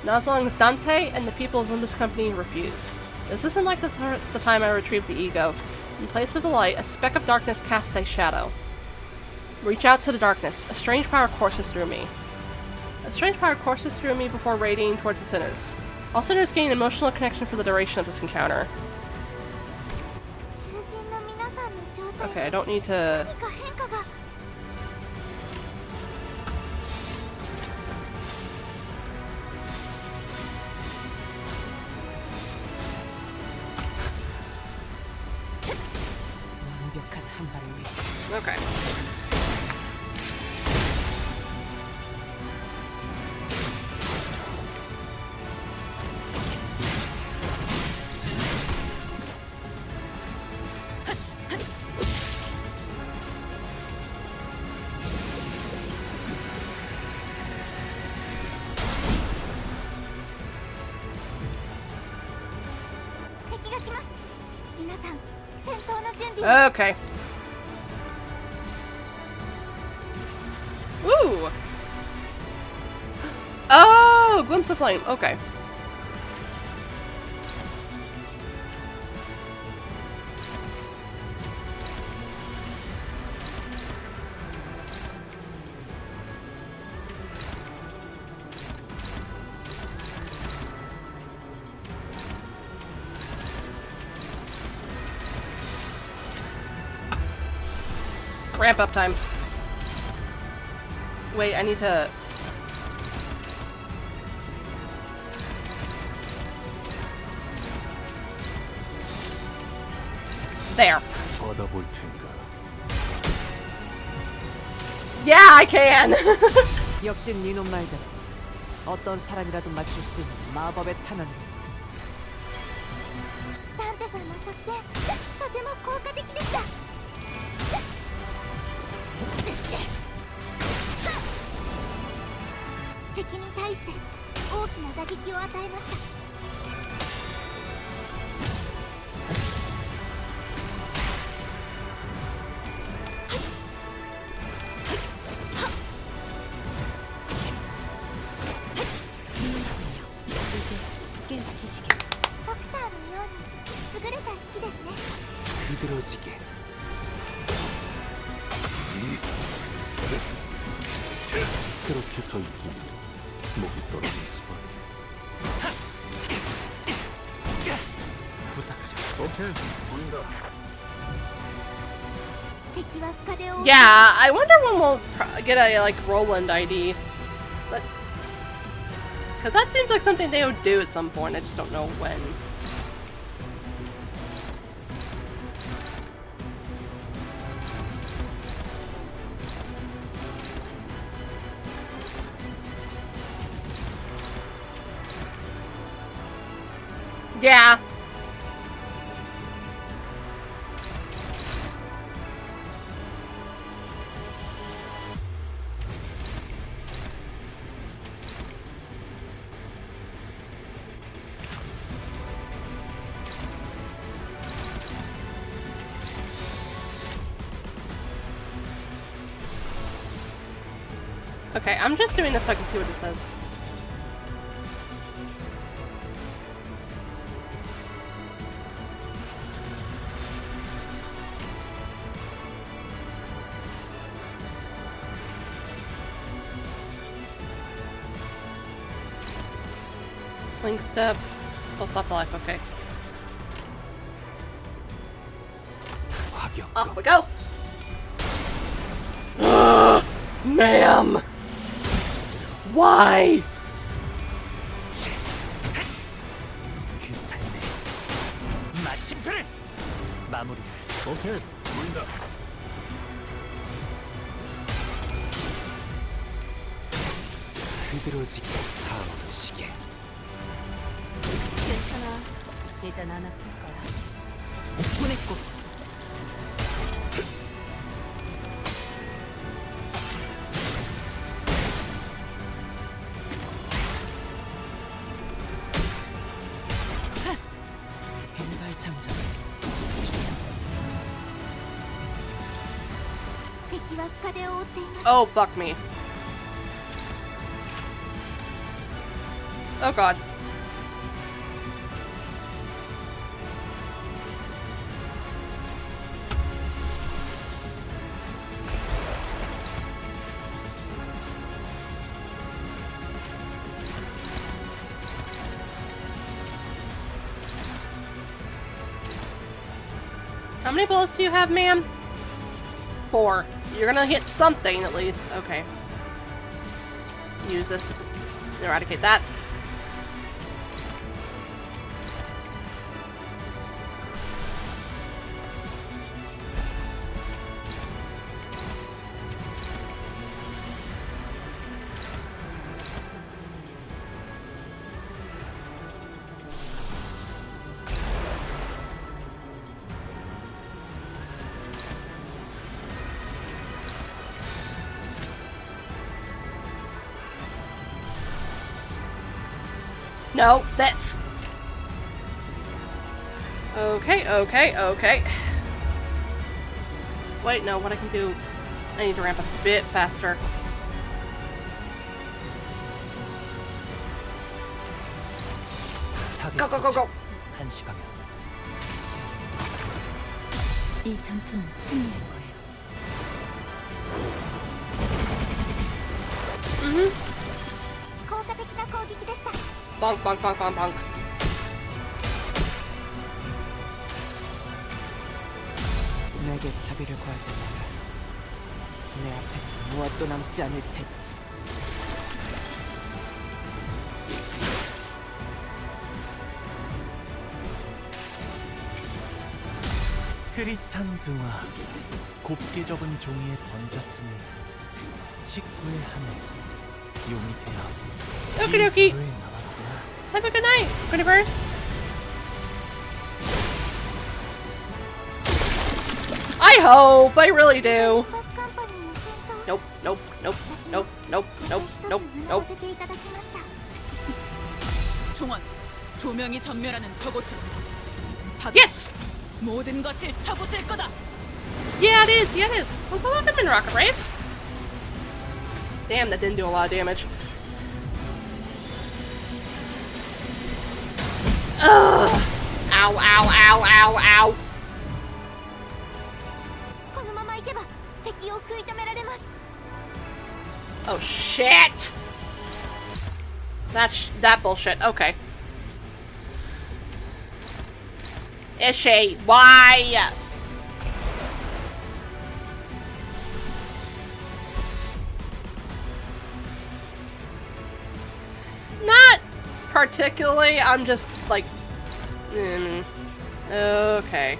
Not as long as Dante and the people of this company refuse. This isn't like the time I retrieved the ego. In place of the light, a speck of darkness casts a shadow. Reach out to the darkness. A strange power courses through me. A strange power courses through me before radiating towards the sinners. All sinners gain emotional connection for the duration of this encounter. Okay, I don't need to... Okay. Okay. Ooh! Oh! Glimpse of flame. Okay. Ramp up time. Wait, I need to... There. 받아볼 텐가. Yeah, I can! 역시 니놈 말대로 어떤 사람이라도 맞출 수 있는 마법의 탄환이 ダンテさんの作戦とても効果的でした。敵に対して大きな打撃を与えました。ドクターのように優れた式ですね。 비들어지게. 그렇게 서 있으면 목이 떨어질 수밖에. 부탁하자. 오케이, 보인다. 敵は深手を Yeah, I wonder when we'll get a like Roland ID. Because that seems like something they would do at some point. I just don't know when. Yeah. Okay, I'm just doing this so I can see what it says. Link step. Full stop the life, okay. Off we go! Ma'am! Why? 그 삶의 마침표를 마무리. 오케이, 보인다. 흐드러지게 타오르는 시계. 괜찮아. 이젠 안 아플 거야. 보냈고. 일발 장전. 敵は深手を追っています Oh, fuck me. Oh god. How many bullets do you have, ma'am? 4. You're gonna hit something at least. Okay. Use this to eradicate that. No, that's... Okay, okay, okay. Wait, no, what I can do... I need to ramp up a bit faster. Go, go, go, go! 한시 방향. 이 전투는 승리할 거예요. Mm-hmm. 効果的な攻撃でした Bonk, bonk, bonk, bonk, bonk. 내게 자비를 구하지 마라. 내 앞에 무엇도 남지 않을 테니. 흐릿한 등화, 곱게 접은 종이에 던졌으니 식구의 하늘, 용이 되어 Okie dokie. 왜 나왔구나. Have a good night, Prettyverse. I hope, I really do. バスカンパニーの戦闘 Nope, nope, nope, nope, nope, nope, 一つ nope, 学 nope. ばせていただきました 총원, 조명이 전멸하는 저곳으로. Yes! 모든 것을 쳐부술 거다. Yeah, it is, yeah, it is. Let's go welcome in Rocket Rave. Damn, that didn't do a lot of damage. Ugh! Ow, ow, ow, ow, ow. このまま行けば敵を食い止められます Oh shit! That bullshit. Okay. Ishi, why? Not particularly. I'm just like, okay.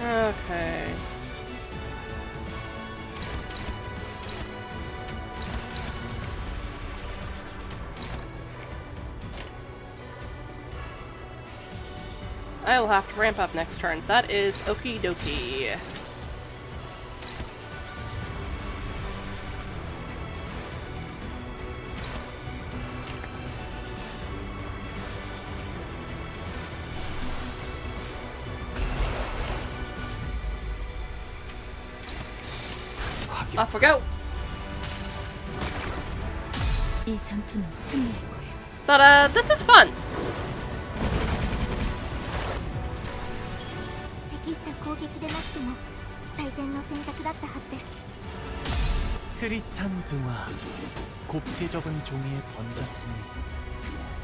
Okay. I will have to ramp up next turn. That is okie dokie. Off we go. 이 전투는 승리할 거예요. But this is fun. 適した攻撃でなくても最善の選択だったはずです 흐릿한 등화, 곱게 적은 종이에 번졌으니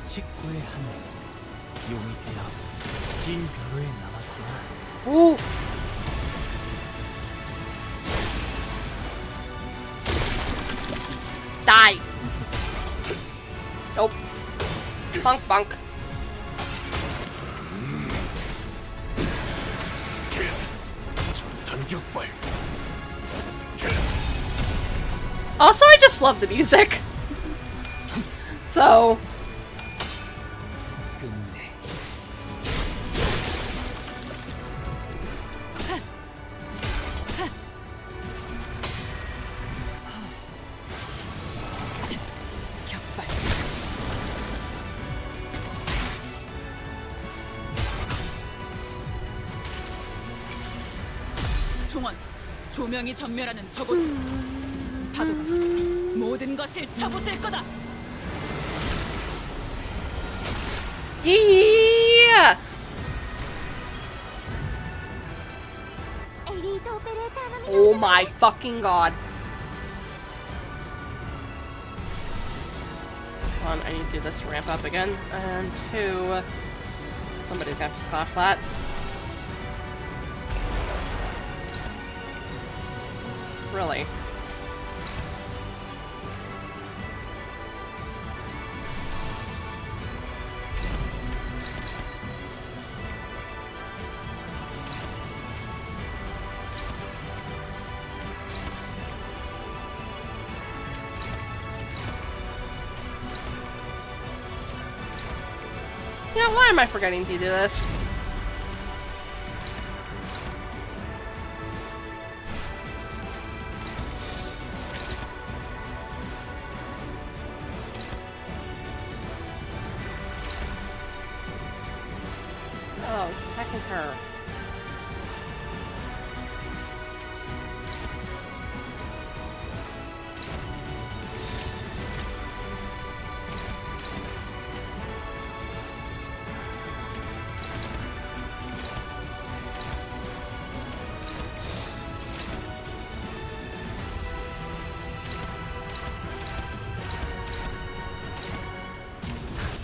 식구의 하늘, 용이 되어 긴 벼루에 남았구나. Ooh. Die. Nope. Bunk bunk. 전격발. Also, I just love the music. So. 끝내. 격발. 총원, 조명이 전멸하는 저곳으로 파도가 모든 것을 쳐부술 거다. Yeah. エリートオペレーターの皆 Oh my fucking god. One, I need to do this to ramp up again. And two, somebody's gonna have to clash that. Really? Yeah, why am I forgetting to do this? Oh, it's attacking her.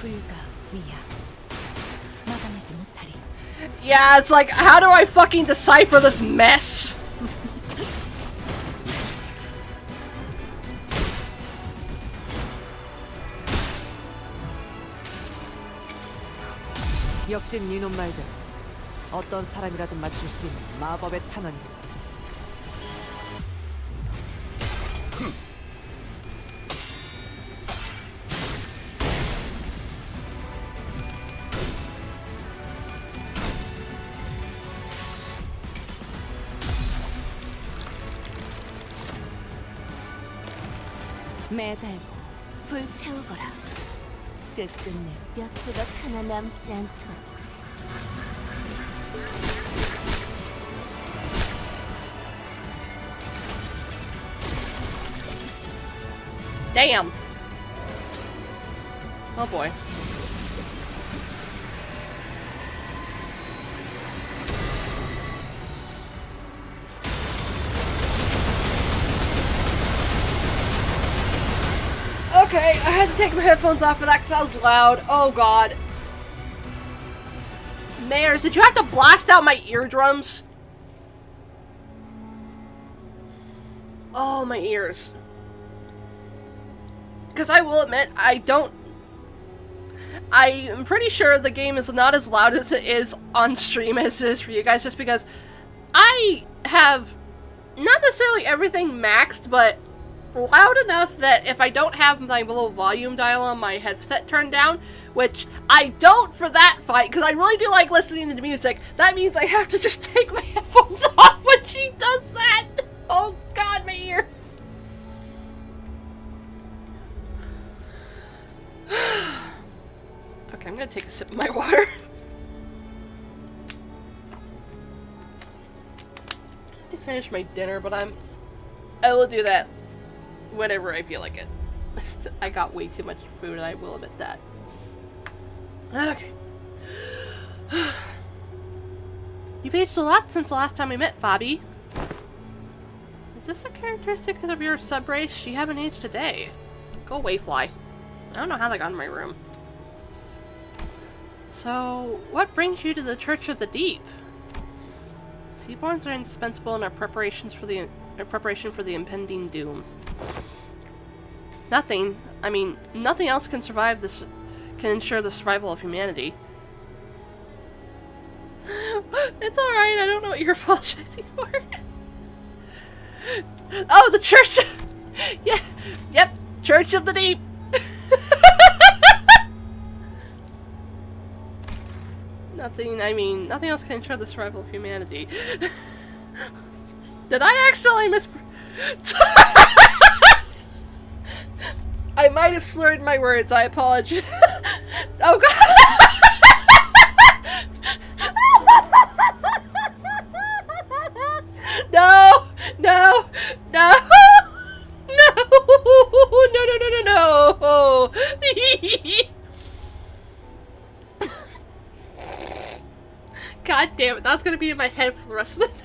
불가위야. 마감하지 못하리. Yeah, it's like, how do I fucking decipher this mess? 역시 니놈 말대로 어떤 사람이라든 맞출 수 있는 마법의 탄환이다. 매달고 불태우거라. 끝끝내 뼈 조각 하나 남지 않도록. Damn. Oh boy. Okay, I had to take my headphones off for that because that was loud. Oh god. Mayors, did you have to blast out my eardrums? Oh, my ears. Because I will admit, I'm pretty sure the game is not as loud as it is on stream as it is for you guys, just because I have not necessarily everything maxed, but loud enough that if I don't have my little volume dial on my headset turned down, which I don't for that fight, because I really do like listening to the music, that means I have to just take my headphones off when she does that! Oh god, my ears! Okay, I'm gonna take a sip of my water. To finish my dinner, but I will do that whenever I feel like it. I got way too much food, I will admit that. Okay. You've aged a lot since the last time we met, Fabi. Is this a characteristic of your sub-race? You haven't aged a day. Go away, fly. I don't know how they got in my room. So, what brings you to the Church of the Deep? Seaborns are indispensable in our preparation for the impending doom. Nothing else can survive this, can ensure the survival of humanity. It's alright, I don't know what you're apologizing for. Oh, the Church! Yeah, yep, Church of the Deep! Nothing else can ensure the survival of humanity. Did I accidentally I might have slurred my words, I apologize. Oh god! No! No! No! No! No, no, no, no, no! God damn it, that's gonna be in my head for the rest of the night!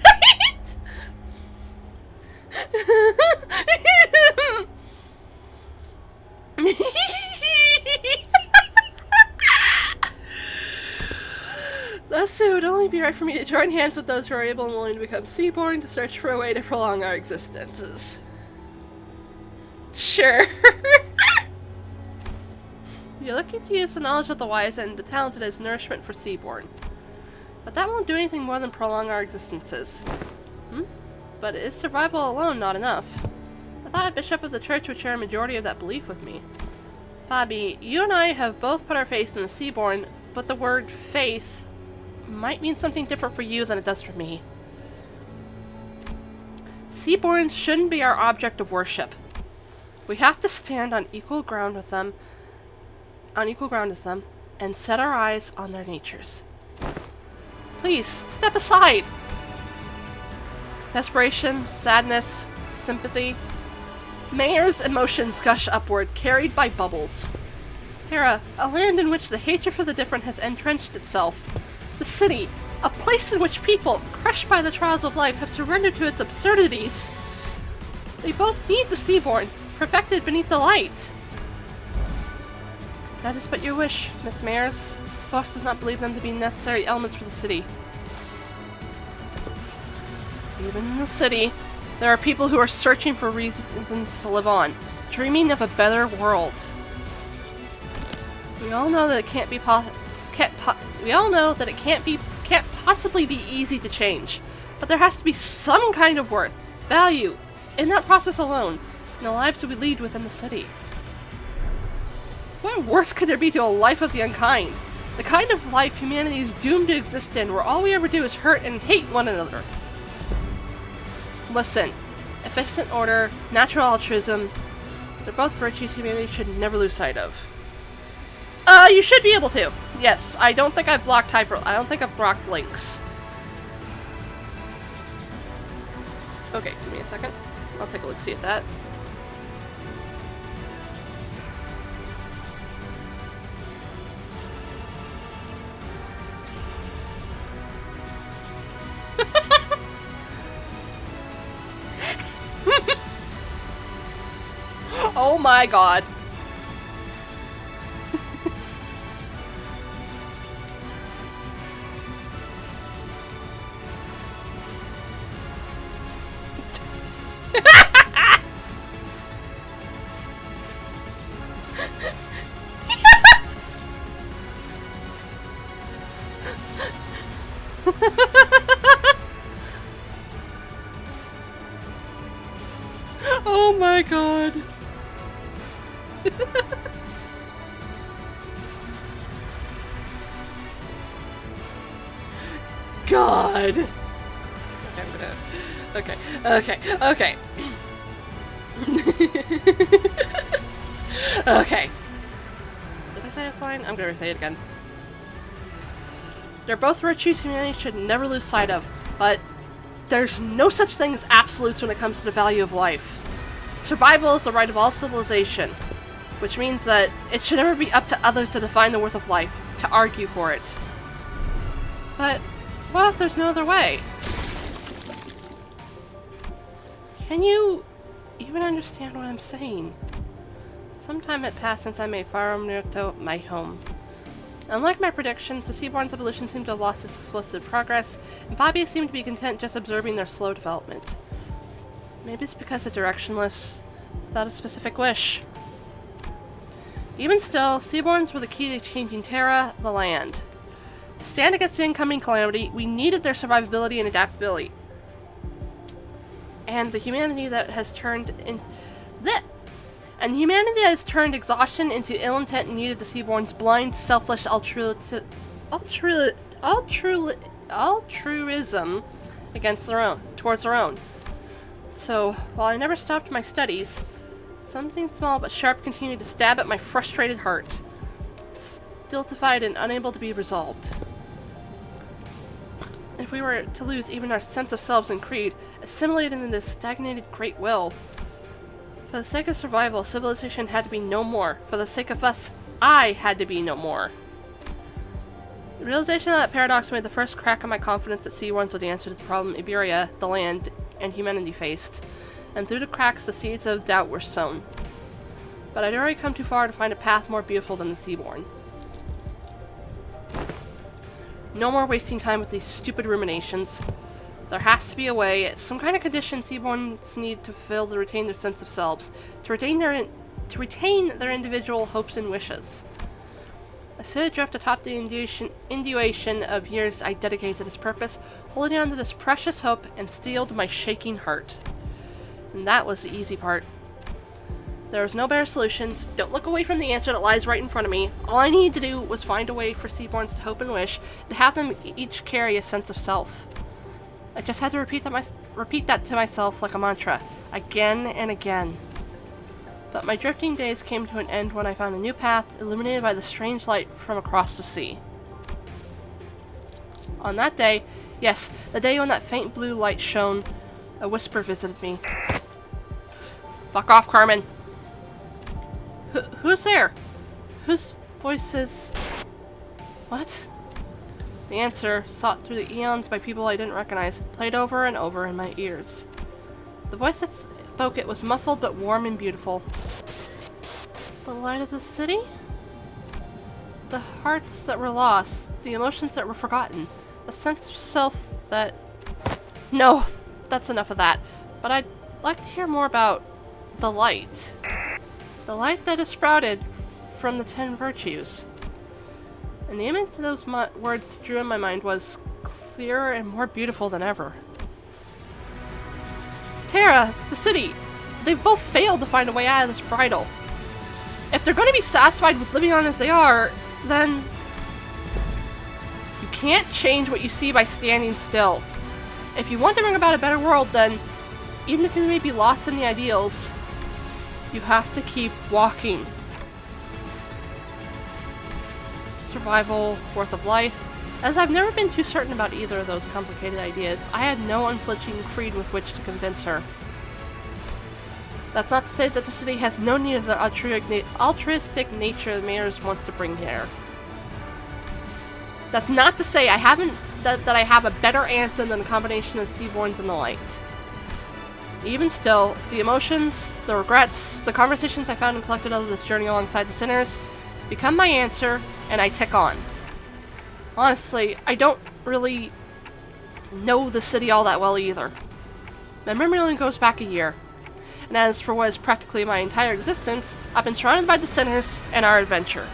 Thus, it would only be right for me to join hands with those who are able and willing to become seaborn to search for a way to prolong our existences. Sure. You're looking to use the knowledge of the wise and the talented as nourishment for seaborn. But that won't do anything more than prolong our existences. But is survival alone not enough? I thought a bishop of the church would share a majority of that belief with me. Bobby, you and I have both put our faith in the seaborn, but the word faith might mean something different for you than it does for me. Seaborns shouldn't be our object of worship. We have to stand on equal ground with them, as them, and set our eyes on their natures. Please, step aside! Desperation, sadness, sympathy. Mayor's emotions gush upward, carried by bubbles. Hera, a land in which the hatred for the different has entrenched itself. The city, a place in which people, crushed by the trials of life, have surrendered to its absurdities. They both need the seaborn, perfected beneath the light. That is but your wish, Miss Mayors. Force does not believe them to be necessary elements for the city. Even in the city, there are people who are searching for reasons to live on, dreaming of a better world. We all know that it can't possibly be easy to change, but there has to be some kind of worth, value, in that process alone, in the lives that we lead within the city. What worth could there be to a life of the unkind? The kind of life humanity is doomed to exist in, where all we ever do is hurt and hate one another. Listen, efficient order, natural altruism, they're both virtues humanity should never lose sight of. You should be able to. Yes, I don't think I've blocked I don't think I've blocked links. Okay, give me a second. I'll take a look, see at that. Oh my god. Oh my god. God. Okay, okay, okay. Okay. Did I say this line? I'm gonna say it again. They're both virtues humanity should never lose sight of, but there's no such thing as absolutes when it comes to the value of life. Survival is the right of all civilization, which means that it should never be up to others to define the worth of life, to argue for it. But what if there's no other way? Can you even understand what I'm saying? Some time had passed since I made Farum my home. Unlike my predictions, the Seaborn's evolution seemed to have lost its explosive progress, and Bobby seemed to be content just observing their slow development. Maybe it's because they're directionless, without a specific wish. Even still, Seaborns were the key to changing Terra, the land. To stand against the incoming calamity, we needed their survivability and adaptability. And the humanity that has turned exhaustion into ill intent needed the Seaborn's blind, selfish altruism towards their own. So, while I never stopped my studies, something small but sharp continued to stab at my frustrated heart, stultified and unable to be resolved. If we were to lose even our sense of selves and creed, assimilated in this stagnated great will, for the sake of survival, civilization had to be no more. For the sake of us, I had to be no more. The realization of that paradox made the first crack in my confidence that Seaborns were the answer to the problem Iberia, the land, and humanity faced, and through the cracks the seeds of doubt were sown. But I'd already come too far to find a path more beautiful than the Seaborn. No more wasting time with these stupid ruminations. There has to be a way, some kind of condition Seaborns need to fulfill to retain their sense of selves, to retain their individual hopes and wishes. I stood adrift atop the intuition of years I dedicated to this purpose, holding on to this precious hope and steeled my shaking heart. And that was the easy part. There was no better solutions. Don't look away from the answer that lies right in front of me. All I needed to do was find a way for Seaborns to hope and wish, and have them each carry a sense of self. I just had to repeat that to myself like a mantra, again and again. But my drifting days came to an end when I found a new path, illuminated by the strange light from across the sea. On that day, yes, the day when that faint blue light shone, a whisper visited me. Fuck off, Carmen! Who's there? Whose voice is... What? The answer, sought through the eons by people I didn't recognize, played over and over in my ears. The voice that spoke it was muffled but warm and beautiful. The light of the city? The hearts that were lost, the emotions that were forgotten, a sense of self that... No, that's enough of that. But I'd like to hear more about the light. The light that is sprouted from the 10 virtues. And the image those words drew in my mind was clearer and more beautiful than ever. Terra, the city, they've both failed to find a way out of this bridle. If they're going to be satisfied with living on as they are, then you can't change what you see by standing still. If you want to bring about a better world, then even if you may be lost in the ideals, you have to keep walking. Survival, worth of life. As I've never been too certain about either of those complicated ideas, I had no unflinching creed with which to convince her. That's not to say that the city has no need of the altruistic nature the Mayors wants to bring here. That's not to say that I have a better answer than the combination of Seaborns and the light. Even still, the emotions, the regrets, the conversations I found and collected over this journey alongside the sinners become my answer, and I tick on. Honestly, I don't really know the city all that well either. My memory only goes back a year. and as for what is practically my entire existence, I've been surrounded by dissenters and our adventure.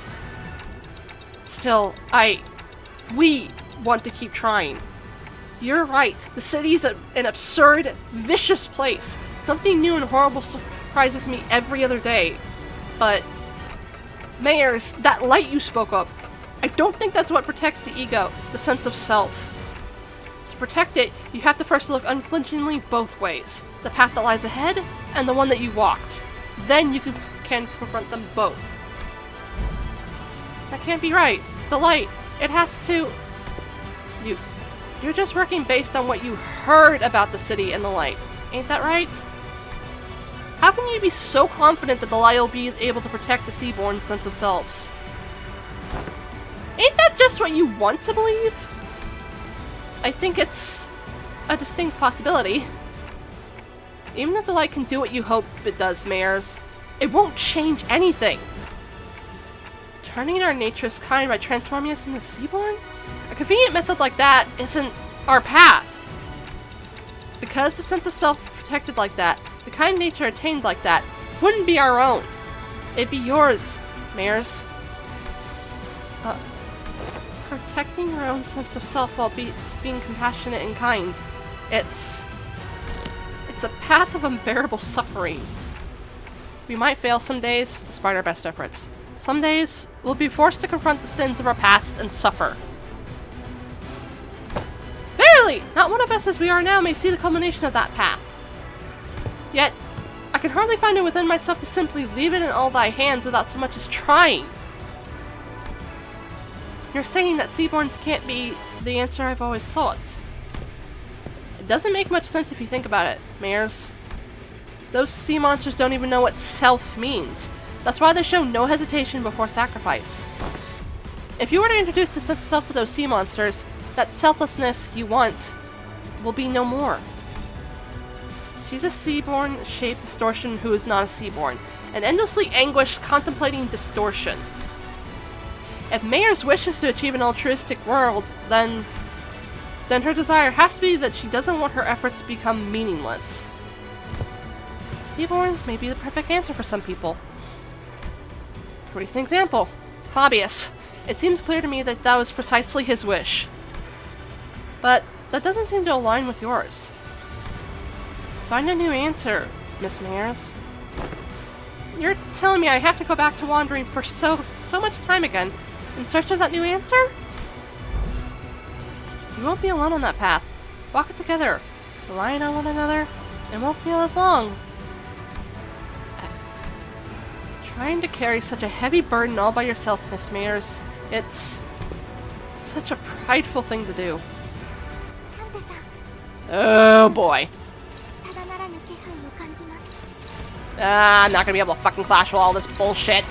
Still, we want to keep trying. You're right, the city's an absurd, vicious place. Something new and horrible surprises me every other day. But, Mayors, that light you spoke of, I don't think that's what protects the ego, the sense of self. To protect it, you have to first look unflinchingly both ways. The path that lies ahead, and the one that you walked. Then you can confront them both. That can't be right. The light, it has to... You're just working based on what you heard about the city and the light. Ain't that right? How can you be so confident that the light will be able to protect the Seaborn's sense of selves? Ain't that just what you want to believe? I think it's a distinct possibility. Even if the light can do what you hope it does, Mayors, it won't change anything. Turning our nature's kind by transforming us into Seaborn? A convenient method like that isn't our path. Because the sense of self protected like that, the kind nature attained like that, wouldn't be our own. It'd be yours, Mayors. Protecting your own sense of self while being compassionate and kind. It's a path of unbearable suffering. We might fail some days, despite our best efforts. Some days, we'll be forced to confront the sins of our past and suffer. Verily, not one of us as we are now may see the culmination of that path. Yet, I can hardly find it within myself to simply leave it in all thy hands without so much as trying. You're saying that Seaborns can't be the answer I've always sought. It doesn't make much sense if you think about it, Mayors. Those sea monsters don't even know what self means. That's why they show no hesitation before sacrifice. If you were to introduce the sense of self to those sea monsters, that selflessness you want will be no more. She's a Seaborn-shaped distortion who is not a Seaborn, and endlessly anguished contemplating distortion. If Mayors wishes to achieve an altruistic world, then her desire has to be that she doesn't want her efforts to become meaningless. Seaborns may be the perfect answer for some people. For example, Fabius. It seems clear to me that that was precisely his wish. But that doesn't seem to align with yours. Find a new answer, Miss Mayors. You're telling me I have to go back to wandering for so much time again in search of that new answer? You won't be alone on that path. Walk it together, relying on one another, and won't feel as long. Trying to carry such a heavy burden all by yourself, Miss Mayors, it's such a prideful thing to do. Oh boy. I'm not gonna be able to fucking clash with all this bullshit.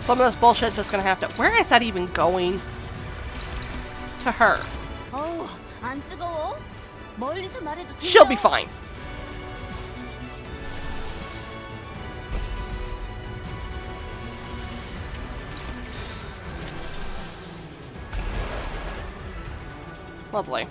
Some of this bullshit's just gonna have to... Where is that even going? To her. She'll be fine. Lovely.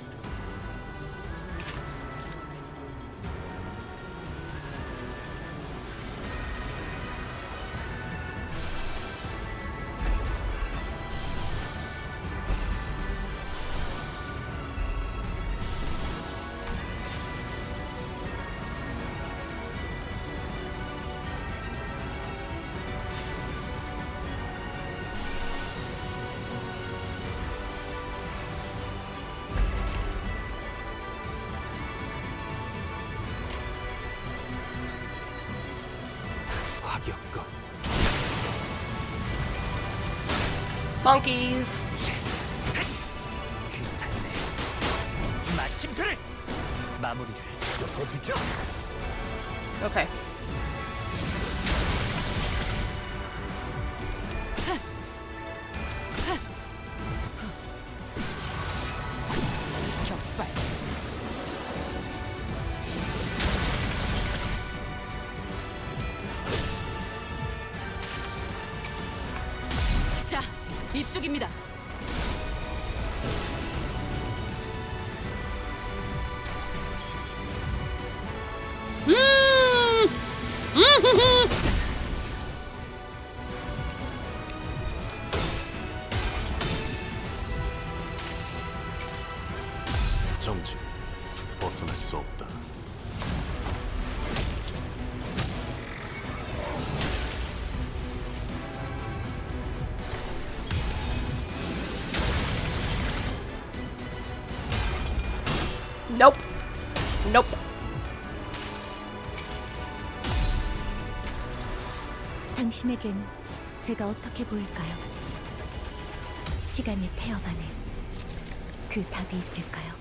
Monkeys. 마무리를. Okay. 격발. 자, 이쪽입니다. 정지. 벗어날 수 없다. Nope. Nope. 당신에겐 제가 어떻게 보일까요? 시간의 태엽 안에 그 답이 있을까요?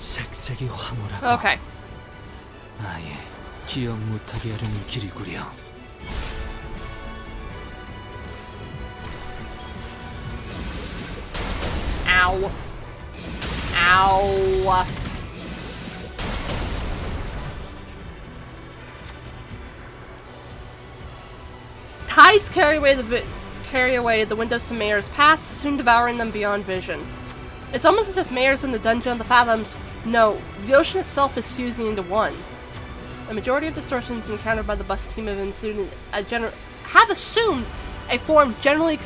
색색이 황홀하고 Okay. 아예 기억 못하게 하려는 길이구려. Ow. Ow. Tides carry away the windows to Mayor's past, soon devouring them beyond vision. It's almost as if Mayor's in the dungeon of the fathoms. No, the ocean itself is fusing into one. A majority of distortions encountered by the bus team have assumed a form generally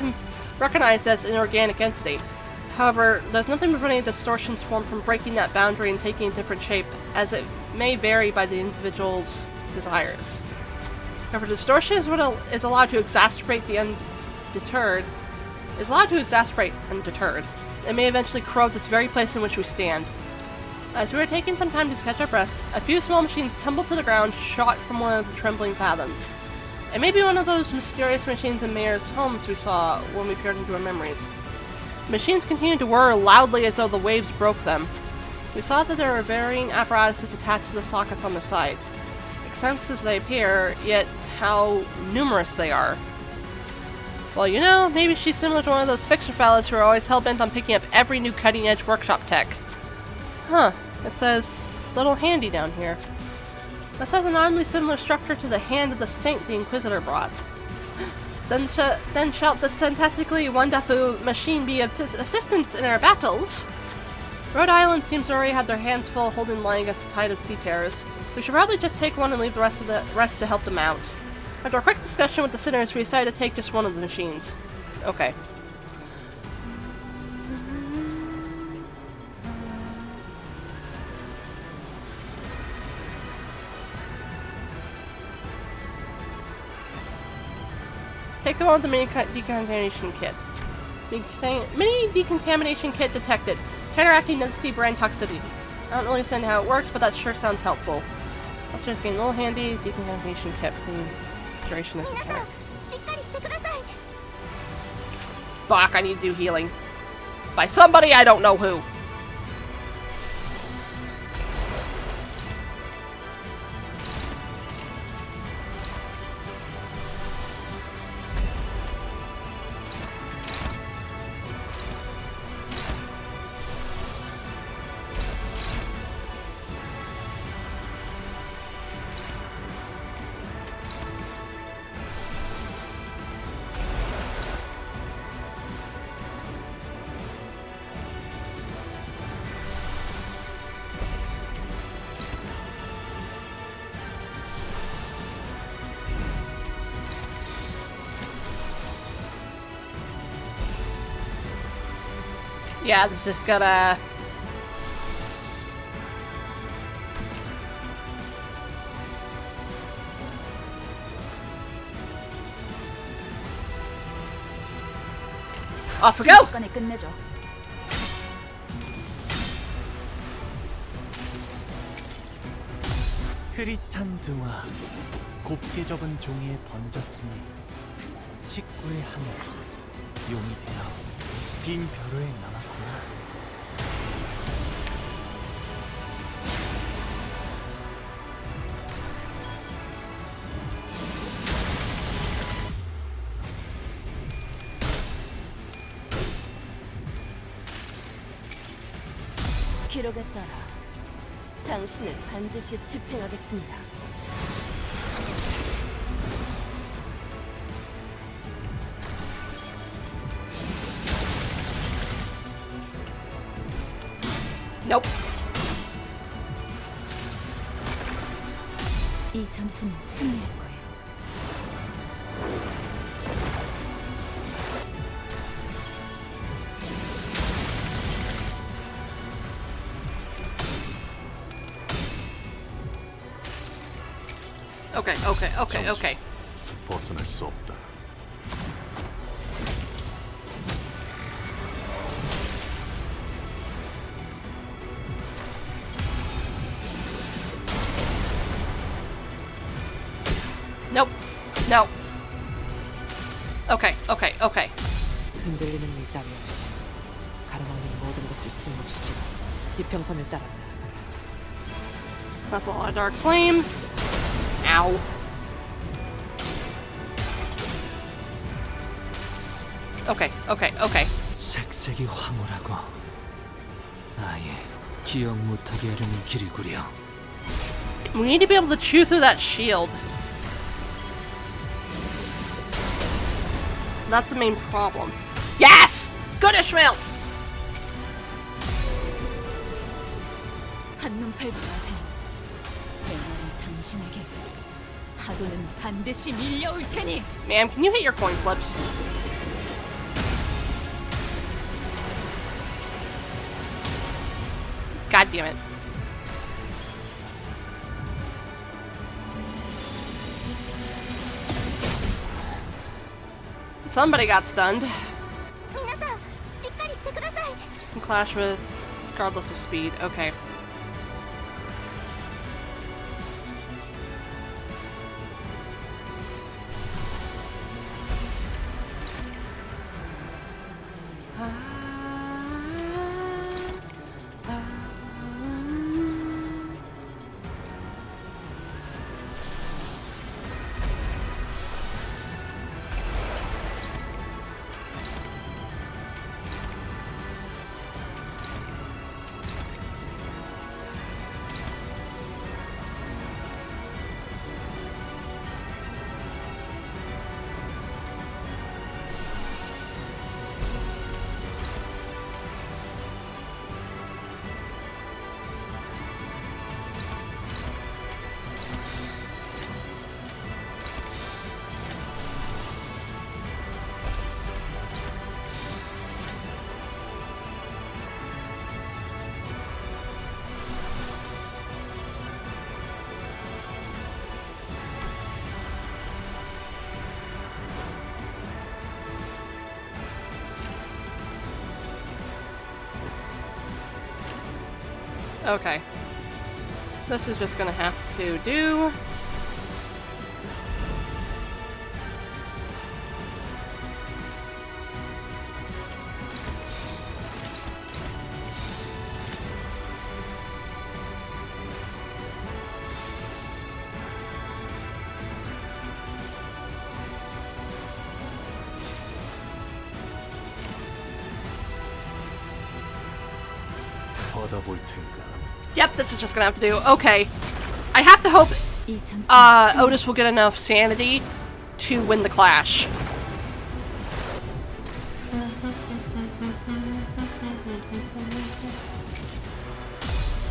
recognized as an organic entity. However, there's nothing preventing a distortion's form from breaking that boundary and taking a different shape, as it may vary by the individual's desires. However, distortion is what is allowed to exacerbate the undeterred. It may eventually corrode this very place in which we stand. As we were taking some time to catch our breaths, a few small machines tumbled to the ground, shot from one of the trembling fathoms. It may be one of those mysterious machines in Mayor's homes we saw when we peered into our memories. The machines continued to whir loudly as though the waves broke them. We saw that there were varying apparatuses attached to the sockets on their sides. Extensive as they appear, yet how numerous they are. Well, you know, maybe she's similar to one of those fixer fellas who are always hell-bent on picking up every new cutting-edge workshop tech. Huh, it says little handy down here. This has an oddly similar structure to the hand of the saint the Inquisitor brought. Then shalt the fantastically wonderful machine be of assistance in our battles. Rhode Island seems to already have their hands full holding line against the tide of sea terrors. We should probably just take one and leave the rest to help them out. After a quick discussion with the sinners, we decided to take just one of the machines. Okay. Take the one with the mini decontamination kit. Mini decontamination kit detected. Counteracting density brand toxicity. I don't really understand how it works, but that sure sounds helpful. Also, just getting a little handy decontamination kit for the duration of the attack. Fuck, I need to do healing. By somebody I don't know who. Yeah, it's just gotta... Off we go! 순식간에 끝내죠. 흐릿한 등화, 곱게 접은 종이에 번졌으니 식구의 하늘, 용이 되어 빈 벼루에 남았구나. 기록에 따라 당신을 반드시 집행하겠습니다. Nope. 이 전투는 승리할 거예요. Okay. 벗어날 수 없다. Nope. No. Okay. 흔들리는 밀당이 없이 가로막는 모든 것을 침묵시키고 지평선을 따른다. That's a lot of dark flame. Ow. Okay. 색색이 황홀하고 아예 기억 못하게 하려는 길이구려. We need to be able to chew through that shield. That's the main problem. Yes! Good, Ishmael! 한눈 팔지 마세요. 내년은 당신에게 파도는 반드시 밀려올 테니. Ma'am, can you hit your coin flips? God damn it. Somebody got stunned. 皆さんしっかりしてください。 Clash with regardless of speed. Okay. Okay. This is just gonna have to do. 받아볼 텐가. Yep, this is just gonna have to do. Okay. I have to hope 이 전투는 Otis will get enough sanity to win the clash.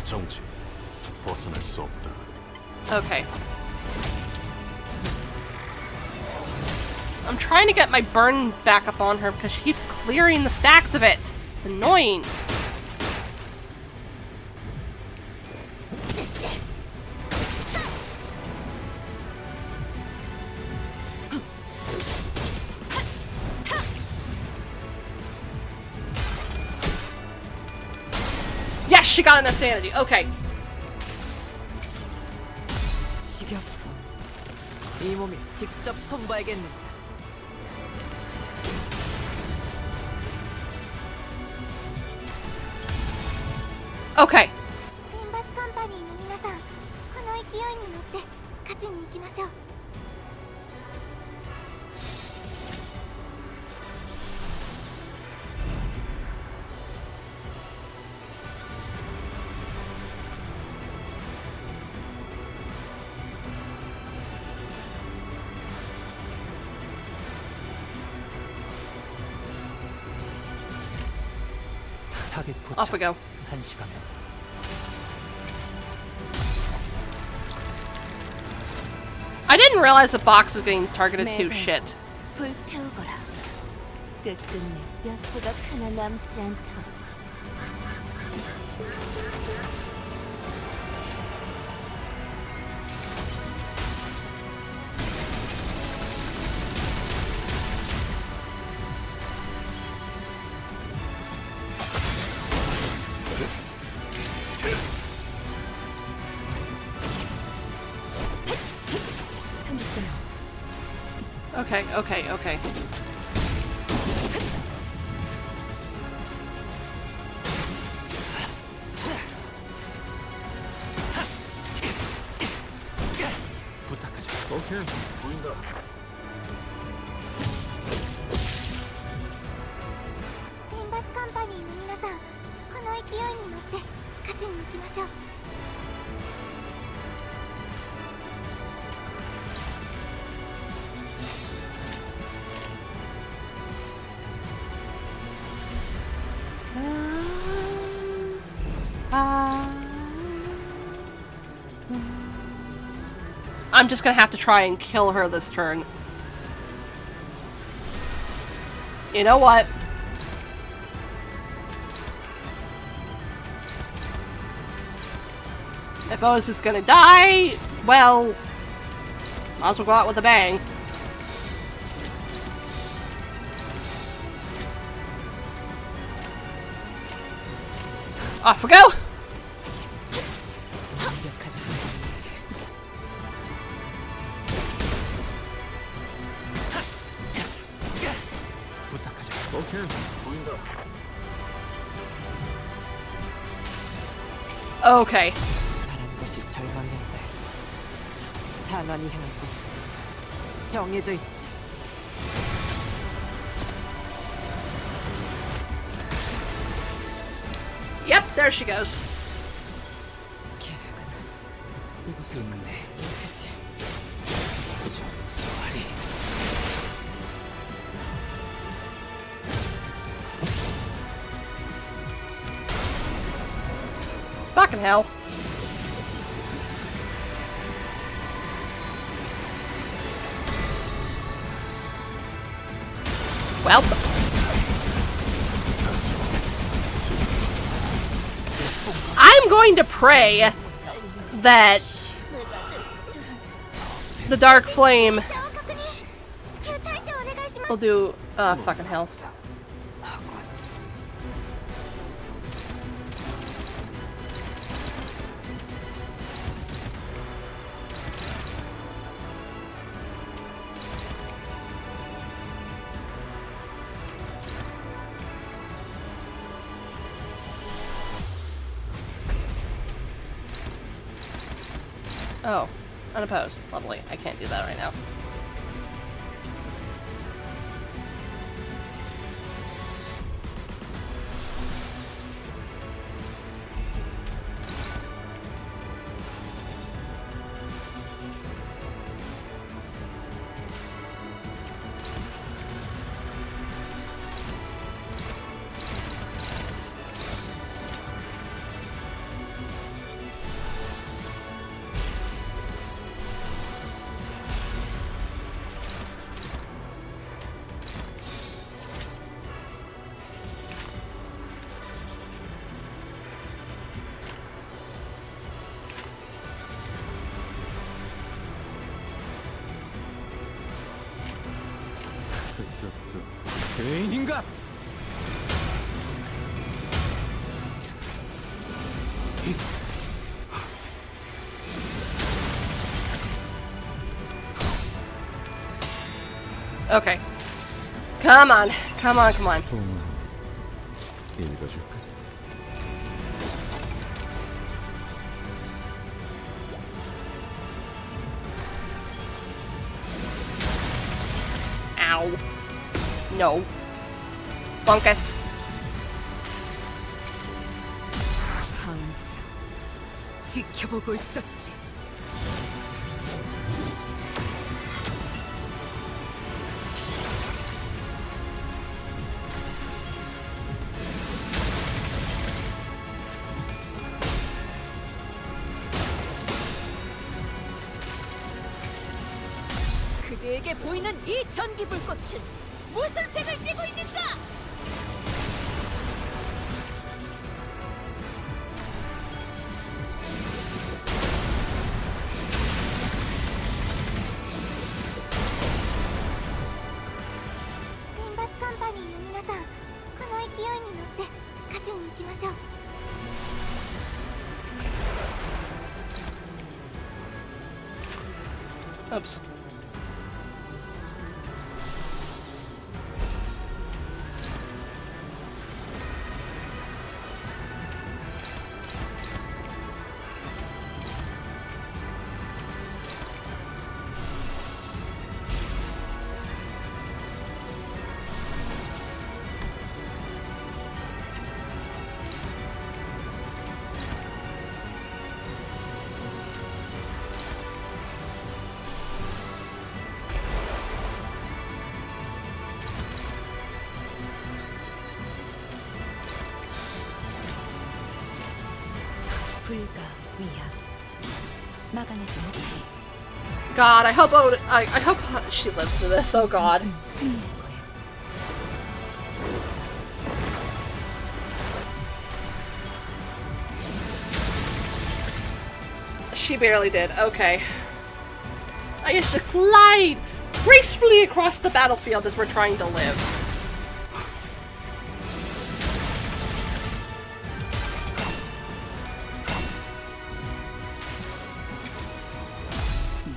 정지. 벗어날 수 없다. Okay. I'm trying to get my burn back up on her because she keeps clearing the stacks of it. It's annoying. Yes, she got enough sanity. Okay. 지겹군. 이 몸이 직접 손봐야겠네. Okay. ペンバスカンパニーの皆さん、この勢いに乗って勝ちに行きましょう。 타겟 Off we 포착. go. 1시간. I didn't realize the box was getting targeted too. Shit. 불태우거라. 끝끝내 몇 조각 하나 남지 않도록. Okay, okay, okay. 부탁하죠. 오케이, 보인다. ペンバスカンパニーの皆さん、この勢いに乗って勝ちに行きましょう。 I'm just gonna have to try and kill her this turn. You know what? If Oz is gonna die, well, might as well go out with a bang. Off we go! 부탁하죠. 오케이, 보인다. Okay. 바라는 것이 절망인데 단원이 향할 곳은 정해져 있지. Yep, there she goes. 계획은 이곳을 끝내 못하지. 소환이. Fucking hell. Well. I'm going to pray that the Dark Flame 車を確認。至急対処お願いします。 will do, fucking hell. Oh, unopposed. Lovely. I can't do that right now. Okay. Come on. Come on, come on. 읽어줄까? Ow. No. Bunkus. 항상 지켜보고 있었지. 그대에게 보이는 이 전기 불꽃은 무슨 색을 띠고 있는가? 빈바스 컴퍼니の皆さん、この勢いに乗って勝ちに行きましょう。 Oops. 불가 위압 막아내지 못해. God, I hope I hope she lives to this. Oh God. 승리할 거야. She barely did. Okay. I used to glide gracefully across the battlefield as we're trying to live.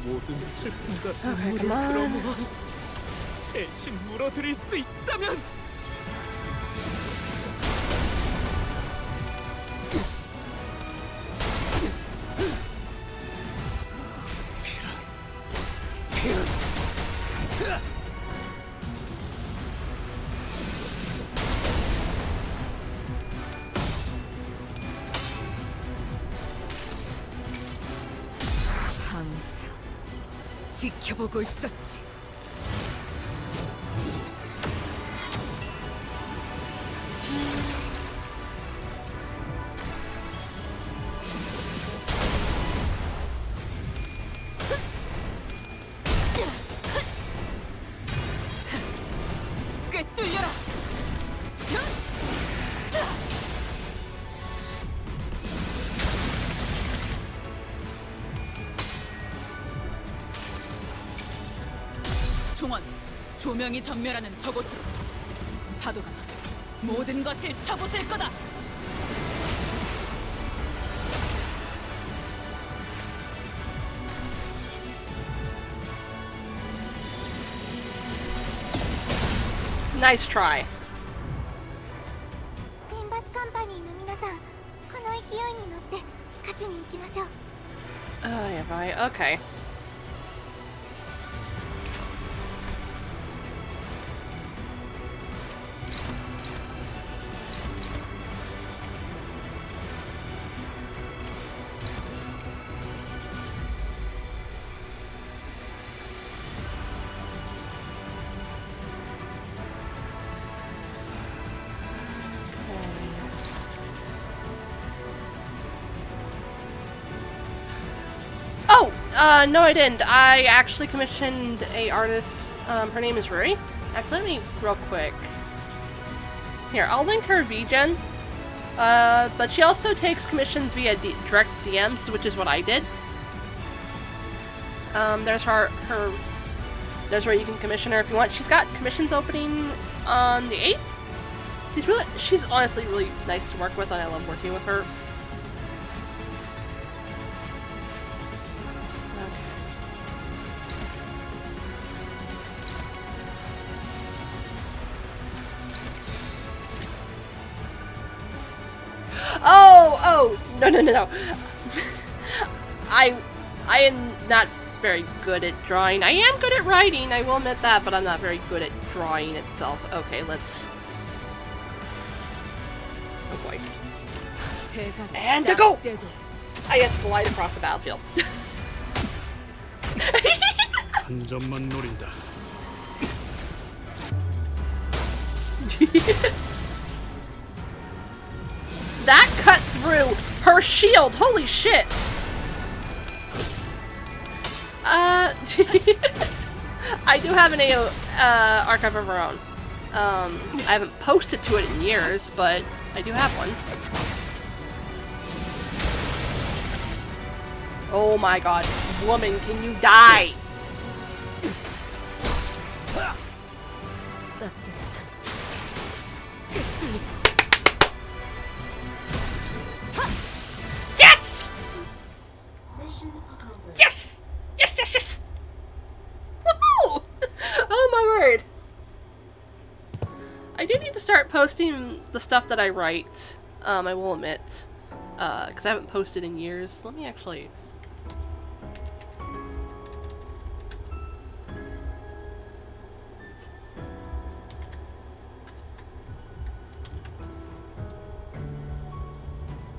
모든 슬픔과 Okay, 눈물을 come on. 끌어모아 대신 물어드릴 수 있다면 항상 지켜보고 있었지. 꿰뚫려라. 총원, 조명이 전멸하는 저곳으로. 파도가 모든 것을 쳐부술 거다. Nice try. ピンバスカンパニーの皆さん、この勢いに乗って勝ちに行きましょう。 Oh, yeah, right. Okay. Oh, no I didn't. I actually commissioned a artist. Her name is Ruri. Actually, let me real quick. Here, I'll link her VGen. But she also takes commissions via direct DMs, which is what I did. There's her. There's where you can commission her if you want. She's got commissions opening on the 8th. She's honestly really nice to work with, and I love working with her. Oh, no. I am not very good at drawing. I am good at writing, I will admit that, but I'm not very good at drawing itself. Okay, let's... Oh boy. And to go! I just glide across the battlefield. 한 점만 노린다. That cut through her shield! Holy shit! I do have an AO archive of our own. I haven't posted to it in years, but I do have one. Oh my god. Woman, can you die? Yes! Yes! Yes! Woohoo! Oh my word. I do need to start posting the stuff that I write. I will admit. Because I haven't posted in years. Let me actually...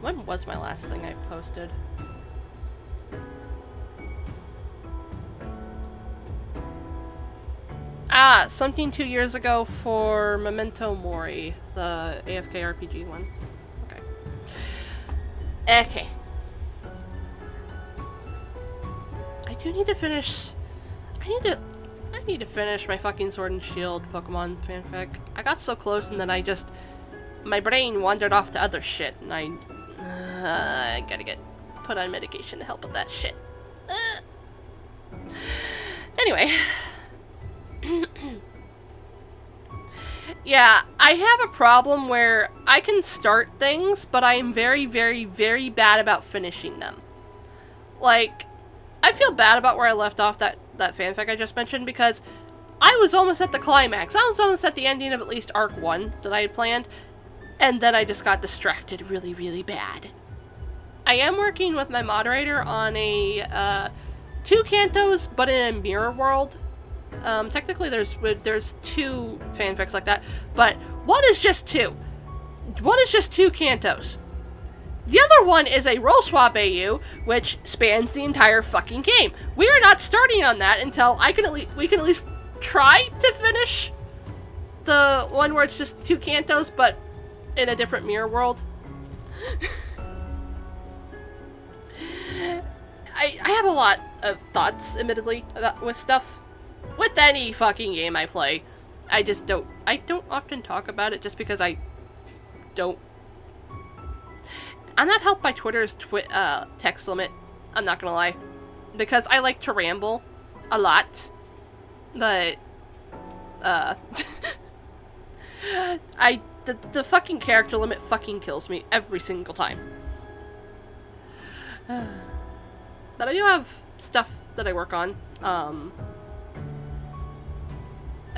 When was my last thing I posted? Ah, something 2 years ago for Memento Mori, the AFK RPG one. Okay. Okay. I do need to finish... I need to finish my fucking Sword and Shield Pokemon fanfic. I got so close and then I just... My brain wandered off to other shit and I gotta get put on medication to help with that shit. Anyway. Yeah, I have a problem where I can start things, but I am very, very, very bad about finishing them. Like, I feel bad about where I left off that fanfic I just mentioned because I was almost at the climax. I was almost at the ending of at least Arc 1 that I had planned, and then I just got distracted really, really bad. I am working with my moderator on a 2 cantos, but in a mirror world. Technically there's 2 fanfics like that, but one is just 2. One is just 2 cantos. The other one is a roll swap AU, which spans the entire fucking game. We are not starting on that until we can at least try to finish the one where it's just 2 cantos, but in a different mirror world. I have a lot of thoughts, admittedly, with stuff. With any fucking game I play. I don't often talk about it just because I'm not helped by Twitter's text limit, I'm not gonna lie. Because I like to ramble a lot. But, the fucking character limit fucking kills me every single time. But I do have stuff that I work on.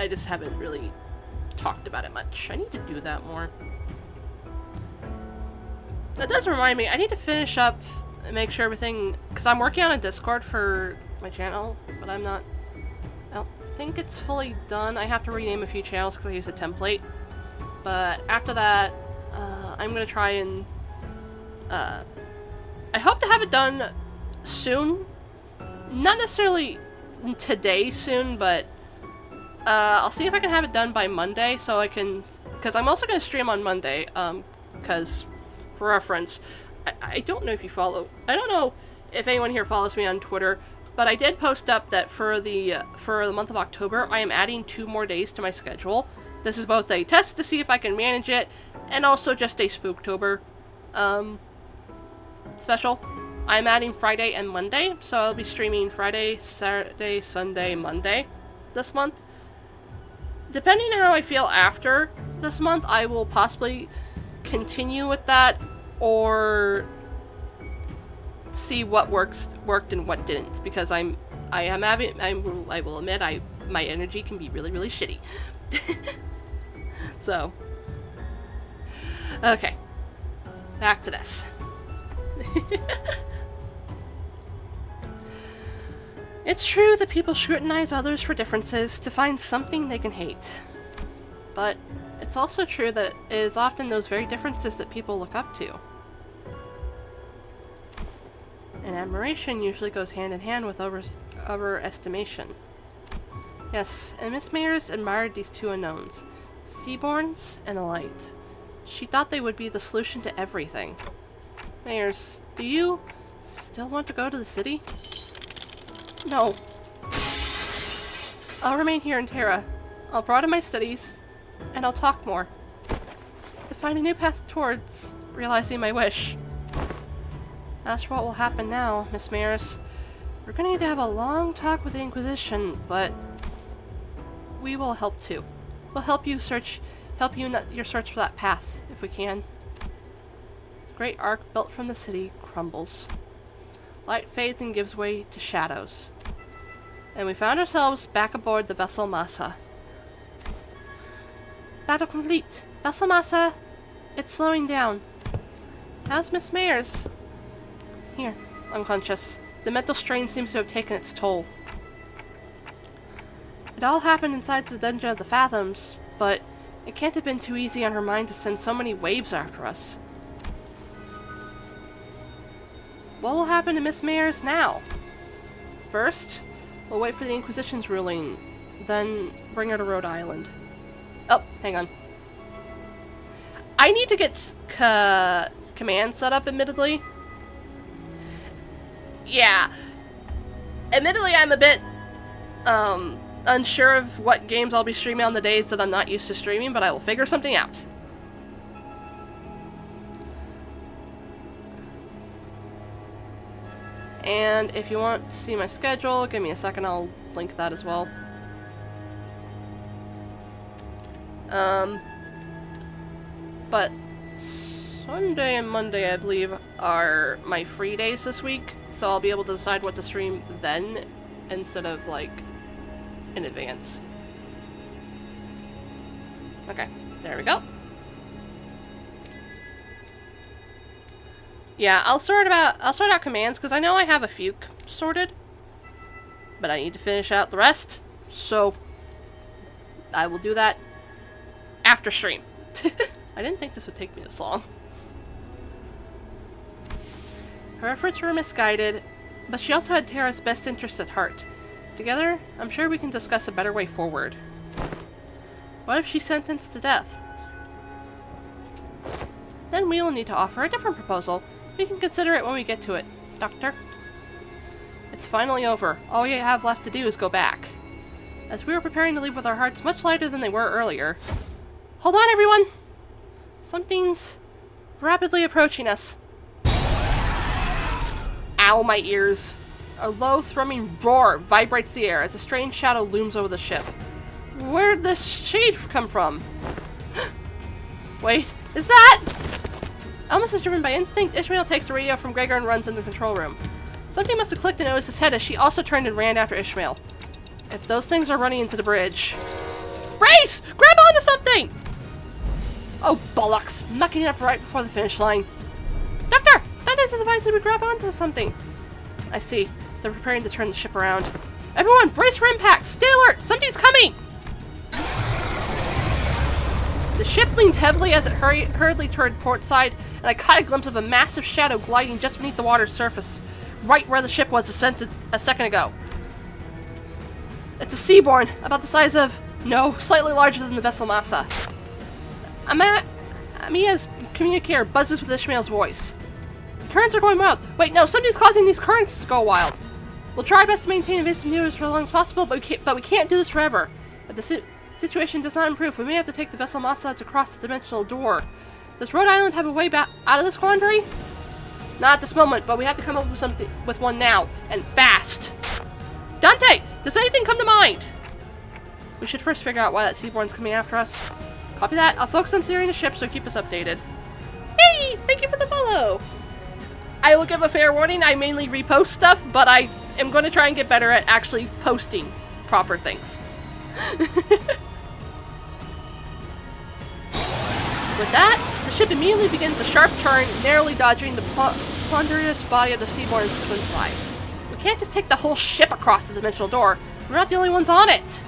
I just haven't really talked about it much. I need to do that more. That does remind me, I need to finish up and make sure everything... Because I'm working on a Discord for my channel, but I don't think it's fully done. I have to rename a few channels because I used a template. But after that, I'm going to try and... I hope to have it done soon. Not necessarily today soon, but... I'll see if I can have it done by Monday, so I can... Because I'm also going to stream on Monday, because, for reference, I don't know if you follow... I don't know if anyone here follows me on Twitter, but I did post up that for the month of October, I am adding 2 more days to my schedule. This is both a test to see if I can manage it, and also just a Spooktober, special. I'm adding Friday and Monday, so I'll be streaming Friday, Saturday, Sunday, Monday this month. Depending on how I feel after this month, I will possibly continue with that, or see what worked and what didn't, because I will admit my energy can be really, really shitty. So, okay, back to this. It's true that people scrutinize others for differences to find something they can hate. But it's also true that it is often those very differences that people look up to. And admiration usually goes hand in hand with overestimation. Yes, and Miss Mayers admired these two unknowns, Seaborns and a light. She thought they would be the solution to everything. Mayers, do you still want to go to the city? No. I'll remain here in Terra. I'll broaden my studies, and I'll talk more. To find a new path towards realizing my wish. As for what will happen now, Miss Mayers, we're gonna need to have a long talk with the Inquisition, but we will help too. We'll help you in your search for that path, if we can. The great arc built from the city crumbles. Light fades and gives way to shadows. And we found ourselves back aboard the vessel Massa. Battle complete. Vessel Massa, it's slowing down. How's Miss Mayers? Here, unconscious. The mental strain seems to have taken its toll. It all happened inside the dungeon of the Fathoms, but it can't have been too easy on her mind to send so many waves after us. What will happen to Miss Mayers now? First, we'll wait for the Inquisition's ruling, then bring her to Rhode Island. Oh, hang on. I need to get command set up, admittedly. Yeah. Admittedly, I'm a bit, unsure of what games I'll be streaming on the days that I'm not used to streaming, but I will figure something out. And if you want to see my schedule, give me a second, I'll link that as well. But Sunday and Monday, I believe, are my free days this week, so I'll be able to decide what to stream then, instead of, like, in advance. Okay, there we go. Yeah, I'll sort out commands, because I know I have a few sorted, but I need to finish out the rest, so I will do that after stream. I didn't think this would take me this long. Her efforts were misguided, but she also had Terra's best interests at heart. Together, I'm sure we can discuss a better way forward. What if she's sentenced to death? Then we'll need to offer a different proposal. We can consider it when we get to it, Doctor. It's finally over. All we have left to do is go back. As we were preparing to leave with our hearts much lighter than they were earlier. Hold on, everyone! Something's rapidly approaching us. Ow, my ears. A low, thrumming roar vibrates the air as a strange shadow looms over the ship. Where'd this shade come from? Wait, is that? Almost as driven by instinct, Ishmael takes the radio from Gregor and runs into the control room. Something must have clicked in Otis's head as she also turned and ran after Ishmael. If those things are running into the bridge... Race! Grab onto something! Oh, bollocks. Mucking it up right before the finish line. Doctor! That is advice that we grab onto something. I see. They're preparing to turn the ship around. Everyone, brace for impact! Stay alert! Something's coming! The ship leaned heavily as it hurriedly toward port side, and I caught a glimpse of a massive shadow gliding just beneath the water's surface, right where the ship was a second ago. It's a Seaborn, about the size of... no, slightly larger than the vessel Massa. Amiya's communicator buzzes with Ishmael's voice. The currents are going wild. Wait, no, something's causing these currents to go wild. We'll try our best to maintain invasive news for as long as possible, but we can't do this forever. If the situation does not improve, we may have to take the vessel Massa to cross the dimensional door. Does Rhode Island have a way back out of this quandary? Not at this moment, but we have to come up with one now, and fast. Dante, does anything come to mind? We should first figure out why that Seaborn's coming after us. Copy that. I'll focus on steering the ship, so keep us updated. Hey, thank you for the follow. I will give a fair warning. I mainly repost stuff, but I am going to try and get better at actually posting proper things. With that, the ship immediately begins a sharp turn, narrowly dodging the ponderous body of the Seaborn as it swims by. We can't just take the whole ship across the dimensional door. We're not the only ones on it.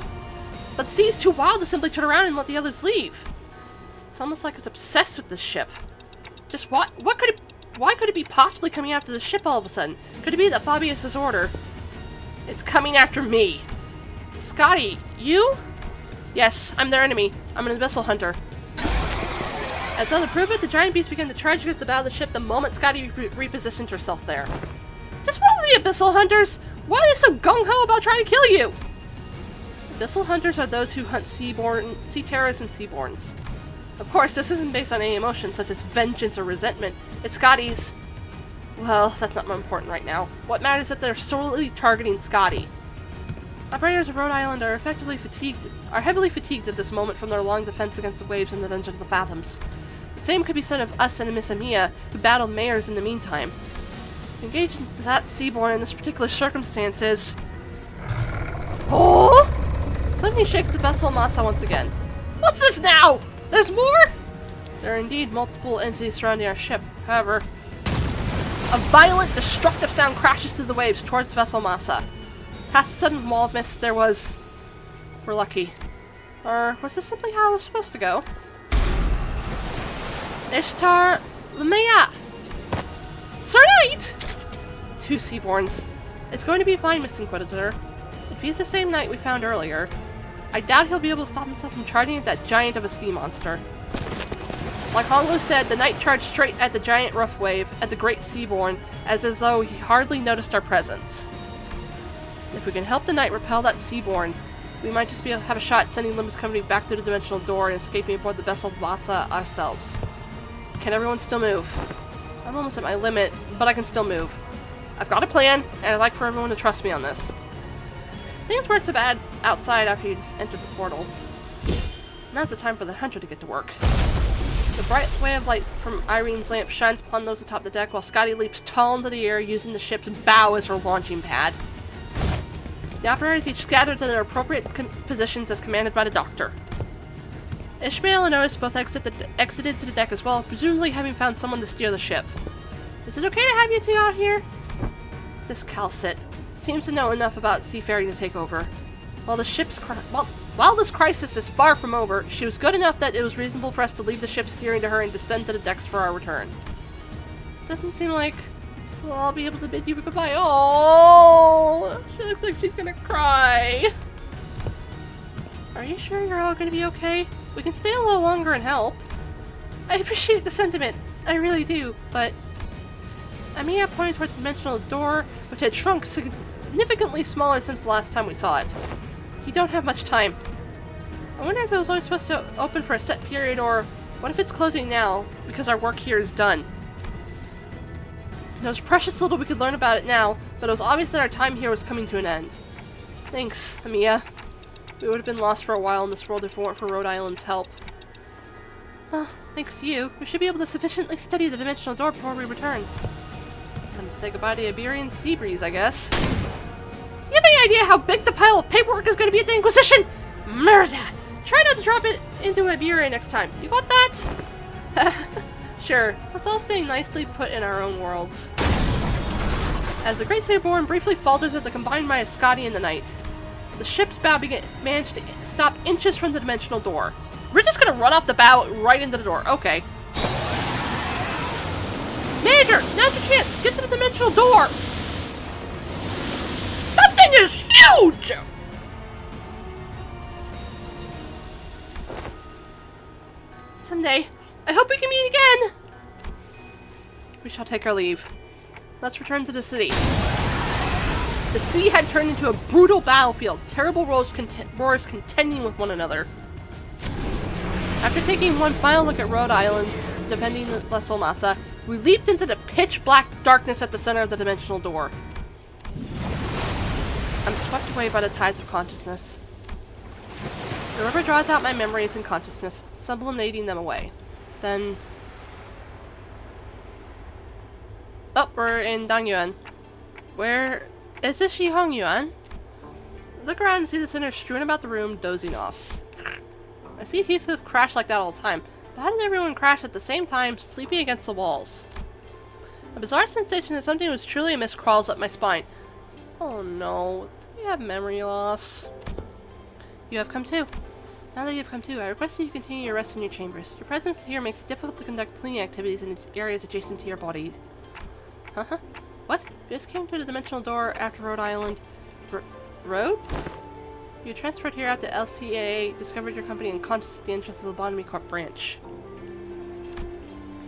But the sea's too wild to simply turn around and let the others leave. It's almost like it's obsessed with this ship. Just why could it be possibly coming after the ship all of a sudden? Could it be that Fabius's order? It's coming after me. Scotty, you? Yes, I'm their enemy. I'm an abyssal hunter. As though to prove it, the giant beast began to charge against the bow of the ship the moment Scotty repositioned herself there. Just one of the abyssal hunters? Why are they so gung-ho about trying to kill you? Abyssal hunters are those who hunt sea terrors and seaborns. Of course, this isn't based on any emotion such as vengeance or resentment. It's Scotty's... Well, that's not more important right now. What matters is that they're solely targeting Scotty. Operators of Rhode Island are heavily fatigued at this moment from their long defense against the waves in the Dungeon of the Fathoms. The same could be said of us and Miss Amiya, who battled mayors in the meantime. Engaged in that seaborn in this particular circumstance is... Oh! Suddenly shakes the vessel Masa once again. What's this now? There's more? There are indeed multiple entities surrounding our ship. However, a violent, destructive sound crashes through the waves towards vessel Masa. Past a sudden wall of mist, there was... We're lucky. Or was this simply how it was supposed to go? Ishtar... Lamea! Sir Knight! Two Seaborns. It's going to be fine, Miss Inquisitor. If he's the same knight we found earlier, I doubt he'll be able to stop himself from charging at that giant of a sea monster. Like Honglu said, the knight charged straight at the giant rough wave, at the great Seaborn, as though he hardly noticed our presence. If we can help the knight repel that Seaborn, we might just be able to have a shot at sending Limbus Company back through the dimensional door and escaping aboard the vessel Masa ourselves. Can everyone still move? I'm almost at my limit, but I can still move. I've got a plan, and I'd like for everyone to trust me on this. Things weren't so bad outside after you'd entered the portal. Now's the time for the hunter to get to work. The bright ray of light from Irene's lamp shines upon those atop the deck while Scotty leaps tall into the air using the ship's bow as her launching pad. The operators each scattered to their appropriate positions as commanded by the doctor. Ishmael and Otis both exited to the deck as well, presumably having found someone to steer the ship. Is it okay to have you two out here? This Calcit seems to know enough about seafaring to take over. While this crisis is far from over, she was good enough that it was reasonable for us to leave the ship steering to her and descend to the decks for our return. Doesn't seem like I'll be able to bid you goodbye. Oh, she looks like she's gonna cry. Are you sure you're all gonna be okay? We can stay a little longer and help. I appreciate the sentiment, I really do, but... Amiya pointed towards the dimensional door, which had shrunk significantly smaller since the last time we saw it. You don't have much time. I wonder if it was only supposed to open for a set period, or what if it's closing now, because our work here is done. There was precious little we could learn about it now, but it was obvious that our time here was coming to an end. Thanks, Amiya. We would have been lost for a while in this world if it weren't for Rhode Island's help. Well, thanks to you, we should be able to sufficiently study the dimensional door before we return. Time to say goodbye to Iberian sea breeze, I guess. Do you have any idea how big the pile of paperwork is going to be at the Inquisition? Mirza! Try not to drop it into Iberia next time. You got that? Sure, let's all stay nicely put in our own worlds. As the Great Seaborn briefly falters at the combined might of Scotty and the Knight, the ship's bow managed to stop inches from the dimensional door. We're just gonna run off the bow right into the door. Okay. Major, now's your chance. Get to the dimensional door. That thing is huge! Someday, I hope we can meet again! We shall take our leave. Let's return to the city. The sea had turned into a brutal battlefield, terrible roars contending with one another. After taking one final look at Rhode Island, defending the vessel Masa, we leaped into the pitch-black darkness at the center of the dimensional door. I'm swept away by the tides of consciousness. The river draws out my memories and consciousness, sublimating them away. Then... Oh, we're in Dangyuan. Where... Is this Yihongyuan? Look around and see the sinner strewn about the room, dozing off. I see Heathcliff crash like that all the time, but how did everyone crash at the same time, sleeping against the walls? A bizarre sensation that something was truly amiss crawls up my spine. Oh no, do you have memory loss? You have come to. Now that you have come to, I request that you continue your rest in your chambers. Your presence here makes it difficult to conduct cleaning activities in areas adjacent to your body. Huh? What? You just came through the dimensional door after Rhode Island. Roads? You transferred here after LCAA discovered your company unconscious at the entrance of the Lobotomy Corp branch.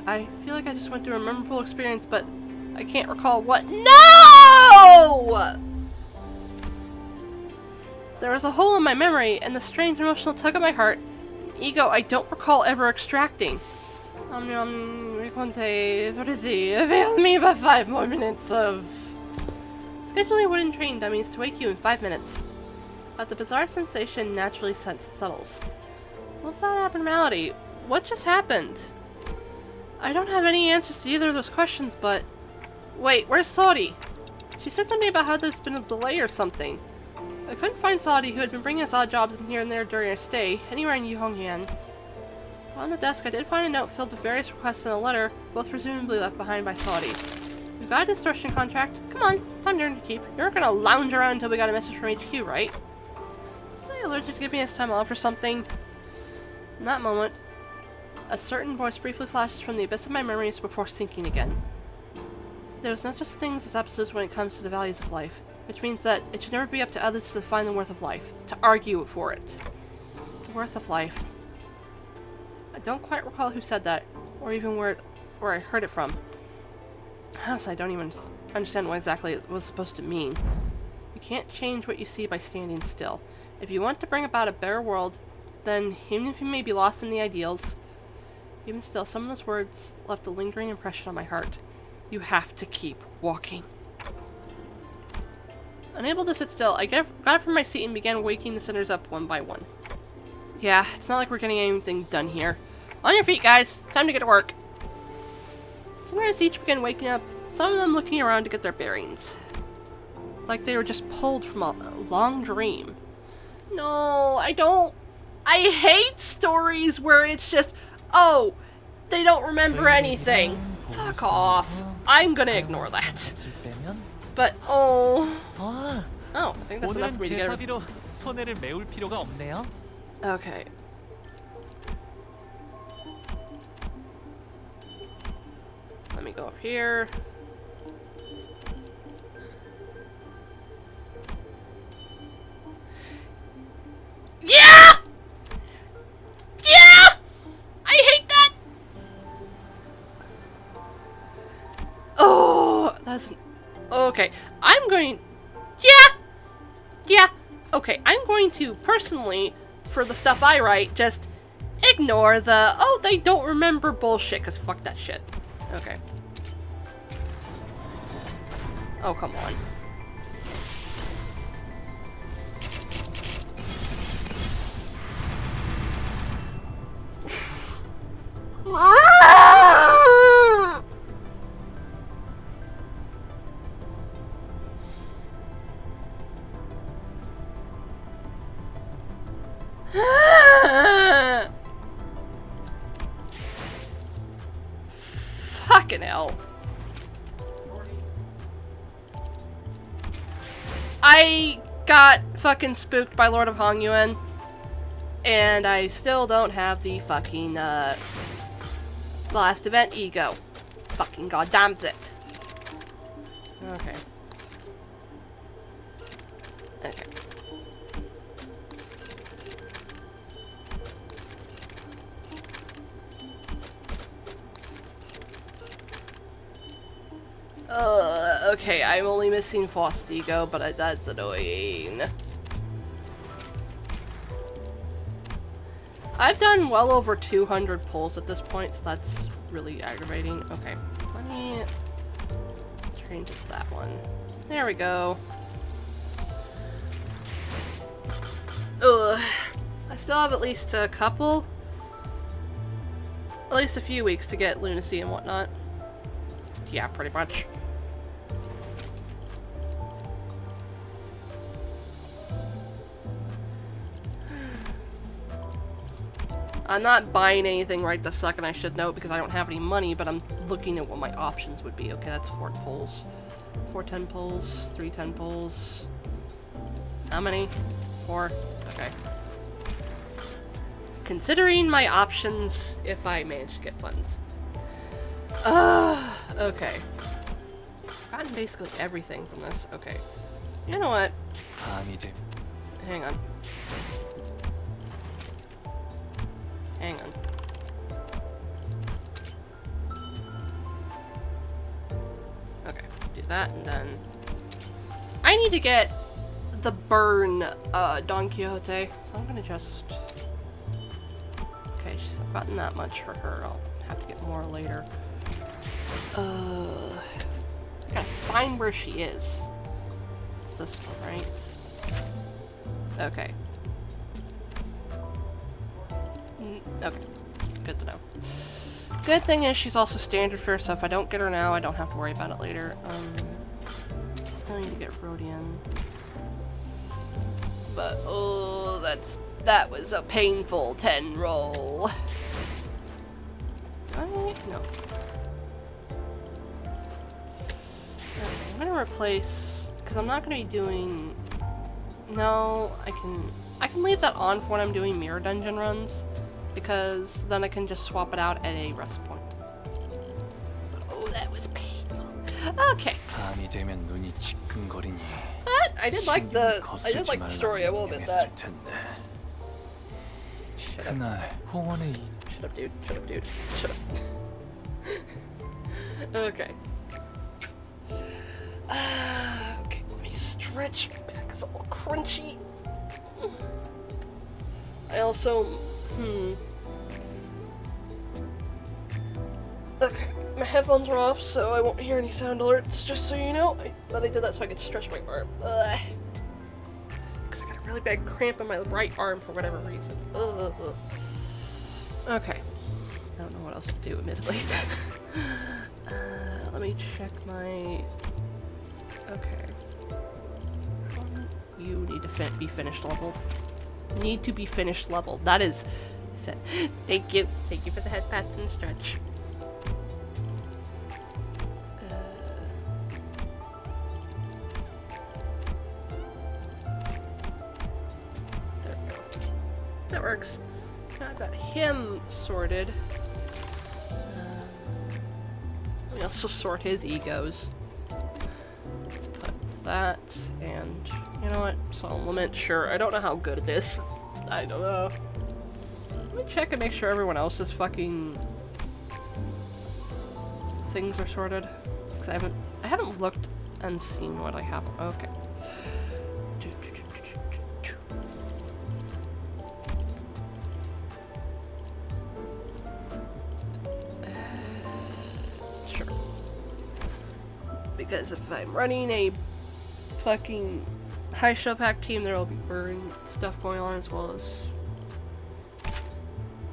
I feel like I just went through a memorable experience, but I can't recall what— No! There was a hole in my memory, and the strange emotional tug at my heart, ego I don't recall ever extracting. Avail me but 5 more minutes of— Scheduling wooden train dummies to wake you in 5 minutes. But the bizarre sensation naturally settles. What's that abnormality? What just happened? I don't have any answers to either of those questions, but— Wait, where's Saudi? She said something about how there's been a delay or something. I couldn't find Saudi, who had been bringing us odd jobs in here and there during our stay, anywhere in Yuhongyan. On the desk, I did find a note filled with various requests and a letter, both presumably left behind by Saudi. We got a distortion contract. Come on, time to earn your keep. You're not gonna lounge around until we got a message from HQ, right? Are they allergic to give me this time off or something? In that moment, a certain voice briefly flashes from the abyss of my memories before sinking again. There's not just things as absolutes when it comes to the values of life, which means that it should never be up to others to define the worth of life, to argue for it. The worth of life. I don't quite recall who said that, or even where I heard it from. Honestly, I don't even understand what exactly it was supposed to mean. You can't change what you see by standing still. If you want to bring about a better world, then even if you may be lost in the ideals, even still, some of those words left a lingering impression on my heart. You have to keep walking. Unable to sit still, I got up from my seat and began waking the sinners up one by one. Yeah, it's not like we're getting anything done here. On your feet, guys! Time to get to work! The sinners each began waking up, some of them looking around to get their bearings. Like they were just pulled from a long dream. No, I don't— I hate stories where it's just— oh, they don't remember anything. Fuck off. I'm gonna ignore that. But, oh, I think that's enough for me to get— 제사비로 손해를 메울 필요가 없네요. Okay. Let me go up here. Yeah! Yeah! I hate that! Oh, that's— okay. I'm going— Yeah! Okay, I'm going to personally, for the stuff I write, just ignore the— oh, they don't remember bullshit, because fuck that shit. Okay. Oh, come on. Fucking hell. I got fucking spooked by Lord of Hongyuan, and I still don't have the fucking, last event ego. Fucking goddamns it. Okay. Okay. Okay, I'm only missing Faust ego, but that's annoying. I've done well over 200 pulls at this point, so that's really aggravating. Okay, let me change it to that one. There we go. Ugh. I still have at least a couple, at least a few weeks to get lunacy and whatnot. Yeah, pretty much. I'm not buying anything right this second, I should note, because I don't have any money, but I'm looking at what my options would be. Okay, that's 4 poles. 4 10 poles, 3 10 poles. How many? 4? Okay. Considering my options if I manage to get funds. Okay. Gotten basically everything from this. Okay. You know what? Hang on. Hang on. Okay, do that, and then I need to get the burn Don Quixote, so I'm gonna just... Okay, she's gotten that much for her. I'll have to get more later. I gotta find where she is. It's this one, right? Okay. Okay. Good to know. Good thing is she's also standard fare, so if I don't get her now, I don't have to worry about it later. I need to get Rhodian. But, oh, that was a painful 10 roll. Do I? No. Okay, I'm gonna replace, because I'm not gonna be doing, no, I can leave that on for when I'm doing mirror dungeon runs, because then I can just swap it out at a rest point. Oh, that was painful. Okay. But I did like the story, I will admit that. Shut up. Shut up, dude. Shut up, dude. Shut up. Okay. Okay, let me stretch. My back is all crunchy. I also... Okay, my headphones are off, so I won't hear any sound alerts, just so you know. But I did that so I could stretch my arm. Because I got a really bad cramp in my right arm for whatever reason. Okay. I don't know what else to do, admittedly. Let me check my... Okay. You need to be finished level. Need to be finished level. That is... Thank you. Thank you for the head pats and stretch. There we go. That works. I've got him sorted. Let me also sort his egos. Let's put that, and you know what? Solemn Lament, sure. I don't know how good it is. I don't know. Let me check and make sure everyone else's fucking things are sorted. Because I haven't looked and seen what I have. Okay. Sure. Because if I'm running a fucking high shell pack team, there will be burn stuff going on as well as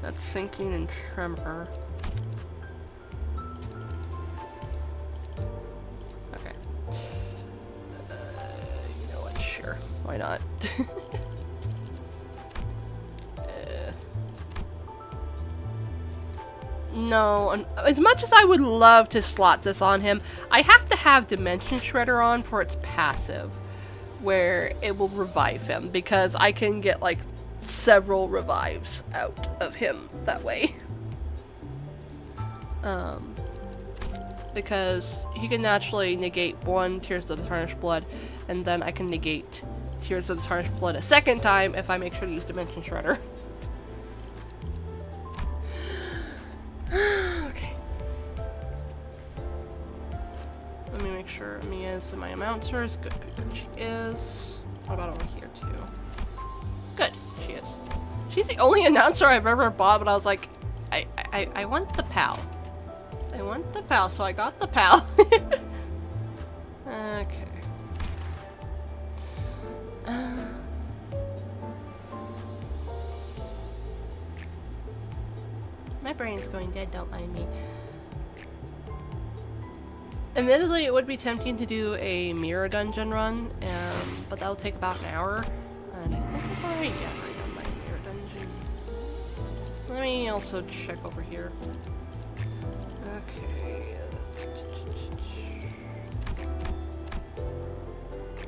that's sinking and tremor. Okay. You know what? Sure. Why not? No, as much as I would love to slot this on him, I have to have Dimension Shredder on for its passive, where it will revive him, because I can get like several revives out of him that way. Because he can naturally negate 1 Tears of the Tarnished Blood, and then I can negate Tears of the Tarnished Blood a second time if I make sure to use Dimension Shredder. Okay. Let me make sure Mia's in my announcers. Good, good, good. She is. What about over here, too? Good, she is. She's the only announcer I've ever bought, but I was like, I want the PAL. I want the PAL, so I got the PAL. Okay. My brain's going dead, don't mind me. Admittedly, it would be tempting to do a mirror dungeon run, but that'll take about an hour. And I think I've already done my mirror dungeon. let me also check over here. Okay.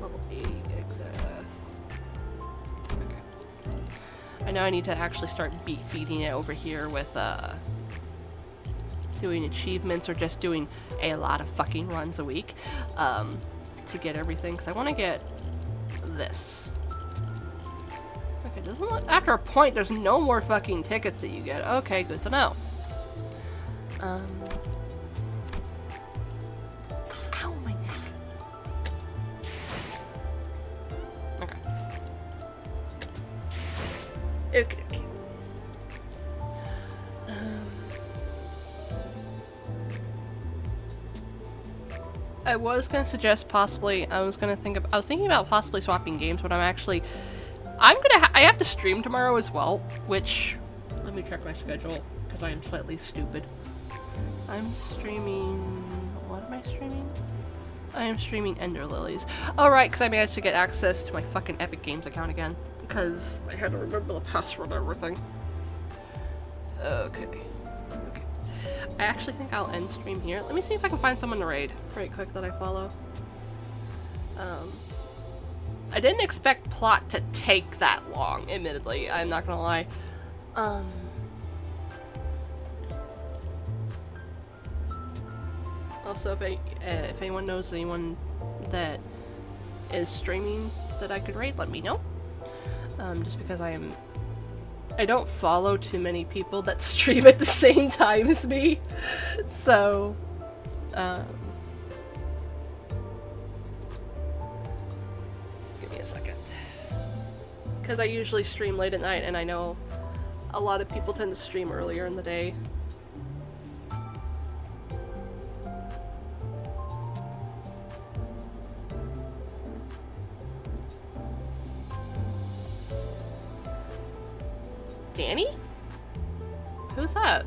Level 8 excess. Okay. I know I need to actually start feeding it over here with doing achievements or just doing a lot of fucking runs a week to get everything, because I want to get this. Okay, doesn't look, after a point there's no more fucking tickets that you get. Okay, good to know. Ow, my neck. Okay. Okay. I was gonna suggest possibly, I was thinking about possibly swapping games, but I have to stream tomorrow as well, which, let me check my schedule, because I am slightly stupid. I'm streaming, what am I streaming? I am streaming Ender Lilies. Oh right, because I managed to get access to my fucking Epic Games account again, because I had to remember the password and everything. Okay. I actually think I'll end stream here. Let me see if I can find someone to raid right quick that I follow. I didn't expect plot to take that long, admittedly. I'm not gonna lie. Also, if anyone knows anyone that is streaming that I could raid, let me know. Just because I don't follow too many people that stream at the same time as me, so give me a second, because I usually stream late at night and I know a lot of people tend to stream earlier in the day. Danny? Who's that?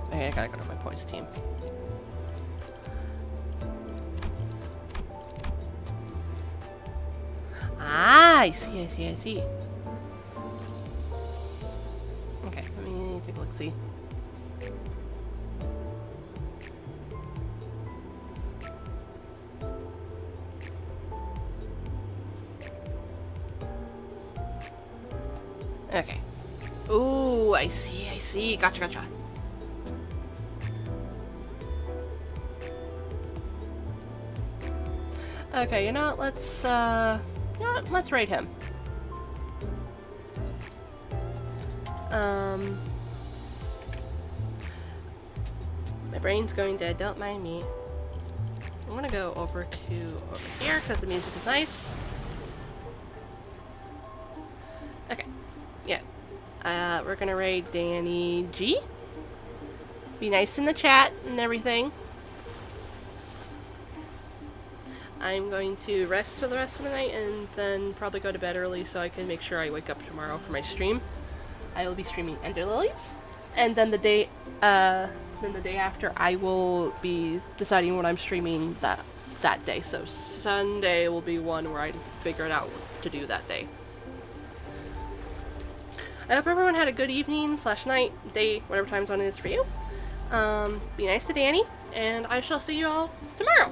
Okay, I gotta go to my points team. Ah, I see. Okay, let me take a look-see. Okay. Ooh, I see. Gotcha. Okay, you know what, let's raid him. My brain's going dead, don't mind me. I'm gonna go over here because the music is nice. Okay, yeah. We're gonna raid Danny G. Be nice in the chat and everything. I'm going to rest for the rest of the night and then probably go to bed early so I can make sure I wake up tomorrow for my stream. I will be streaming Ender Lilies, and then the day after I will be deciding what I'm streaming that day. So Sunday will be one where I figure it out what to do that day. I hope everyone had a good evening / night, day, whatever time zone it is for you. Be nice to Danny, and I shall see you all tomorrow.